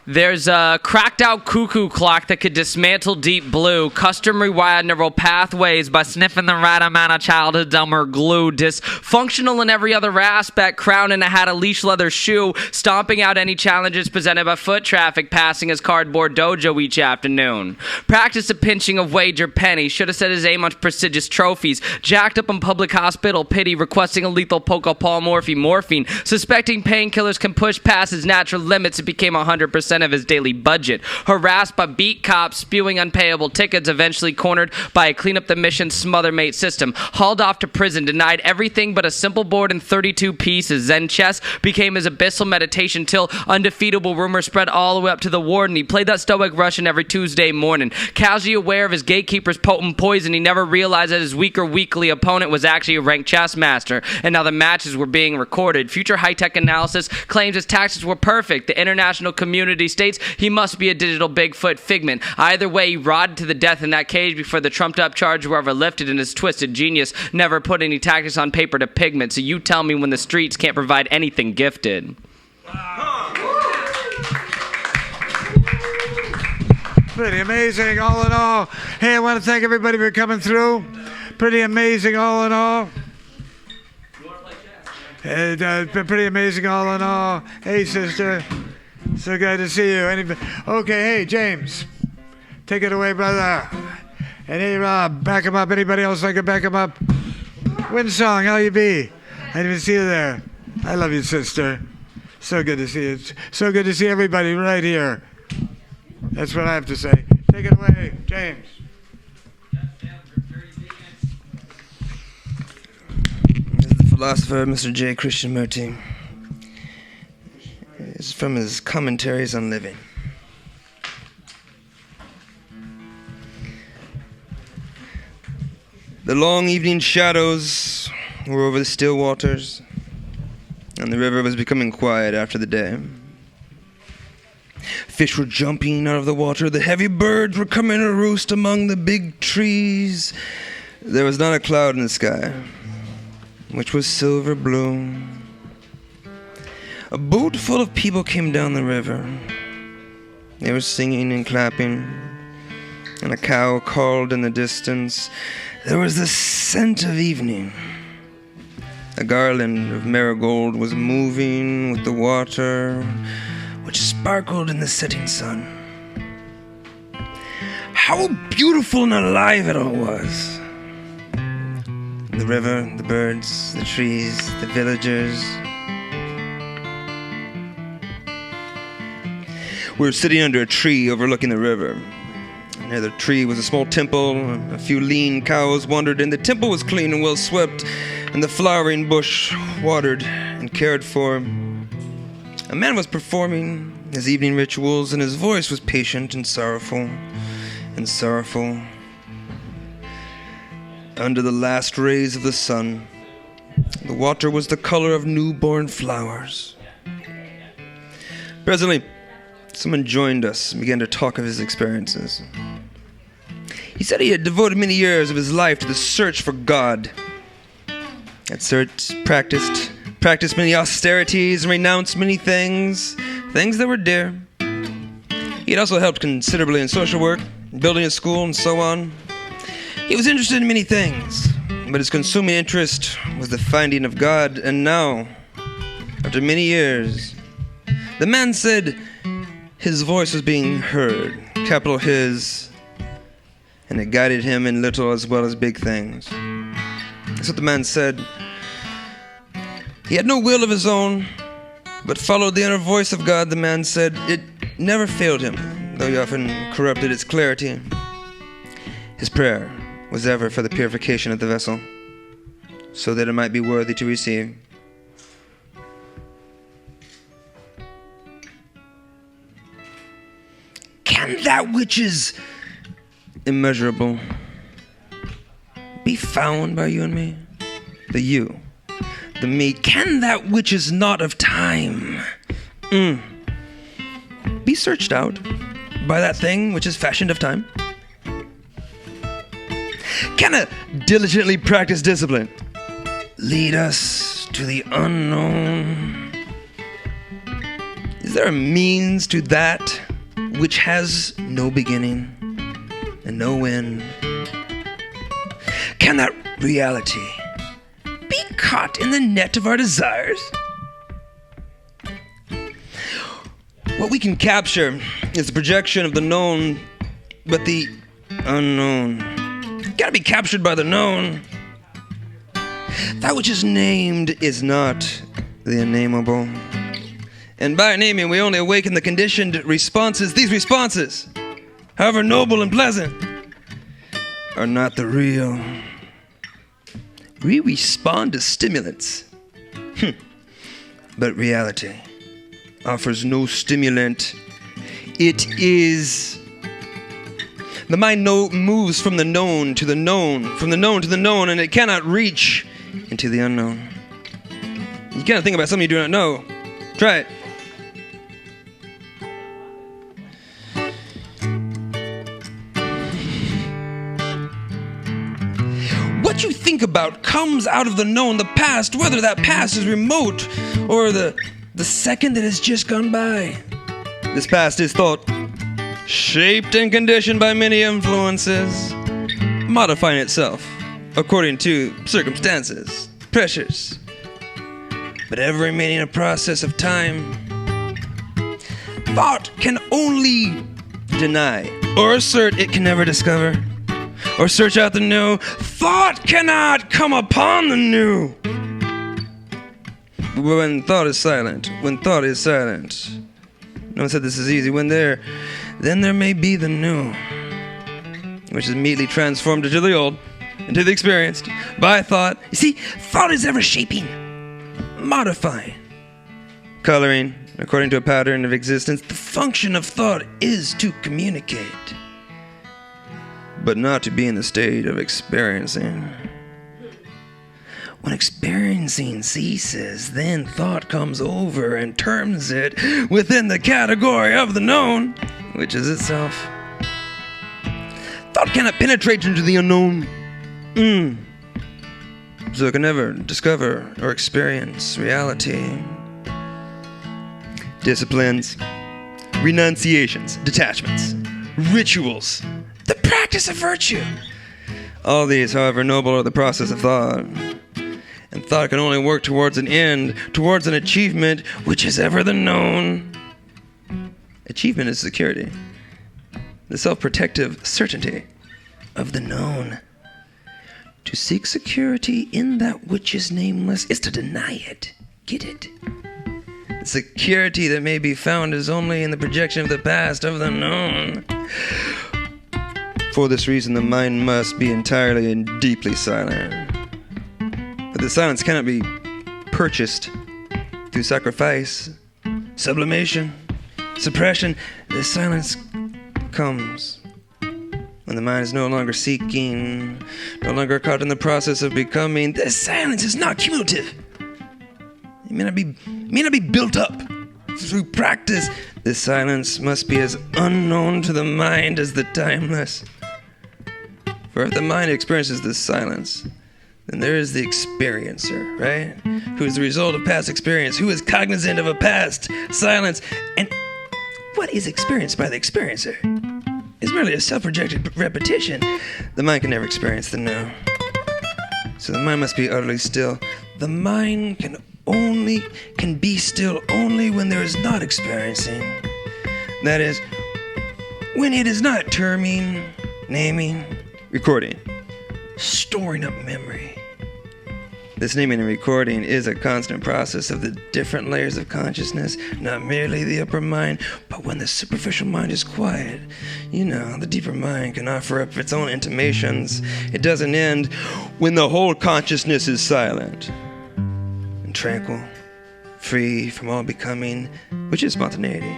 There's a cracked out cuckoo clock that could dismantle deep blue, custom rewired neural pathways by sniffing the right amount of childhood dumber glue, dysfunctional in every other aspect, crowned in a hat, a leash leather shoe, stomping out any challenges presented by foot traffic, passing his cardboard dojo each afternoon. Practice a pinching of wager pennies, should have set his aim on prestigious trophies, jacked up in public hospital pity, requesting a lethal morphine, suspecting painkillers can push past his natural limits, it became 100% of his daily budget. Harassed by beat cops, spewing unpayable tickets, eventually cornered by a clean up the Mission smother mate system, hauled off to prison, denied everything but a simple board in 32 pieces. Zen chess became his abyssal meditation till undefeatable rumors spread all the way up to the warden. He played that stoic Russian every Tuesday morning, casually aware of his gatekeeper's potent poison. He never realized that his weaker weekly opponent was actually a ranked chess master, and now the matches were being recorded. Future high-tech analysis claims his tactics were perfect. The international community states he must be a digital Bigfoot figment. Either way, he rotted to the death in that cage before the trumped-up charges were ever lifted, and his twisted genius never put any tactics on paper to pigment. So you tell me when the streets can't provide anything gifted.
Pretty amazing, all in all. Hey, I want to thank everybody for coming through. Pretty amazing, all in all. Pretty amazing, all in all. Hey, sister. So good to see you. Okay, hey, James. Take it away, brother. And hey, Rob, back him up. Anybody else like to back him up? Winsong, how you be? I didn't even see you there. I love you, sister. So good to see you. So good to see everybody right here. That's what I have to say. Take it away, James.
This is the philosopher, Mr. J. Krishnamurti. It's from his commentaries on living. The long evening shadows were over the still waters, and the river was becoming quiet after the day. Fish were jumping out of the water. The heavy birds were coming to roost among the big trees. There was not a cloud in the sky, which was silver blue. A boat full of people came down the river. They were singing and clapping, and a cow called in the distance. There was the scent of evening. A garland of marigold was moving with the water, which sparkled in the setting sun. How beautiful and alive it all was. The river, the birds, the trees, the villagers. We were sitting under a tree overlooking the river. Near the tree was a small temple. A few lean cows wandered in. The temple was clean and well swept, and the flowering bush watered and cared for. A man was performing his evening rituals, and his voice was patient and sorrowful. Under the last rays of the sun, the water was the color of newborn flowers. Presently, someone joined us and began to talk of his experiences. He said he had devoted many years of his life to the search for God. Had practiced many austerities and renounced many things that were dear. He had also helped considerably in social work, building a school, and so on. He was interested in many things, but his consuming interest was the finding of God. And now, after many years, the man said his voice was being heard, capital His, and it guided him in little as well as big things. That's what the man said. He had no will of his own, but followed the inner voice of God. The man said it never failed him, though he often corrupted its clarity. His prayer was ever for the purification of the vessel, so that it might be worthy to receive. Can that which is immeasurable be found by you and me? The you, the me. Can that which is not of time be searched out by that thing which is fashioned of time? Can a diligently practiced discipline lead us to the unknown? Is there a means to that which has no beginning and no end? Can that reality be caught in the net of our desires? What we can capture is the projection of the known, but the unknown gotta be captured by the known. That which is named is not the unnameable. And by naming, we only awaken the conditioned responses. These responses, however noble and pleasant, are not the real. We respond to stimulants, but reality offers no stimulant. It is. The mind moves from the known to the known, from the known to the known, and it cannot reach into the unknown. You cannot think about something you do not know. Try it. What you think about comes out of the known, the past, whether that past is remote or the second that has just gone by. This past is thought, shaped and conditioned by many influences, modifying itself according to circumstances, pressures, but ever remaining a process of time. Thought can only deny or assert it can never discover or search out the new. Thought cannot come upon the new. When thought is silent, no one said this is easy. Then there may be the new, which is immediately transformed into the old, into the experienced, by thought. You see, thought is ever shaping, modifying, coloring, according to a pattern of existence. The function of thought is to communicate, but not to be in the state of experiencing. When experiencing ceases, then thought comes over and terms it within the category of the known, which is itself. Thought cannot penetrate into the unknown, so it can never discover or experience reality. Disciplines, renunciations, detachments, rituals, the practice of virtue. All these, however noble, are the process of thought. And thought can only work towards an end, towards an achievement, which is ever the known. Achievement is security, the self-protective certainty of the known. To seek security in that which is nameless is to deny it. Get it? The security that may be found is only in the projection of the past, of the known. For this reason, the mind must be entirely and deeply silent. But the silence cannot be purchased through sacrifice, sublimation, suppression. The silence comes when the mind is no longer seeking, no longer caught in the process of becoming. This silence is not cumulative. It may not be built up through practice. This silence must be as unknown to the mind as the timeless. For if the mind experiences this silence, then there is the experiencer, right? Who is the result of past experience, who is cognizant of a past silence. And what is experienced by the experiencer is merely a self-projected repetition. The mind can never experience the new. So the mind must be utterly still. The mind can be still only when there is not experiencing. That is, when it is not terming naming, recording, storing up memory. This naming and recording is a constant process of the different layers of consciousness, not merely the upper mind, but when the superficial mind is quiet, the deeper mind can offer up its own intimations. It doesn't end when the whole consciousness is silent and tranquil, free from all becoming, which is spontaneity.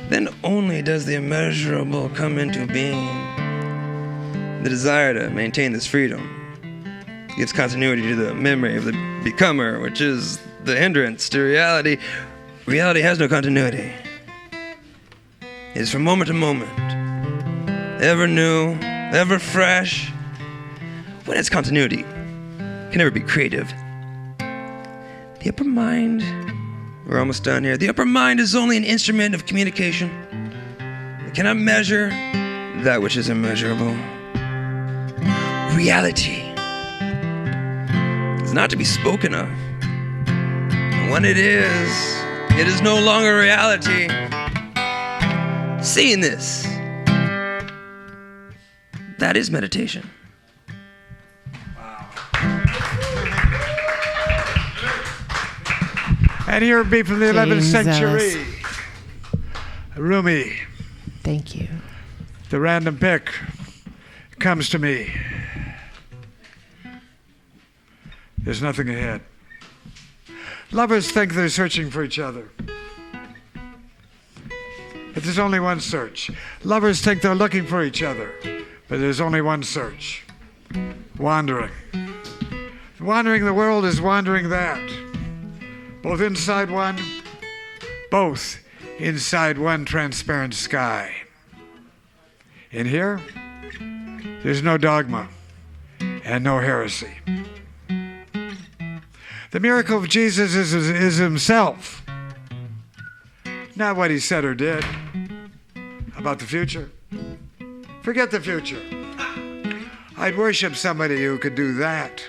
Then only does the immeasurable come into being. The desire to maintain this freedom gives continuity to the memory of the becomer, which is the hindrance to reality. Reality has no continuity. It is from moment to moment, ever new, ever fresh. When its continuity can never be creative. The upper mind, we're almost done here. The upper mind is only an instrument of communication. It cannot measure that which is immeasurable. Reality is not to be spoken of. And when it is no longer reality. Seeing this, that is meditation.
And here would be from the 11th century, Rumi.
Thank you.
The random pick comes to me. There's nothing ahead. Lovers think they're searching for each other. But there's only one search. Lovers think they're looking for each other. But there's only one search. Wandering. Wandering the world is wandering that. Both inside one transparent sky. In here, there's no dogma and no heresy. The miracle of Jesus is himself, not what he said or did about the future. Forget the future. I'd worship somebody who could do that.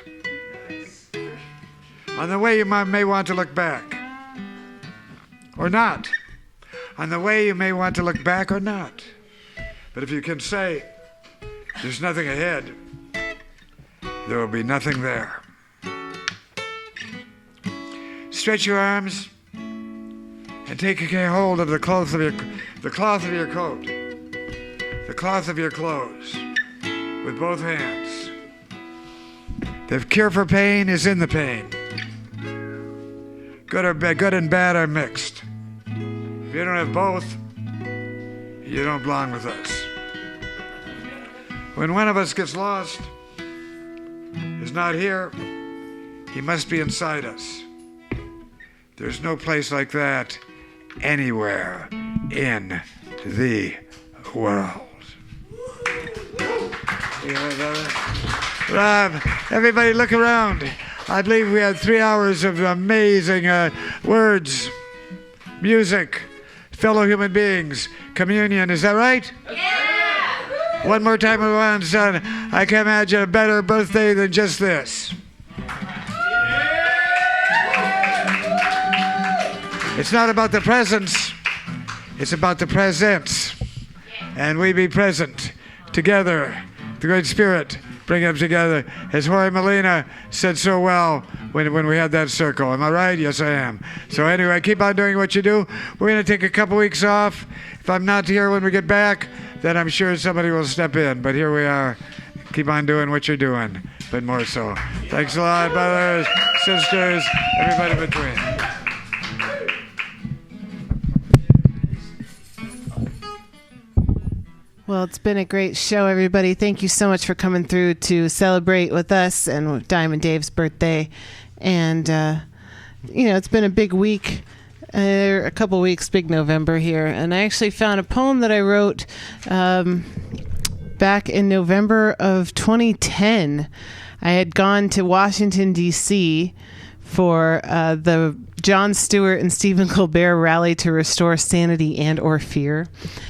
On the way you may want to look back, or not. On the way you may want to look back or not. But if you can say, there's nothing ahead, there will be nothing there. Stretch your arms and take a hold of the cloth of your coat, the cloth of your clothes, with both hands. The cure for pain is in the pain. Good and bad are mixed. If you don't have both, you don't belong with us. When one of us gets lost, is not here, he must be inside us. There's no place like that anywhere in the world. Rob, everybody look around. I believe we had 3 hours of amazing words, music, fellow human beings, communion. Is that right? Yeah! One more time, everyone, son. I can't imagine a better birthday than just this. It's not about the presents, it's about the presents. And we be present together. The Great Spirit bring them together. As Jorge Molina said so well when we had that circle. Am I right? Yes, I am. So anyway, keep on doing what you do. We're going to take a couple weeks off. If I'm not here when we get back, then I'm sure somebody will step in. But here we are. Keep on doing what you're doing, but more so. Thanks a lot, brothers, sisters, everybody between.
Well, it's been a great show, everybody. Thank you so much for coming through to celebrate with us and with Diamond Dave's birthday. And, it's been a big week, a couple weeks, big November here. And I actually found a poem that I wrote back in November of 2010. I had gone to Washington, D.C. for the Jon Stewart and Stephen Colbert rally to restore sanity and or fear.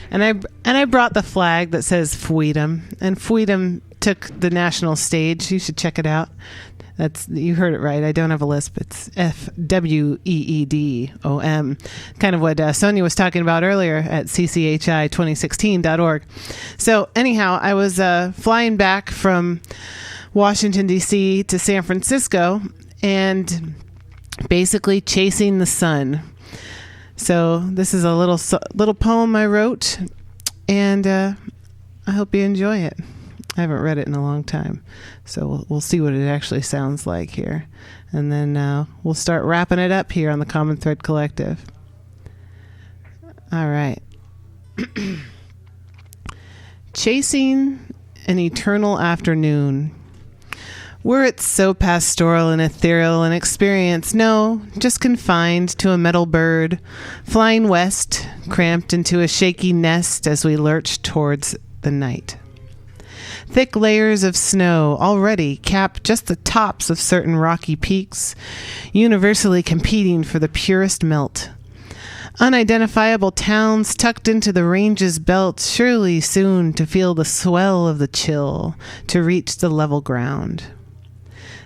And I brought the flag that says Freedom. And Freedom took the national stage. You should check it out. You heard it right. I don't have a lisp. It's FWEEDOM. Kind of what Sonia was talking about earlier at cchi2016.org. So anyhow, I was flying back from Washington, D.C. to San Francisco and basically chasing the sun. So this is a little poem I wrote, and I hope you enjoy it. I haven't read it in a long time, so we'll see what it actually sounds like here. And then we'll start wrapping it up here on the Common Thread Collective. All right. Chasing an eternal afternoon. Were it so pastoral and ethereal an experience, no, just confined to a metal bird, flying west, cramped into a shaky nest as we lurched towards the night. Thick layers of snow already cap just the tops of certain rocky peaks, universally competing for the purest melt. Unidentifiable towns tucked into the range's belt, surely soon to feel the swell of the chill, to reach the level ground.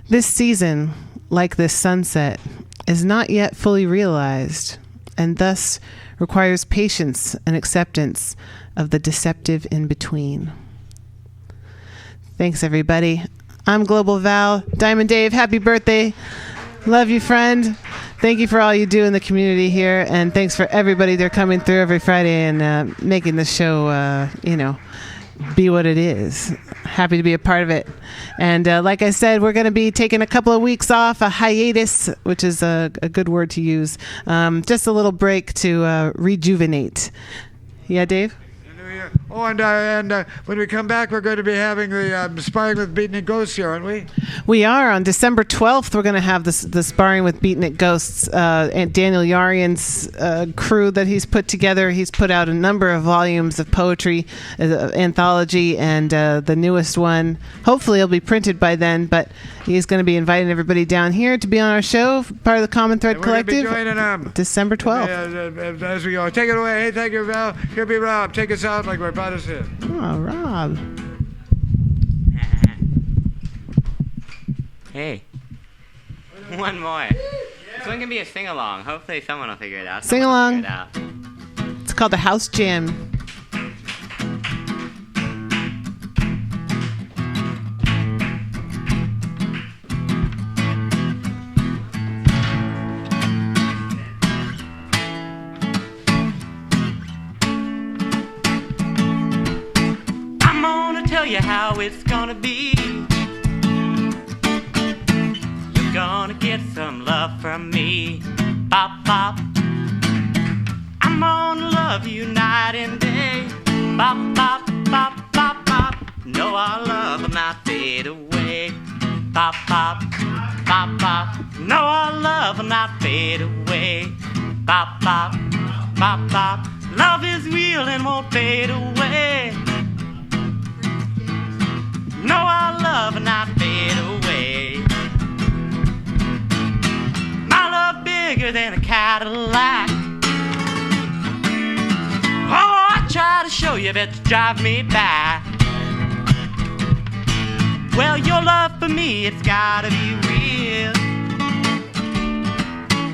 This season, like this sunset, is not yet fully realized, and thus requires patience and acceptance of the deceptive in-between. Thanks, everybody. I'm Global Val. Diamond Dave, happy birthday. Love you, friend. Thank you for all you do in the community here, and thanks for everybody that are coming through every Friday and making the show, be what it is. Happy to be a part of it. And like I said, we're going to be taking a couple of weeks off, a hiatus, which is a good word to use. Just a little break to rejuvenate. Yeah, Dave?
Oh, and when we come back, we're going to be having the Sparring with Beaten It Ghosts here, aren't we?
We are. On December 12th, we're going to have the Sparring with Beaten It Ghosts. And Daniel Yarian's crew that he's put together. He's put out a number of volumes of poetry, anthology, and the newest one. Hopefully it'll be printed by then, but he's going to be inviting everybody down here to be on our show, part of the Common Thread Collective.
We're going to be joining
December 12th.
As we go. Take it away. Hey, thank you, Val. Here be Rob. Take us out like we're about to sit.
Oh, Rob.
Hey. One more. This one can be a sing-along. Hopefully someone will figure it out.
Sing along. It's called the House Jam.
I'm gonna tell you how it's gonna be. You're gonna get some love from me. Bop, bop. I'm gonna love you night and day. Bop, bop, bop, bop, bop. No, our love will not fade away. Bop, bop, bop, bop. No, our love will not fade away. Bop, bop, bop, bop. Love is real and won't fade away. No, our love will not fade away. My love bigger than a Cadillac. Oh, I try to show you, but you drive me back. Well, your love for me, it's gotta be real.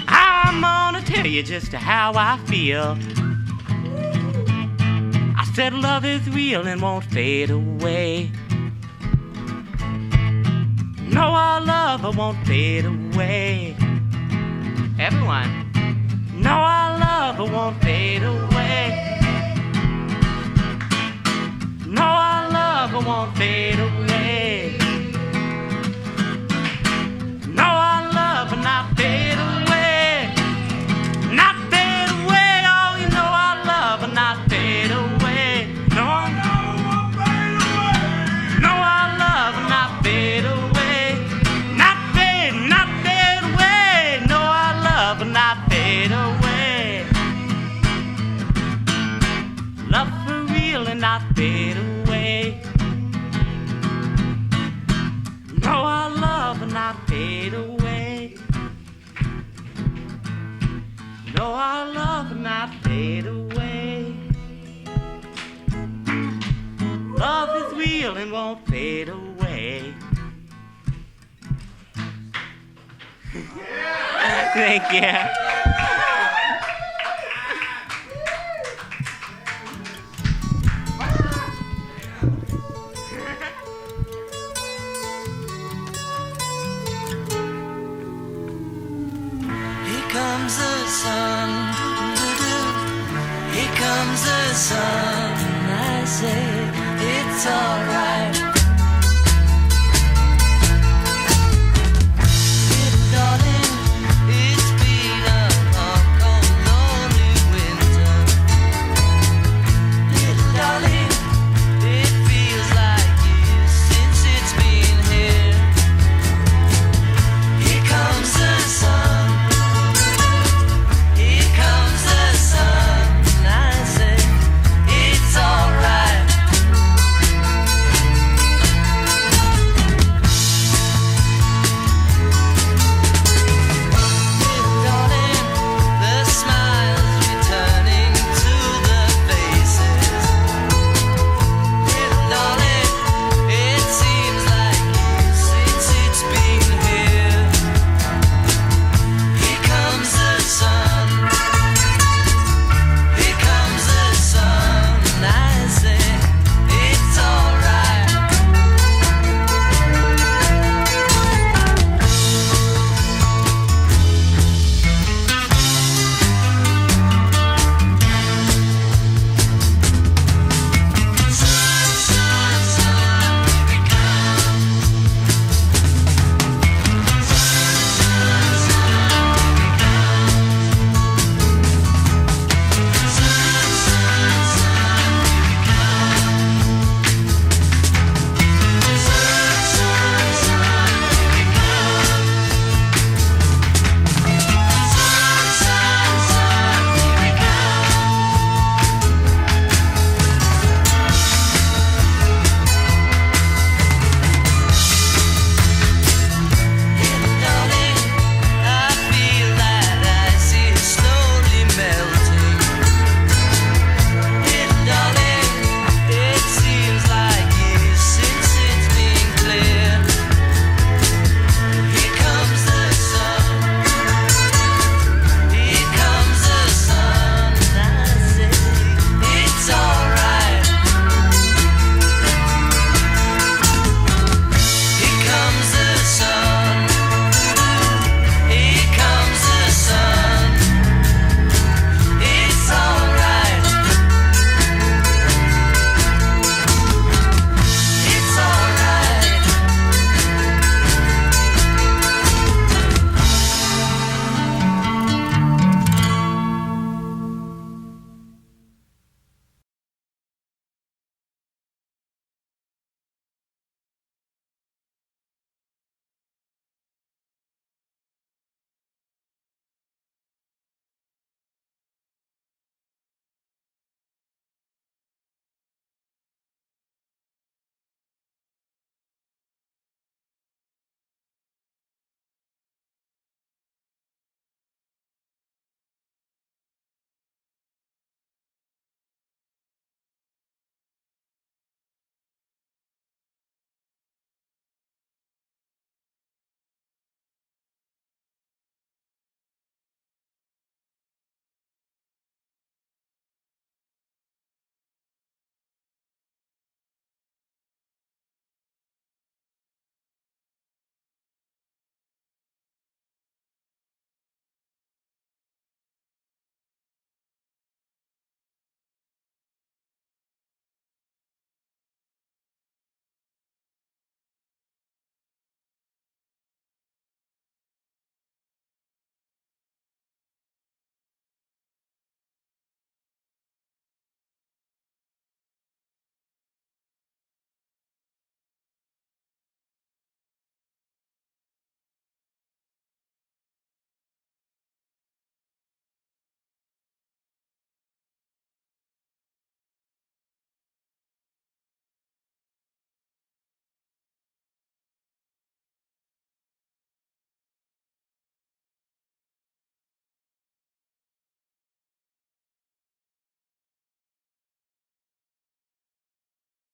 I'm gonna tell you just how I feel. I said love is real and won't fade away. No, our love won't fade away. Everyone. No, our love won't fade away. No, our love won't fade away. No, our love will not fade away. Not fade away. Oh, you know our love will not fade away. No, our love won't fade away. No, our love will not fade away. Not fade away. Love for real and not fade away. No, our love will not fade away. No, our love will not fade away. Love is real and won't fade away. Thank you.
Here comes the sun, here comes the sun. I say it's alright.